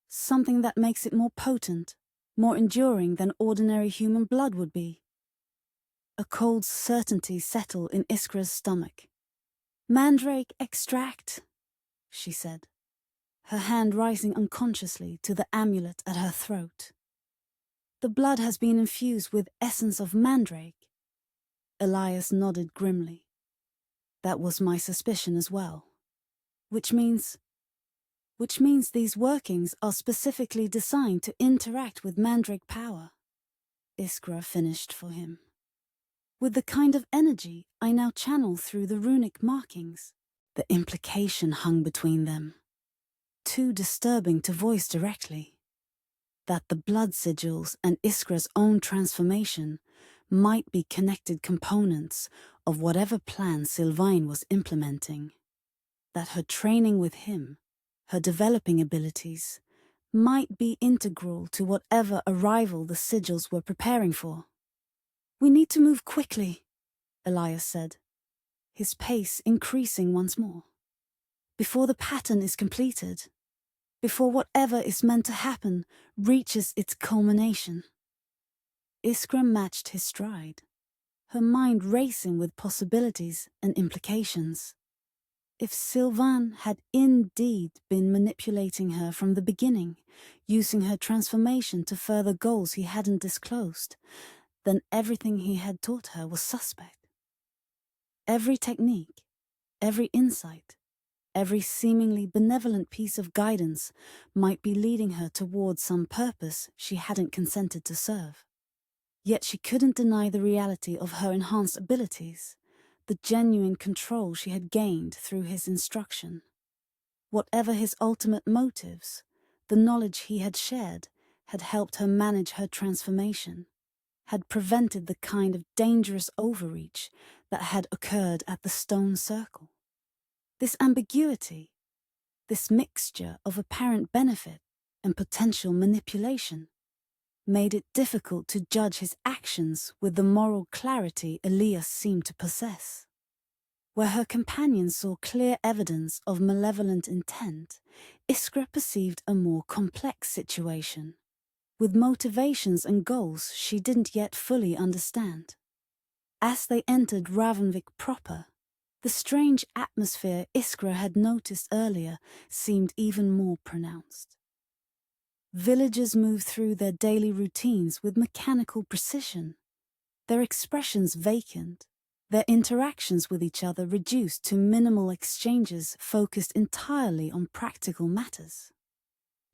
Something that makes it more potent, more enduring than ordinary human blood would be." A cold certainty settled in Iskra's stomach. "Mandrake extract," she said, her hand rising unconsciously to the amulet at her throat. "The blood has been infused with essence of mandrake." Elias nodded grimly. "That was my suspicion as well. Which means these workings are specifically designed to interact with mandrake power," Iskra finished for him. "With the kind of energy I now channel through the runic markings." The implication hung between them, too disturbing to voice directly. That the blood sigils and Iskra's own transformation might be connected components of whatever plan Silvain was implementing. That her training with him, her developing abilities, might be integral to whatever arrival the sigils were preparing for. "We need to move quickly," Elias said, his pace increasing once more. "Before the pattern is completed, before whatever is meant to happen reaches its culmination." Iskra matched his stride, her mind racing with possibilities and implications. If Silvain had indeed been manipulating her from the beginning, using her transformation to further goals he hadn't disclosed, then everything he had taught her was suspect. Every technique, every insight, every seemingly benevolent piece of guidance might be leading her towards some purpose she hadn't consented to serve. Yet she couldn't deny the reality of her enhanced abilities, the genuine control she had gained through his instruction. Whatever his ultimate motives, the knowledge he had shared had helped her manage her transformation, had prevented the kind of dangerous overreach that had occurred at the stone circle. This ambiguity, this mixture of apparent benefit and potential manipulation, made it difficult to judge his actions with the moral clarity Elias seemed to possess. Where her companion saw clear evidence of malevolent intent, Iskra perceived a more complex situation, with motivations and goals she didn't yet fully understand. As they entered Ravnvik proper, the strange atmosphere Iskra had noticed earlier seemed even more pronounced. Villagers moved through their daily routines with mechanical precision, their expressions vacant, their interactions with each other reduced to minimal exchanges focused entirely on practical matters.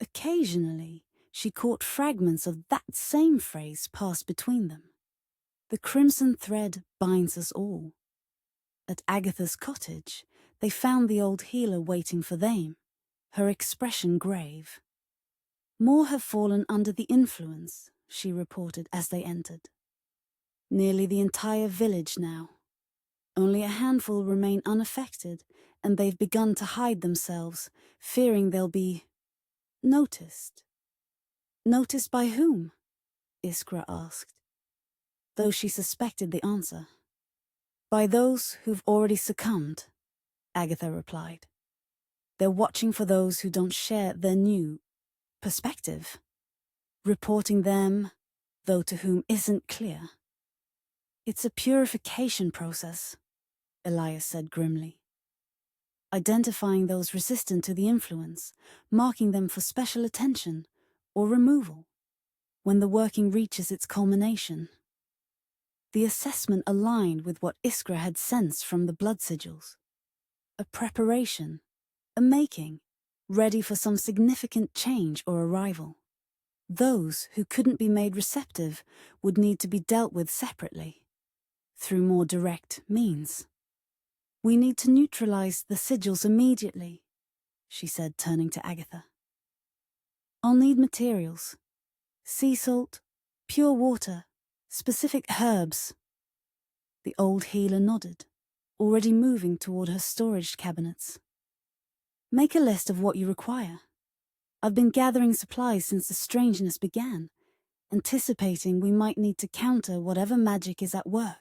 Occasionally, she caught fragments of that same phrase passed between them. "The crimson thread binds us all." At Agatha's cottage, they found the old healer waiting for them, her expression grave. More have fallen under the influence, she reported as they entered. Nearly the entire village now. Only a handful remain unaffected, and they've begun to hide themselves, fearing they'll be noticed. Noticed by whom? Iskra asked, though she suspected the answer. By those who've already succumbed, Agatha replied. They're watching for those who don't share their new perspective, reporting them, though to whom isn't clear. It's a purification process, Elias said grimly. Identifying those resistant to the influence, marking them for special attention or removal when the working reaches its culmination. The assessment aligned with what Iskra had sensed from the blood sigils. A preparation, a making, ready for some significant change or arrival. Those who couldn't be made receptive would need to be dealt with separately, through more direct means. We need to neutralize the sigils immediately, she said, turning to Agatha. I'll need materials. Sea salt, pure water, specific herbs. The old healer nodded, already moving toward her storage cabinets. Make a list of what you require. I've been gathering supplies since the strangeness began, anticipating we might need to counter whatever magic is at work.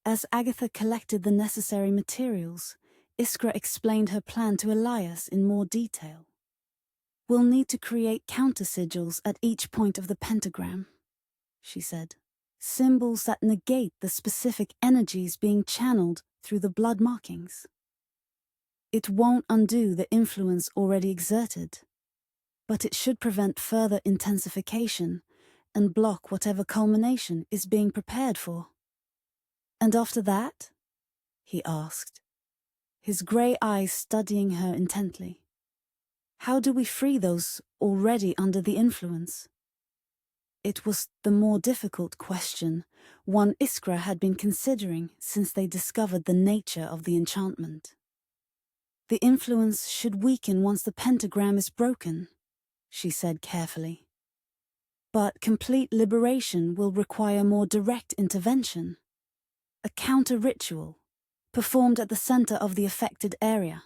As Agatha collected the necessary materials, Iskra explained her plan to Elias in more detail. We'll need to create counter-sigils at each point of the pentagram, she said. Symbols that negate the specific energies being channeled through the blood markings. It won't undo the influence already exerted, but it should prevent further intensification and block whatever culmination is being prepared for. And after that? He asked, his grey eyes studying her intently. How do we free those already under the influence? It was the more difficult question, one Iskra had been considering since they discovered the nature of the enchantment. The influence should weaken once the pentagram is broken, she said carefully. But complete liberation will require more direct intervention. A counter-ritual, performed at the center of the affected area.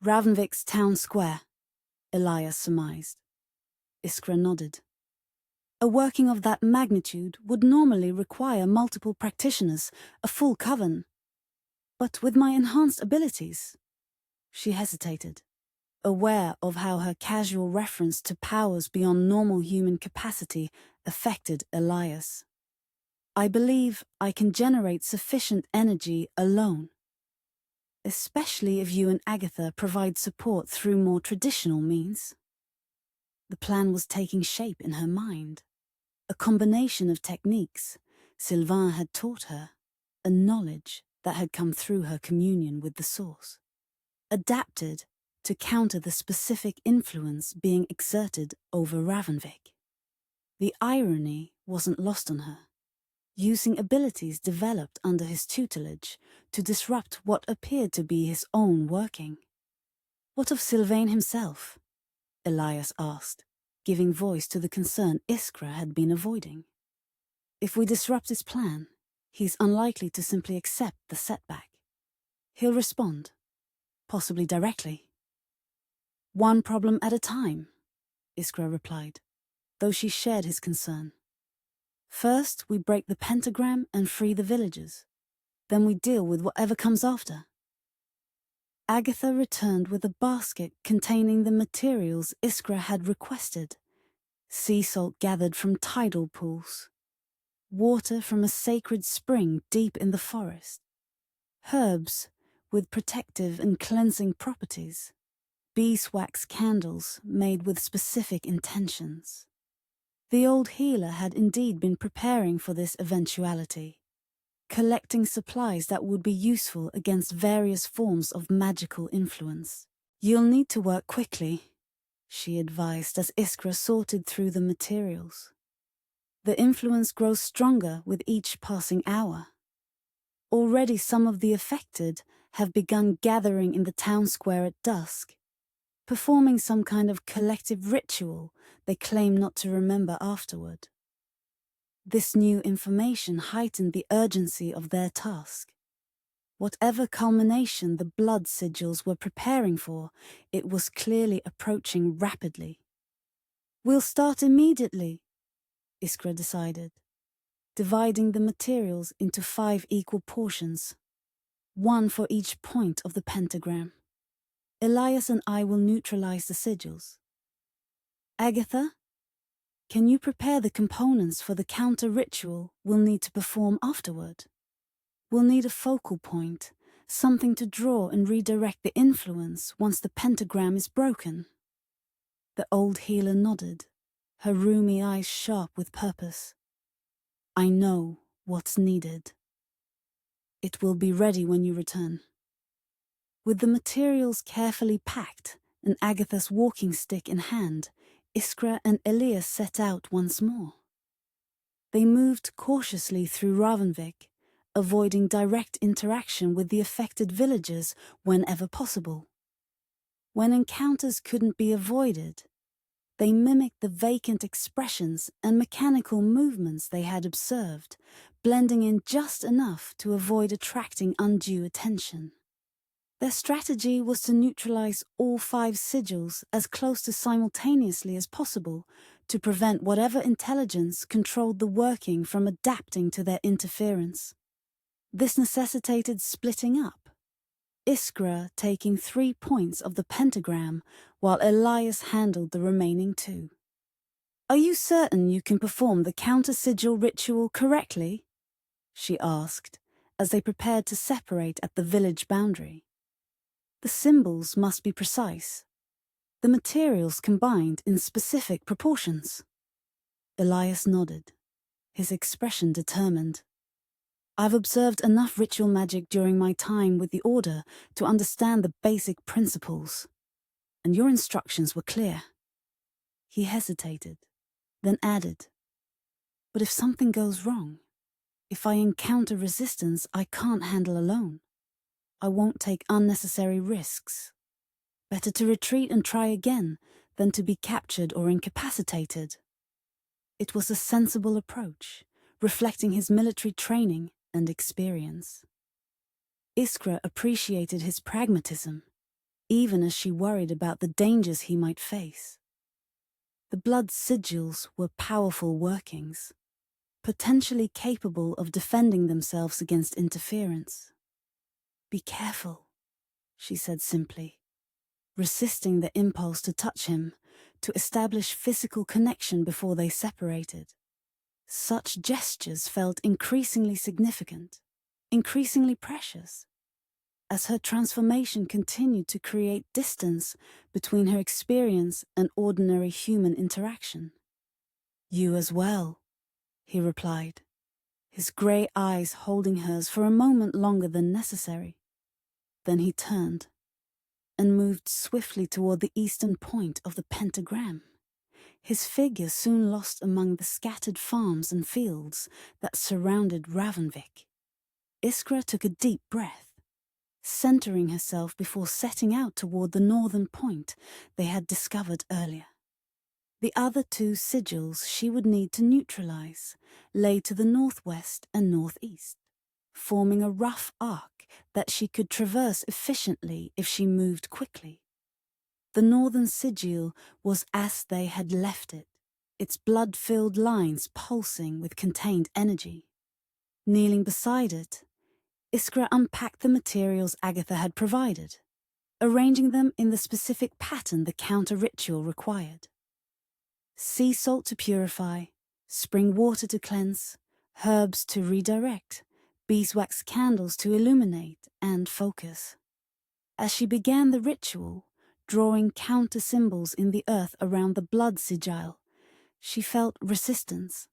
Ravnvik's town square, Elias surmised. Iskra nodded. A working of that magnitude would normally require multiple practitioners, a full coven. But with my enhanced abilities... She hesitated, aware of how her casual reference to powers beyond normal human capacity affected Elias. I believe I can generate sufficient energy alone, especially if you and Agatha provide support through more traditional means. The plan was taking shape in her mind. A combination of techniques Silvain had taught her, a knowledge that had come through her communion with the source, adapted to counter the specific influence being exerted over Ravnvik. The irony wasn't lost on her, using abilities developed under his tutelage to disrupt what appeared to be his own working. What of Silvain himself? Elias asked, giving voice to the concern Iskra had been avoiding. If we disrupt his plan, he's unlikely to simply accept the setback. He'll respond, possibly directly. One problem at a time, Iskra replied, though she shared his concern. First, we break the pentagram and free the villagers. Then we deal with whatever comes after. Agatha returned with a basket containing the materials Iskra had requested. Sea salt gathered from tidal pools. Water from a sacred spring deep in the forest. Herbs with protective and cleansing properties. Beeswax candles made with specific intentions. The old healer had indeed been preparing for this eventuality, collecting supplies that would be useful against various forms of magical influence. You'll need to work quickly, she advised as Iskra sorted through the materials. The influence grows stronger with each passing hour. Already some of the affected have begun gathering in the town square at dusk. performing some kind of collective ritual they claimed not to remember afterward. This new information heightened the urgency of their task. Whatever culmination the blood sigils were preparing for, it was clearly approaching rapidly. "We'll start immediately," Iskra decided, dividing the materials into 5 equal portions, 1 for each point of the pentagram. "Elias and I will neutralize the sigils. Agatha, can you prepare the components for the counter-ritual we'll need to perform afterward? We'll need a focal point, something to draw and redirect the influence once the pentagram is broken." The old healer nodded, her rheumy eyes sharp with purpose. "I know what's needed. It will be ready when you return." With the materials carefully packed and Agatha's walking stick in hand, Iskra and Elias set out once more. They moved cautiously through Ravnvik, avoiding direct interaction with the affected villagers whenever possible. When encounters couldn't be avoided, they mimicked the vacant expressions and mechanical movements they had observed, blending in just enough to avoid attracting undue attention. Their strategy was to neutralize all 5 sigils as close to simultaneously as possible to prevent whatever intelligence controlled the working from adapting to their interference. This necessitated splitting up, Iskra taking 3 points of the pentagram while Elias handled the remaining 2. "Are you certain you can perform the counter-sigil ritual correctly?" she asked, as they prepared to separate at the village boundary. "The symbols must be precise, the materials combined in specific proportions." Elias nodded, his expression determined. "I've observed enough ritual magic during my time with the Order to understand the basic principles, and your instructions were clear." He hesitated, then added, "But if something goes wrong, if I encounter resistance I can't handle alone, I won't take unnecessary risks. Better to retreat and try again than to be captured or incapacitated." It was a sensible approach, reflecting his military training and experience. Iskra appreciated his pragmatism, even as she worried about the dangers he might face. The blood sigils were powerful workings, potentially capable of defending themselves against interference. "Be careful," she said simply, resisting the impulse to touch him, to establish physical connection before they separated. Such gestures felt increasingly significant, increasingly precious, as her transformation continued to create distance between her experience and ordinary human interaction. "You as well," he replied, his grey eyes holding hers for a moment longer than necessary. Then he turned and moved swiftly toward the eastern point of the pentagram. His figure soon lost among the scattered farms and fields that surrounded Ravnvik. Iskra took a deep breath, centering herself before setting out toward the northern point they had discovered earlier. The other 2 sigils she would need to neutralize lay to the northwest and northeast, forming a rough arc that she could traverse efficiently if she moved quickly. The northern sigil was as they had left it, its blood-filled lines pulsing with contained energy. Kneeling beside it, Iskra unpacked the materials Agatha had provided, arranging them in the specific pattern the counter-ritual required. Sea salt to purify, spring water to cleanse, herbs to redirect, beeswax candles to illuminate and focus. As she began the ritual, drawing counter-symbols in the earth around the blood sigil, she felt resistance,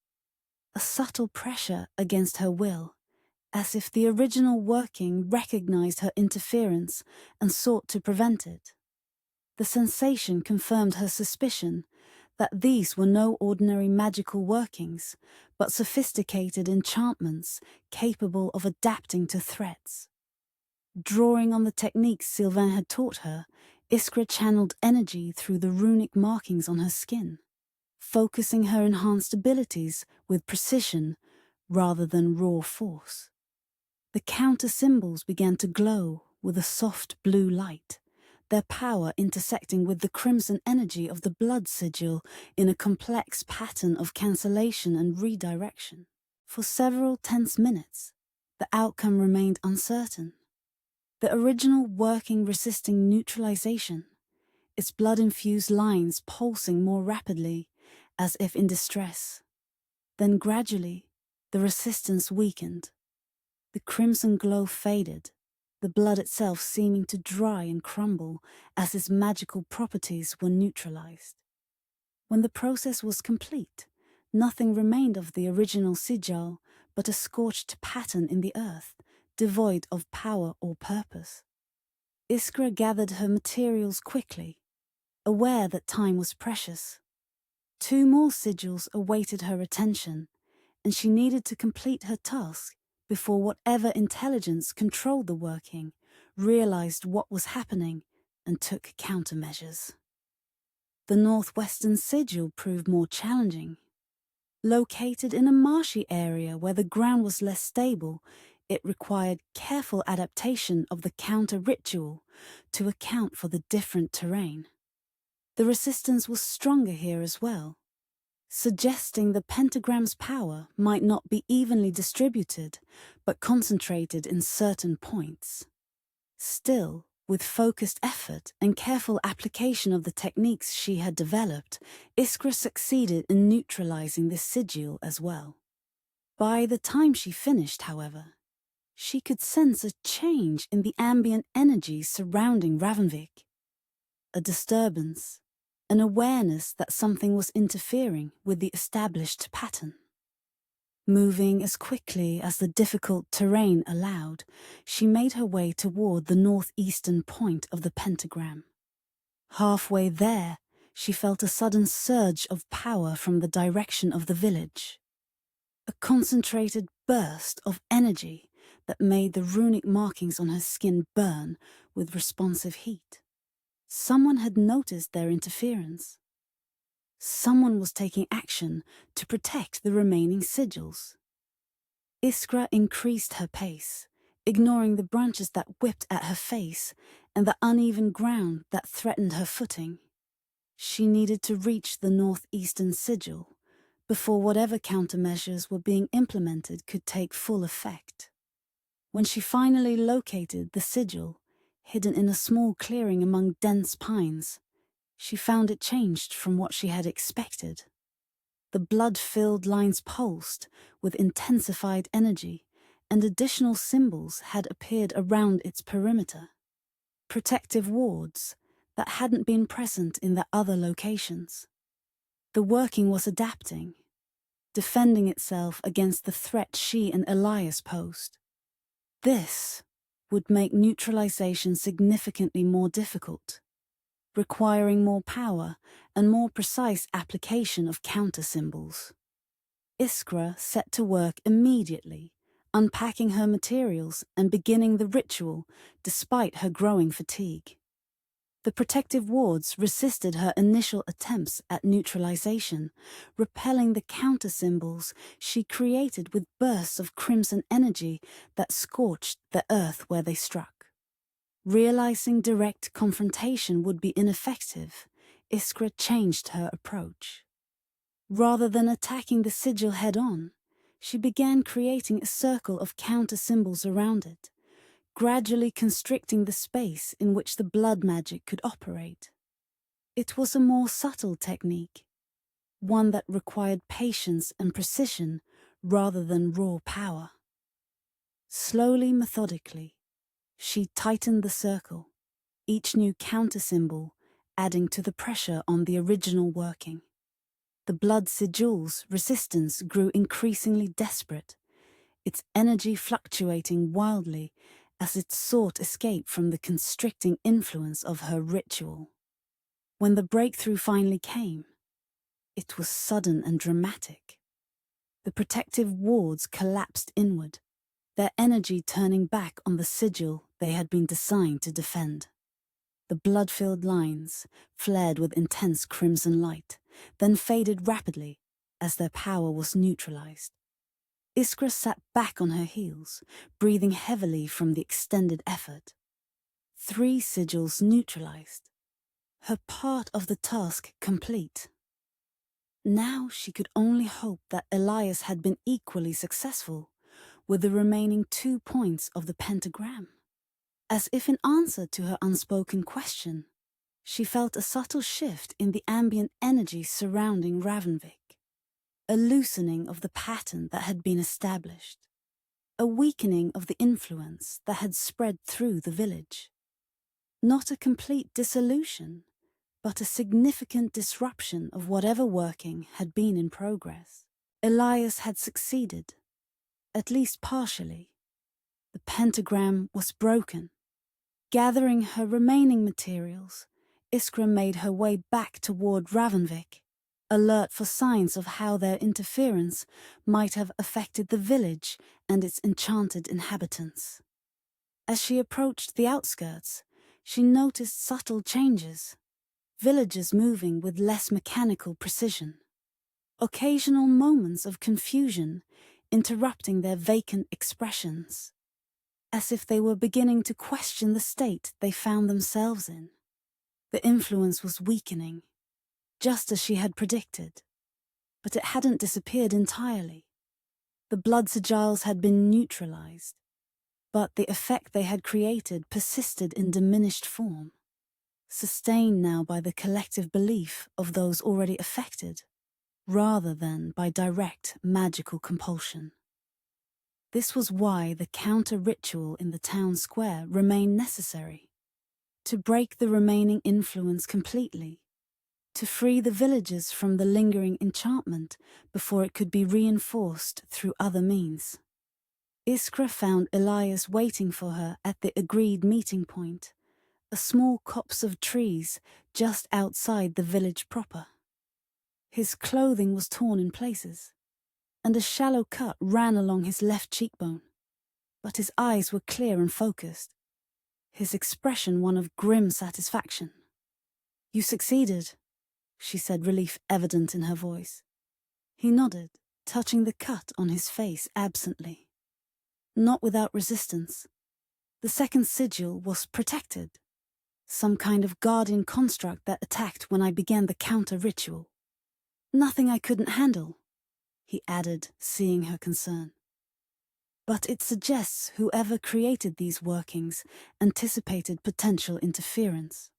a subtle pressure against her will, as if the original working recognized her interference and sought to prevent it. The sensation confirmed her suspicion that these were no ordinary magical workings, but sophisticated enchantments capable of adapting to threats. Drawing on the techniques Silvain had taught her, Iskra channeled energy through the runic markings on her skin, focusing her enhanced abilities with precision rather than raw force. The counter-symbols began to glow with a soft blue light, their power intersecting with the crimson energy of the blood sigil in a complex pattern of cancellation and redirection. For several tense minutes, the outcome remained uncertain. The original working resisting neutralization, its blood-infused lines pulsing more rapidly, as if in distress. Then gradually, the resistance weakened. The crimson glow faded, the blood itself seeming to dry and crumble as its magical properties were neutralized. When the process was complete, nothing remained of the original sigil but a scorched pattern in the earth, devoid of power or purpose. Iskra gathered her materials quickly, aware that time was precious. 2 more sigils awaited her attention, and she needed to complete her task before whatever intelligence controlled the working realized what was happening and took countermeasures. The northwestern sigil proved more challenging. Located in a marshy area where the ground was less stable, it required careful adaptation of the counter-ritual to account for the different terrain. The resistance was stronger here as well, suggesting the pentagram's power might not be evenly distributed, but concentrated in certain points. Still, with focused effort and careful application of the techniques she had developed, Iskra succeeded in neutralizing this sigil as well. By the time she finished, however, she could sense a change in the ambient energy surrounding Ravnvik. A disturbance, an awareness that something was interfering with the established pattern. Moving as quickly as the difficult terrain allowed, she made her way toward the northeastern point of the pentagram. Halfway there, she felt a sudden surge of power from the direction of the village. A concentrated burst of energy that made the runic markings on her skin burn with responsive heat. Someone had noticed their interference. Someone was taking action to protect the remaining sigils. Iskra increased her pace, ignoring the branches that whipped at her face and the uneven ground that threatened her footing. She needed to reach the northeastern sigil before whatever countermeasures were being implemented could take full effect. When she finally located the sigil, hidden in a small clearing among dense pines, she found it changed from what she had expected. The blood-filled lines pulsed with intensified energy, and additional symbols had appeared around its perimeter. Protective wards that hadn't been present in the other locations. The working was adapting, defending itself against the threat she and Elias posed. This would make neutralization significantly more difficult, requiring more power and more precise application of counter-symbols. Iskra set to work immediately, unpacking her materials and beginning the ritual despite her growing fatigue. The protective wards resisted her initial attempts at neutralization, repelling the counter-symbols she created with bursts of crimson energy that scorched the earth where they struck. Realizing direct confrontation would be ineffective, Iskra changed her approach. Rather than attacking the sigil head-on, she began creating a circle of counter-symbols around it, gradually constricting the space in which the blood magic could operate. It was a more subtle technique, one that required patience and precision rather than raw power. Slowly, methodically, she tightened the circle, each new counter-symbol adding to the pressure on the original working. The blood sigil's resistance grew increasingly desperate, its energy fluctuating wildly as it sought escape from the constricting influence of her ritual. When the breakthrough finally came, it was sudden and dramatic. The protective wards collapsed inward, their energy turning back on the sigil they had been designed to defend. The blood-filled lines flared with intense crimson light, then faded rapidly as their power was neutralized. Iskra sat back on her heels, breathing heavily from the extended effort. 3 sigils neutralized. Her part of the task complete. Now she could only hope that Elias had been equally successful with the remaining 2 points of the pentagram. As if in answer to her unspoken question, she felt a subtle shift in the ambient energy surrounding Ravnvik, a loosening of the pattern that had been established, a weakening of the influence that had spread through the village. Not a complete dissolution, but a significant disruption of whatever working had been in progress. Elias had succeeded, at least partially. The pentagram was broken. Gathering her remaining materials, Iskra made her way back toward Ravnvik, alert for signs of how their interference might have affected the village and its enchanted inhabitants. As she approached the outskirts, she noticed subtle changes, villagers moving with less mechanical precision, occasional moments of confusion interrupting their vacant expressions, as if they were beginning to question the state they found themselves in. The influence was weakening, just as she had predicted, but it hadn't disappeared entirely. The blood sigils had been neutralized, but the effect they had created persisted in diminished form, sustained now by the collective belief of those already affected, rather than by direct magical compulsion. This was why the counter-ritual in the town square remained necessary, to break the remaining influence completely, to free the villagers from the lingering enchantment before it could be reinforced through other means. Iskra found Elias waiting for her at the agreed meeting point, a small copse of trees just outside the village proper. His clothing was torn in places, and a shallow cut ran along his left cheekbone, but his eyes were clear and focused, his expression one of grim satisfaction. "You succeeded," she said, relief evident in her voice. He nodded, touching the cut on his face absently. Not without resistance. The second sigil was protected, some kind of guardian construct that attacked when I began the counter-ritual. Nothing I couldn't handle, he added, seeing her concern. But it suggests whoever created these workings anticipated potential interference.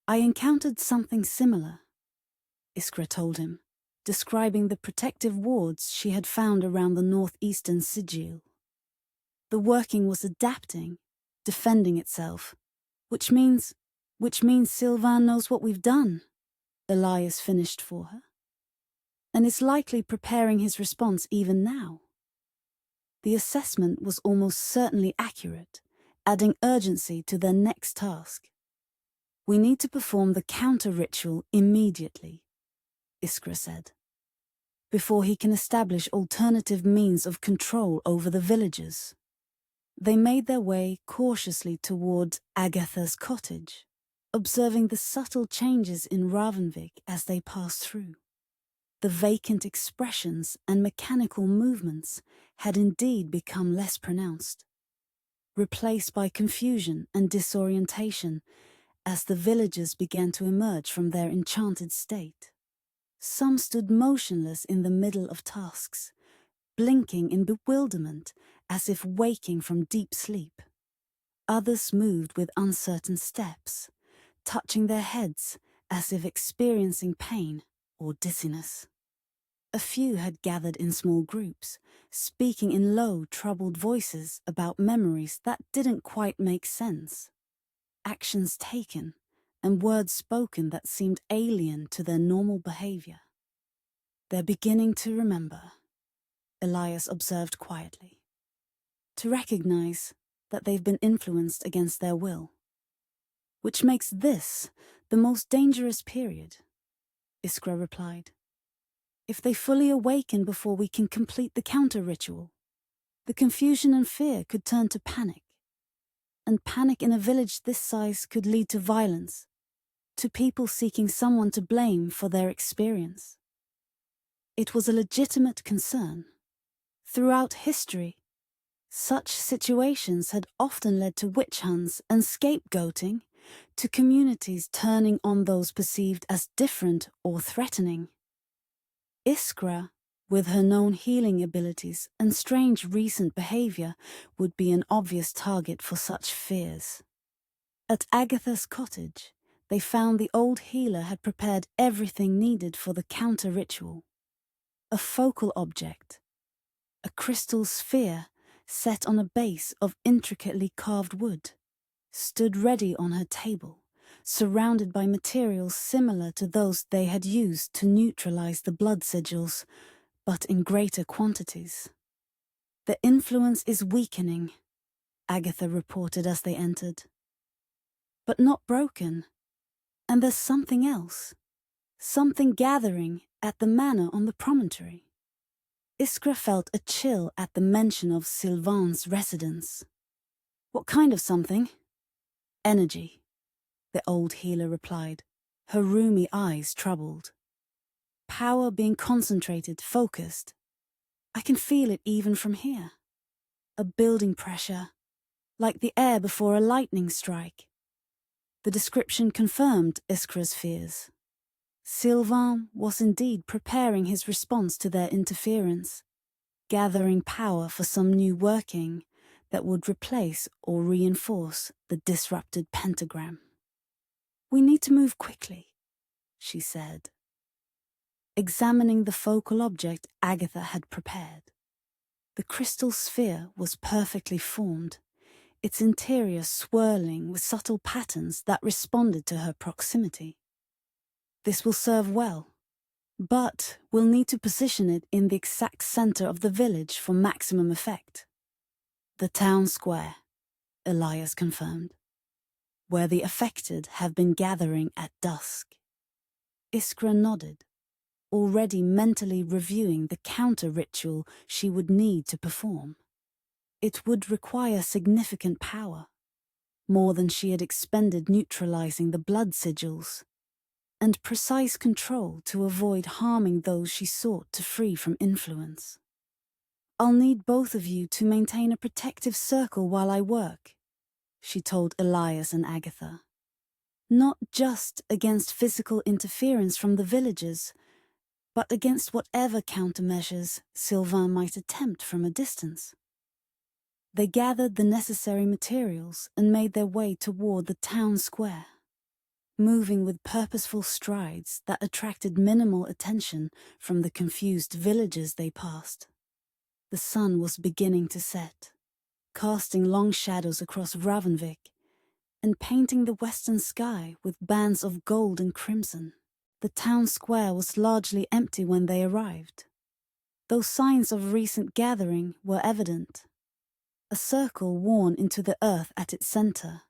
I encountered something similar, Iskra told him, describing the protective wards she had found around the northeastern sigil. The working was adapting, defending itself, which means Silvain knows what we've done, Elias finished for her, and is likely preparing his response even now. The assessment was almost certainly accurate, adding urgency to their next task. We need to perform the counter-ritual immediately, Iskra said, before he can establish alternative means of control over the villagers. They made their way cautiously toward Agatha's cottage, observing the subtle changes in Ravnvik as they passed through. The vacant expressions and mechanical movements had indeed become less pronounced, replaced by confusion and disorientation as the villagers began to emerge from their enchanted state. Some stood motionless in the middle of tasks, blinking in bewilderment as if waking from deep sleep. Others moved with uncertain steps, touching their heads as if experiencing pain or dizziness. A few had gathered in small groups, speaking in low, troubled voices about memories that didn't quite make sense. Actions taken and words spoken that seemed alien to their normal behavior. They're beginning to remember, Elias observed quietly. To recognize that they've been influenced against their will. Which makes this the most dangerous period, Iskra replied. If they fully awaken before we can complete the counter-ritual, the confusion and fear could turn to panic. and panic in a village this size could lead to violence, to people seeking someone to blame for their experience. It was a legitimate concern. Throughout history, such situations had often led to witch hunts and scapegoating, to communities turning on those perceived as different or threatening. Iskra, with her known healing abilities and strange recent behavior, would be an obvious target for such fears. At Agatha's cottage, they found the old healer had prepared everything needed for the counter-ritual. A focal object, a crystal sphere set on a base of intricately carved wood, stood ready on her table, surrounded by materials similar to those they had used to neutralize the blood sigils, but in greater quantities. "The influence is weakening," Agatha reported as they entered. "But not broken. And there's something else. Something gathering at the manor on the promontory." Iskra felt a chill at the mention of Silvain's residence. "What kind of something?" "Energy," the old healer replied, her rheumy eyes troubled. "Power being concentrated, focused. I can feel it even from here. A building pressure, like the air before a lightning strike." The description confirmed Iskra's fears. Silvain was indeed preparing his response to their interference, gathering power for some new working that would replace or reinforce the disrupted pentagram. "We need to move quickly," she said, examining the focal object Agatha had prepared. The crystal sphere was perfectly formed, its interior swirling with subtle patterns that responded to her proximity. "This will serve well, but we'll need to position it in the exact center of the village for maximum effect." "The town square," Elias confirmed, "where the affected have been gathering at dusk." Iskra nodded, already mentally reviewing the counter-ritual she would need to perform. It would require significant power, more than she had expended neutralizing the blood sigils, and precise control to avoid harming those she sought to free from influence. "I'll need both of you to maintain a protective circle while I work," she told Elias and Agatha. "Not just against physical interference from the villagers, but against whatever countermeasures Silvain might attempt from a distance." They gathered the necessary materials and made their way toward the town square, moving with purposeful strides that attracted minimal attention from the confused villagers they passed. The sun was beginning to set, casting long shadows across Ravnvik and painting the western sky with bands of gold and crimson. The town square was largely empty when they arrived, though signs of recent gathering were evident. A circle worn into the earth at its center,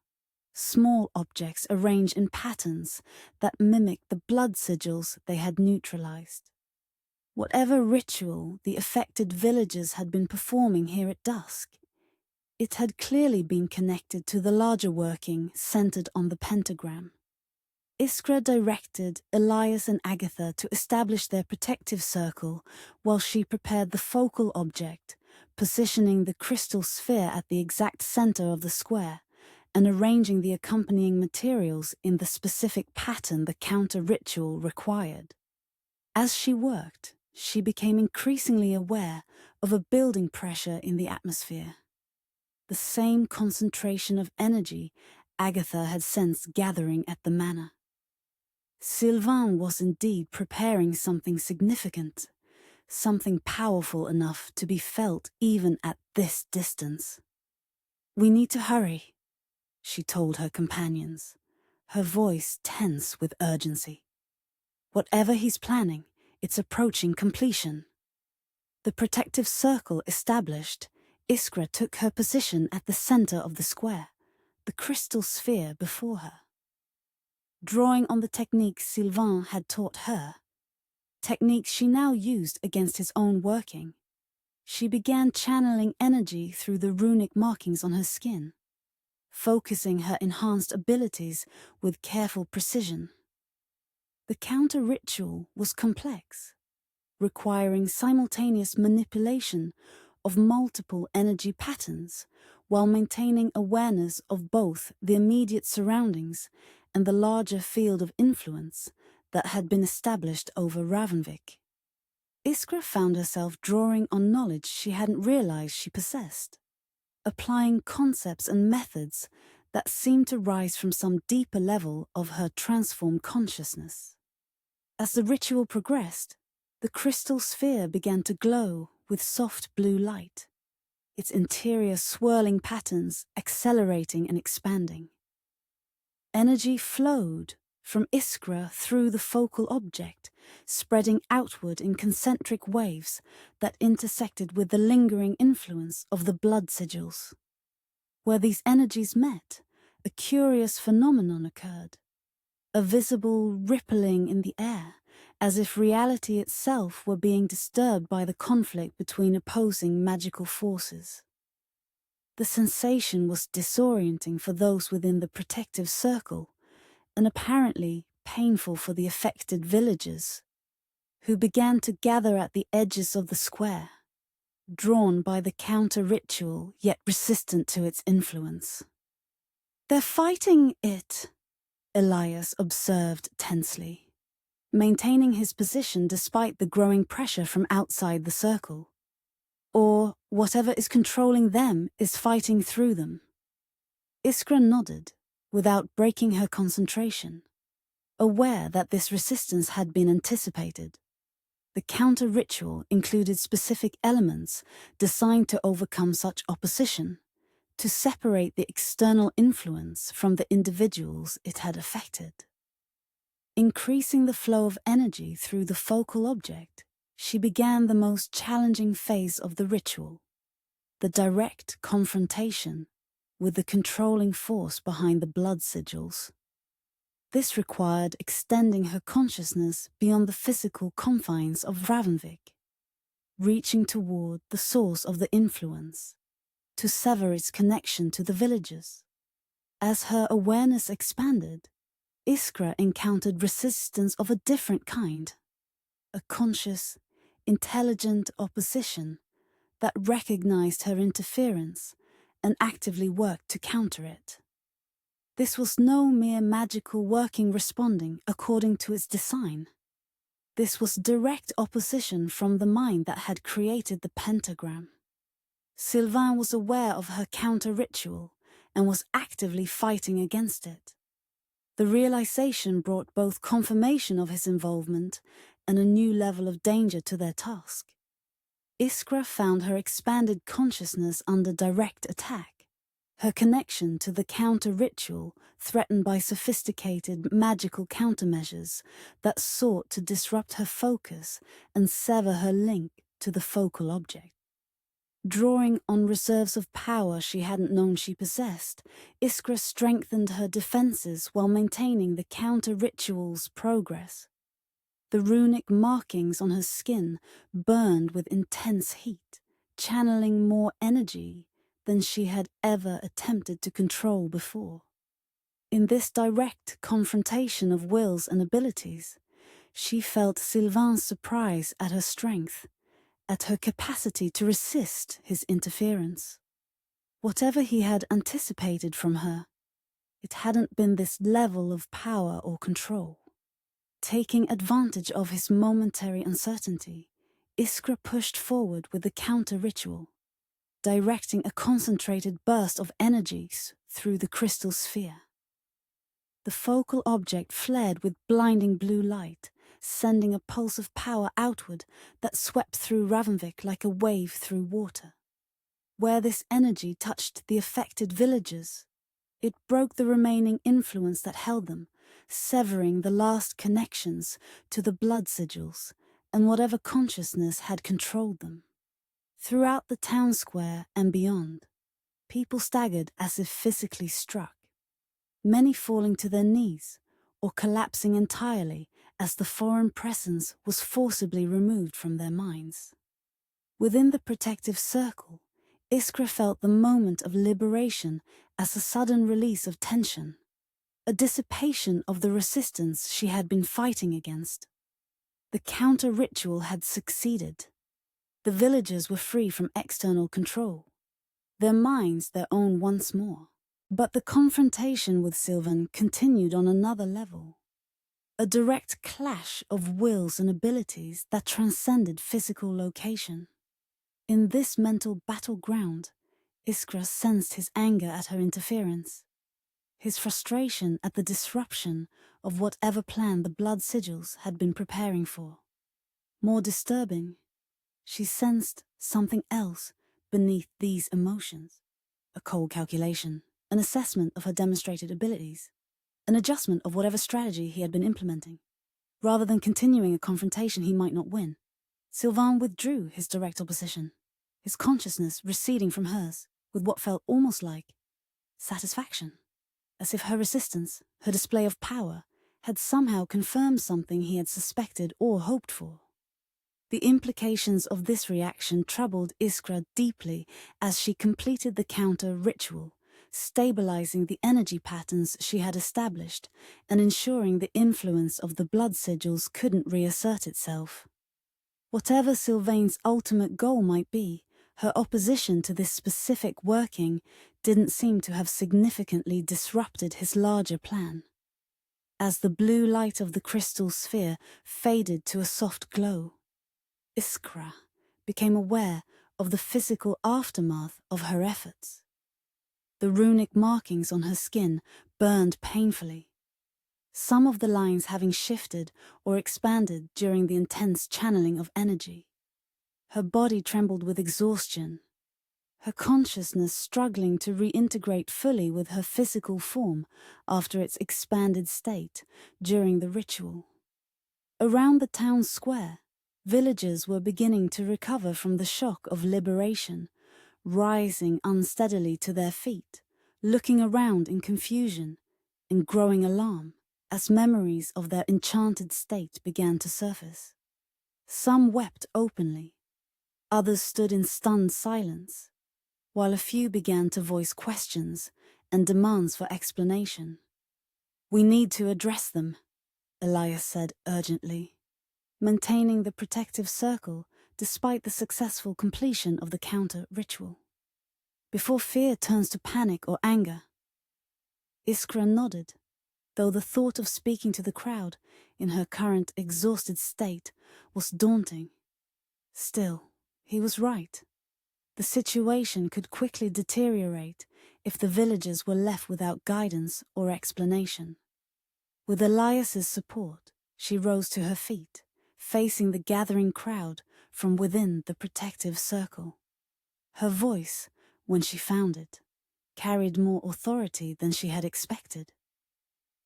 small objects arranged in patterns that mimicked the blood sigils they had neutralized. Whatever ritual the affected villagers had been performing here at dusk, it had clearly been connected to the larger working centered on the pentagram. Iskra directed Elias and Agatha to establish their protective circle while she prepared the focal object, positioning the crystal sphere at the exact center of the square and arranging the accompanying materials in the specific pattern the counter-ritual required. As she worked, she became increasingly aware of a building pressure in the atmosphere. The same concentration of energy Agatha had sensed gathering at the manor. Silvain was indeed preparing something significant, something powerful enough to be felt even at this distance. "We need to hurry," she told her companions, her voice tense with urgency. "Whatever he's planning, it's approaching completion." The protective circle established, Iskra took her position at the center of the square, the crystal sphere before her. Drawing on the techniques Silvain had taught her, techniques she now used against his own working, she began channeling energy through the runic markings on her skin. focusing her enhanced abilities with careful precision. The counter-ritual was complex, requiring simultaneous manipulation of multiple energy patterns while maintaining awareness of both the immediate surroundings and the larger field of influence that had been established over Ravnvik. Iskra found herself drawing on knowledge she hadn't realized she possessed, applying concepts and methods that seemed to rise from some deeper level of her transformed consciousness. As the ritual progressed, the crystal sphere began to glow with soft blue light, its interior swirling patterns accelerating and expanding. Energy flowed from Iskra through the focal object, spreading outward in concentric waves that intersected with the lingering influence of the blood sigils. Where these energies met, a curious phenomenon occurred, a visible rippling in the air, as if reality itself were being disturbed by the conflict between opposing magical forces. The sensation was disorienting for those within the protective circle, and apparently painful for the affected villagers, who began to gather at the edges of the square, drawn by the counter-ritual yet resistant to its influence. "They're fighting it," Elias observed tensely, maintaining his position despite the growing pressure from outside the circle. "Or whatever is controlling them is fighting through them." Iskra nodded, without breaking her concentration, aware that this resistance had been anticipated. The counter-ritual included specific elements designed to overcome such opposition, to separate the external influence from the individuals it had affected. Increasing the flow of energy through the focal object, she began the most challenging phase of the ritual, the direct confrontation with the controlling force behind the blood sigils. This required extending her consciousness beyond the physical confines of Ravnvik, reaching toward the source of the influence, to sever its connection to the villagers. As her awareness expanded, Iskra encountered resistance of a different kind, a conscious, intelligent opposition that recognized her interference and actively worked to counter it. This was no mere magical working responding according to its design. This was direct opposition from the mind that had created the pentagram. Silvain was aware of her counter-ritual and was actively fighting against it. The realization brought both confirmation of his involvement and a new level of danger to their task. Iskra found her expanded consciousness under direct attack, her connection to the counter-ritual threatened by sophisticated magical countermeasures that sought to disrupt her focus and sever her link to the focal object. Drawing on reserves of power she hadn't known she possessed, Iskra strengthened her defenses while maintaining the counter-ritual's progress. The runic markings on her skin burned with intense heat, channeling more energy than she had ever attempted to control before. In this direct confrontation of wills and abilities, she felt Silvain's surprise at her strength, at her capacity to resist his interference. Whatever he had anticipated from her, it hadn't been this level of power or control. Taking advantage of his momentary uncertainty, Iskra pushed forward with the counter-ritual, directing a concentrated burst of energies through the crystal sphere. The focal object flared with blinding blue light, sending a pulse of power outward that swept through Ravnvik like a wave through water. Where this energy touched the affected villagers, it broke the remaining influence that held them, severing the last connections to the blood sigils and whatever consciousness had controlled them. Throughout the town square and beyond, people staggered as if physically struck, many falling to their knees or collapsing entirely as the foreign presence was forcibly removed from their minds. Within the protective circle, Iskra felt the moment of liberation as a sudden release of tension, a dissipation of the resistance she had been fighting against. The counter-ritual had succeeded. The villagers were free from external control, their minds their own once more. But the confrontation with Silvain continued on another level. A direct clash of wills and abilities that transcended physical location. In this mental battleground, Iskra sensed his anger at her interference, his frustration at the disruption of whatever plan the blood sigils had been preparing for. More disturbing, she sensed something else beneath these emotions. A cold calculation, an assessment of her demonstrated abilities, an adjustment of whatever strategy he had been implementing. Rather than continuing a confrontation he might not win, Silvain withdrew his direct opposition, his consciousness receding from hers with what felt almost like satisfaction, as if her resistance, her display of power, had somehow confirmed something he had suspected or hoped for. The implications of this reaction troubled Iskra deeply as she completed the counter-ritual, stabilizing the energy patterns she had established and ensuring the influence of the blood sigils couldn't reassert itself. Whatever Silvain's ultimate goal might be, her opposition to this specific working didn't seem to have significantly disrupted his larger plan. As the blue light of the crystal sphere faded to a soft glow, Iskra became aware of the physical aftermath of her efforts. The runic markings on her skin burned painfully, some of the lines having shifted or expanded during the intense channeling of energy. Her body trembled with exhaustion, her consciousness struggling to reintegrate fully with her physical form after its expanded state during the ritual. Around the town square, villagers were beginning to recover from the shock of liberation, rising unsteadily to their feet, looking around in confusion and growing alarm as memories of their enchanted state began to surface. Some wept openly, others stood in stunned silence, while a few began to voice questions and demands for explanation. "We need to address them," Elias said urgently, maintaining the protective circle despite the successful completion of the counter-ritual. "Before fear turns to panic or anger." Iskra nodded, though the thought of speaking to the crowd in her current exhausted state was daunting. Still, he was right. The situation could quickly deteriorate if the villagers were left without guidance or explanation. With Elias's support, she rose to her feet, facing the gathering crowd from within the protective circle. Her voice, when she found it, carried more authority than she had expected.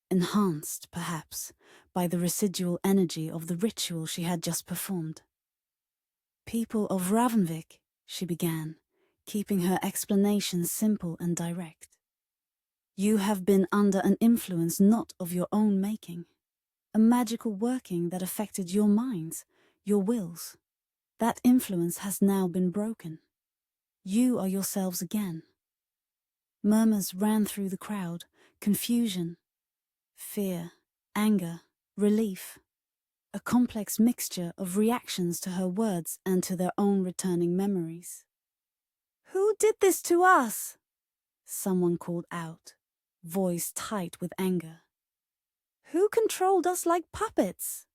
Enhanced, perhaps, by the residual energy of the ritual she had just performed. "People of Ravnvik," she began, keeping her explanation simple and direct. "You have been under an influence not of your own making, a magical working that affected your minds, your wills. That influence has now been broken. You are yourselves again." Murmurs ran through the crowd, confusion, fear, anger, relief, a complex mixture of reactions to her words and to their own returning memories. "Who did this to us?" someone called out, voice tight with anger. "Who controlled us like puppets?"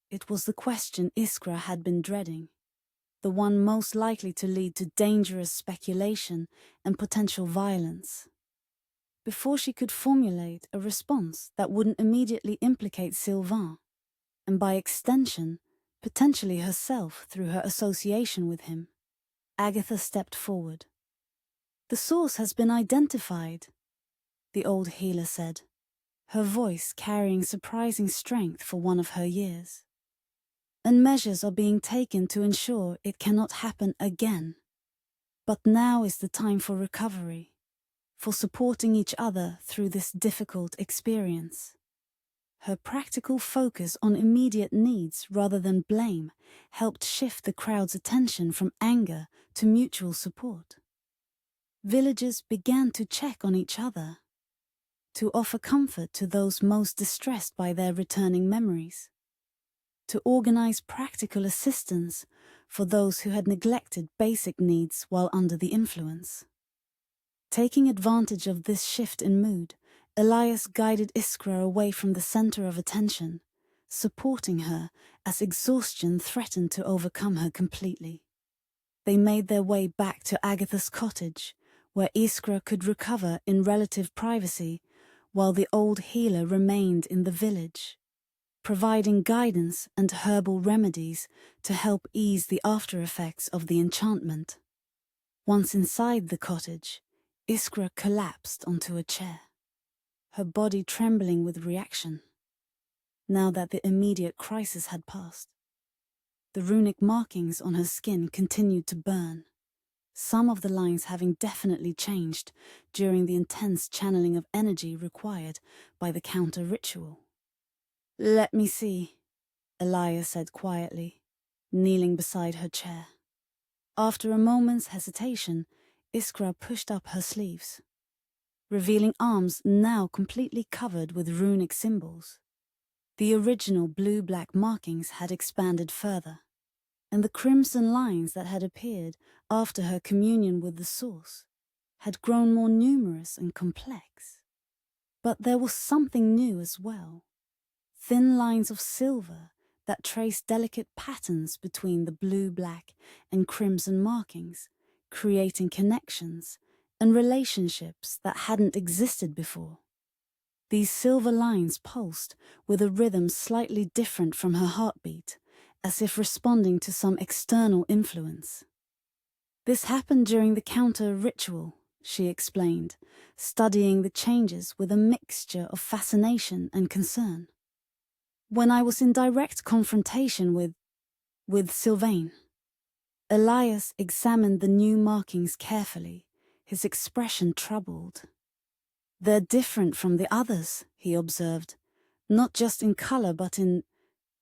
It was the question Iskra had been dreading, the one most likely to lead to dangerous speculation and potential violence. Before she could formulate a response that wouldn't immediately implicate Silvain, and by extension, potentially herself through her association with him, Agatha stepped forward. "The source has been identified," the old healer said, her voice carrying surprising strength for one of her years. "And measures are being taken to ensure it cannot happen again. But now is the time for recovery, for supporting each other through this difficult experience." Her practical focus on immediate needs rather than blame helped shift the crowd's attention from anger to mutual support. Villagers began to check on each other, to offer comfort to those most distressed by their returning memories, to organize practical assistance for those who had neglected basic needs while under the influence. Taking advantage of this shift in mood, Elias guided Iskra away from the center of attention, supporting her as exhaustion threatened to overcome her completely. They made their way back to Agatha's cottage, where Iskra could recover in relative privacy, while the old healer remained in the village, providing guidance and herbal remedies to help ease the after effects of the enchantment. Once inside the cottage, Iskra collapsed onto a chair, her body trembling with reaction, now that the immediate crisis had passed. The runic markings on her skin continued to burn, some of the lines having definitely changed during the intense channeling of energy required by the counter-ritual. "Let me see," Elias said quietly, kneeling beside her chair. After a moment's hesitation, Iskra pushed up her sleeves, revealing arms now completely covered with runic symbols. The original blue-black markings had expanded further, and the crimson lines that had appeared after her communion with the source had grown more numerous and complex. But there was something new as well. Thin lines of silver that traced delicate patterns between the blue-black and crimson markings, creating connections and relationships that hadn't existed before. These silver lines pulsed with a rhythm slightly different from her heartbeat, as if responding to some external influence. "This happened during the counter-ritual," she explained, studying the changes with a mixture of fascination and concern. "When I was in direct confrontation with Silvain." Elias examined the new markings carefully, his expression troubled. "They're different from the others," he observed, "not just in color but in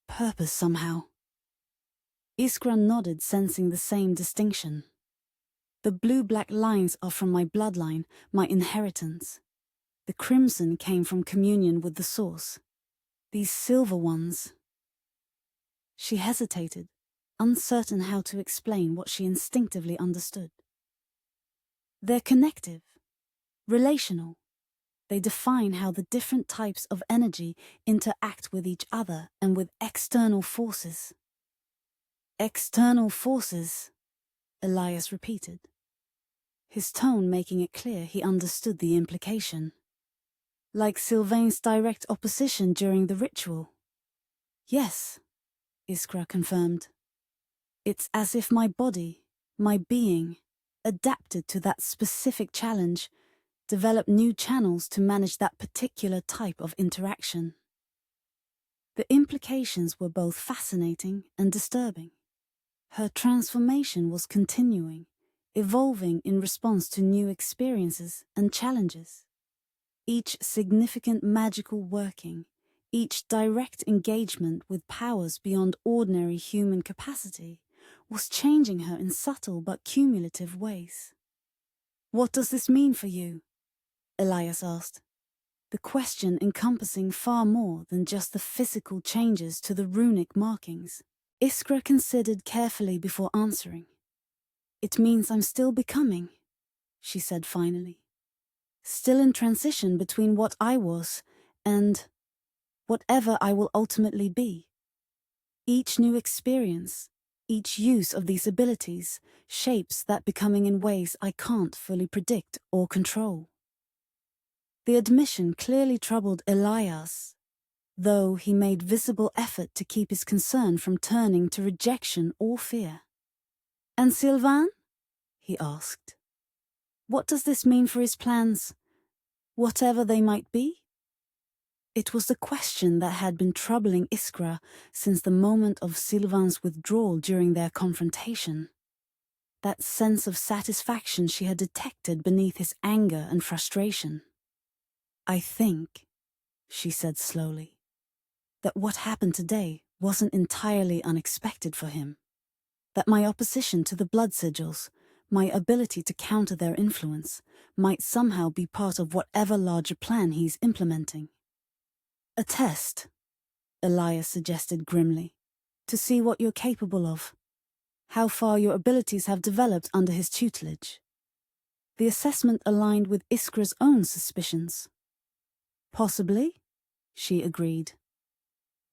purpose somehow." Iskra nodded, sensing the same distinction. "The blue-black lines are from my bloodline, my inheritance. The crimson came from communion with the source. These silver ones..." She hesitated, uncertain how to explain what she instinctively understood. "They're connective, relational. They define how the different types of energy interact with each other and with external forces." "External forces," Elias repeated, his tone making it clear he understood the implication. "Like Silvain's direct opposition during the ritual." "Yes," Iskra confirmed. "It's as if my body, my being, adapted to that specific challenge, developed new channels to manage that particular type of interaction." The implications were both fascinating and disturbing. Her transformation was continuing, evolving in response to new experiences and challenges. Each significant magical working, each direct engagement with powers beyond ordinary human capacity, was changing her in subtle but cumulative ways. "What does this mean for you?" Elias asked, the question encompassing far more than just the physical changes to the runic markings. Iskra considered carefully before answering. "It means I'm still becoming," she said finally. "Still in transition between what I was and whatever I will ultimately be. Each new experience, each use of these abilities shapes that becoming in ways I can't fully predict or control." The admission clearly troubled Elias, though he made visible effort to keep his concern from turning to rejection or fear. "And Silvain?" he asked. "What does this mean for his plans, whatever they might be?" It was the question that had been troubling Iskra since the moment of Silvain's withdrawal during their confrontation. That sense of satisfaction she had detected beneath his anger and frustration. "I think," she said slowly, "that what happened today wasn't entirely unexpected for him. That my opposition to the blood sigils, my ability to counter their influence might somehow be part of whatever larger plan he's implementing. A test, Elias suggested grimly, to see what you're capable of, how far your abilities have developed under his tutelage. The assessment aligned with Iskra's own suspicions. Possibly, she agreed.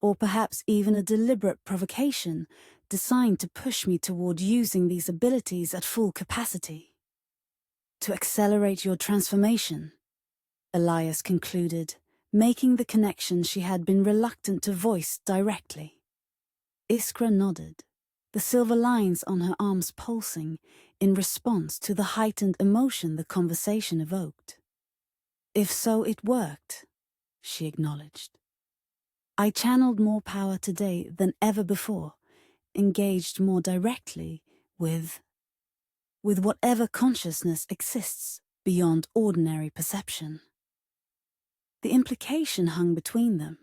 Or perhaps even a deliberate provocation designed to push me toward using these abilities at full capacity. To accelerate your transformation, Elias concluded, making the connection she had been reluctant to voice directly. Iskra nodded, the silver lines on her arms pulsing in response to the heightened emotion the conversation evoked. If so, it worked, she acknowledged. I channeled more power today than ever before, engaged more directly with whatever consciousness exists beyond ordinary perception. The implication hung between them,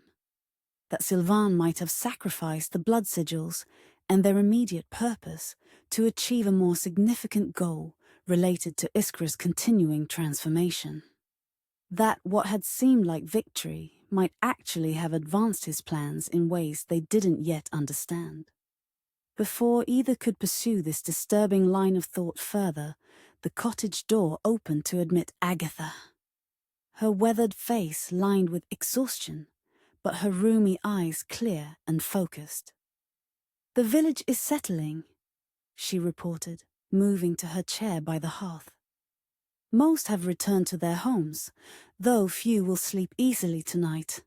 that Silvain might have sacrificed the blood sigils and their immediate purpose to achieve a more significant goal related to Iskra's continuing transformation. That what had seemed like victory might actually have advanced his plans in ways they didn't yet understand. Before either could pursue this disturbing line of thought further, the cottage door opened to admit Agatha. Her weathered face lined with exhaustion, but her rheumy eyes clear and focused. "The village is settling," she reported, moving to her chair by the hearth. "Most have returned to their homes, though few will sleep easily tonight.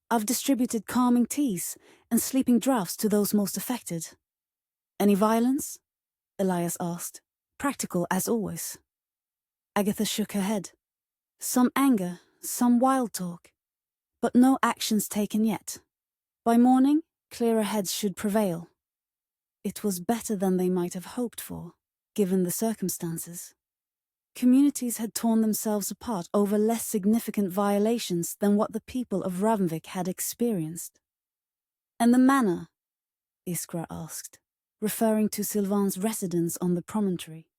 I've distributed calming teas and sleeping draughts to those most affected." "Any violence?" Elias asked, practical as always. Agatha shook her head. "Some anger, some wild talk, but no actions taken yet. By morning, clearer heads should prevail." It was better than they might have hoped for, given the circumstances. Communities had torn themselves apart over less significant violations than what the people of Ravnvik had experienced. "And the manor?" Iskra asked, referring to Silvain's residence on the promontory.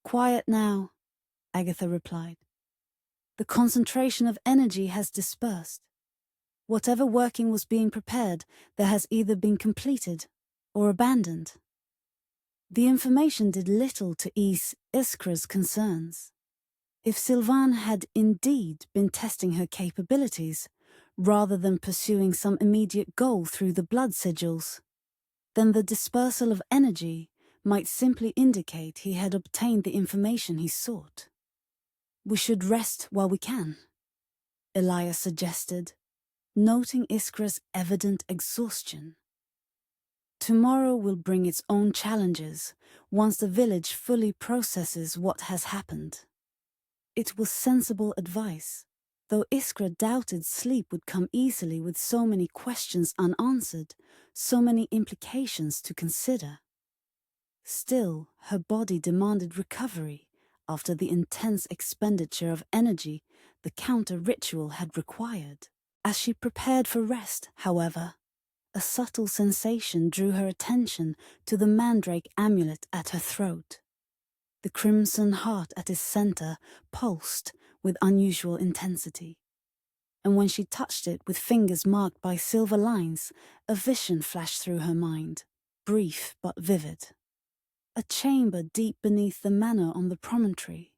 "Quiet now," Agatha replied. "The concentration of energy has dispersed. Whatever working was being prepared there has either been completed or abandoned." The information did little to ease Iskra's concerns. If Silvain had indeed been testing her capabilities, rather than pursuing some immediate goal through the blood sigils, then the dispersal of energy might simply indicate he had obtained the information he sought. "We should rest while we can," Elias suggested, noting Iskra's evident exhaustion. "Tomorrow will bring its own challenges once the village fully processes what has happened." It was sensible advice, though Iskra doubted sleep would come easily with so many questions unanswered, so many implications to consider. Still, her body demanded recovery after the intense expenditure of energy the counter-ritual had required. As she prepared for rest, however, a subtle sensation drew her attention to the Mandrake amulet at her throat. The crimson heart at its center pulsed with unusual intensity, and when she touched it with fingers marked by silver lines, a vision flashed through her mind, brief but vivid. A chamber deep beneath the manor on the promontory,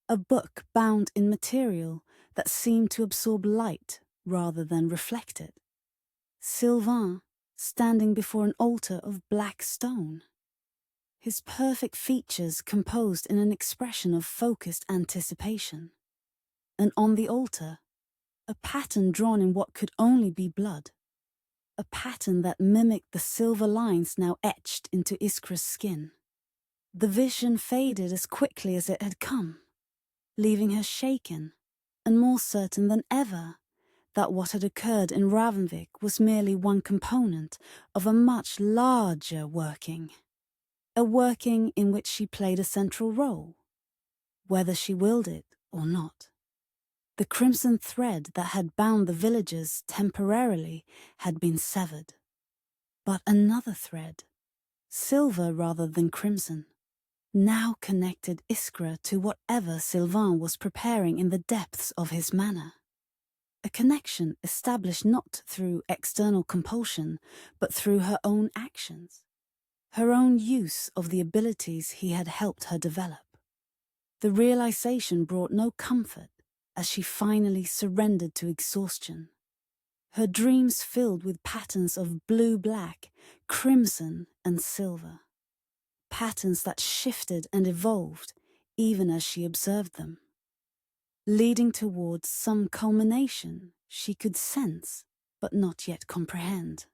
a book bound in material that seemed to absorb light rather than reflect it. Silvain, standing before an altar of black stone. His perfect features composed in an expression of focused anticipation. And on the altar, a pattern drawn in what could only be blood. A pattern that mimicked the silver lines now etched into Iskra's skin. The vision faded as quickly as it had come, leaving her shaken and more certain than ever that what had occurred in Ravnvik was merely one component of a much larger working. A working in which she played a central role, whether she willed it or not. The crimson thread that had bound the villagers temporarily had been severed. But another thread, silver rather than crimson, now connected Iskra to whatever Silvain was preparing in the depths of his manor. A connection established not through external compulsion, but through her own actions, her own use of the abilities he had helped her develop. The realization brought no comfort as she finally surrendered to exhaustion. Her dreams filled with patterns of blue-black, crimson, and silver. Patterns that shifted and evolved even as she observed them, leading towards some culmination she could sense but not yet comprehend.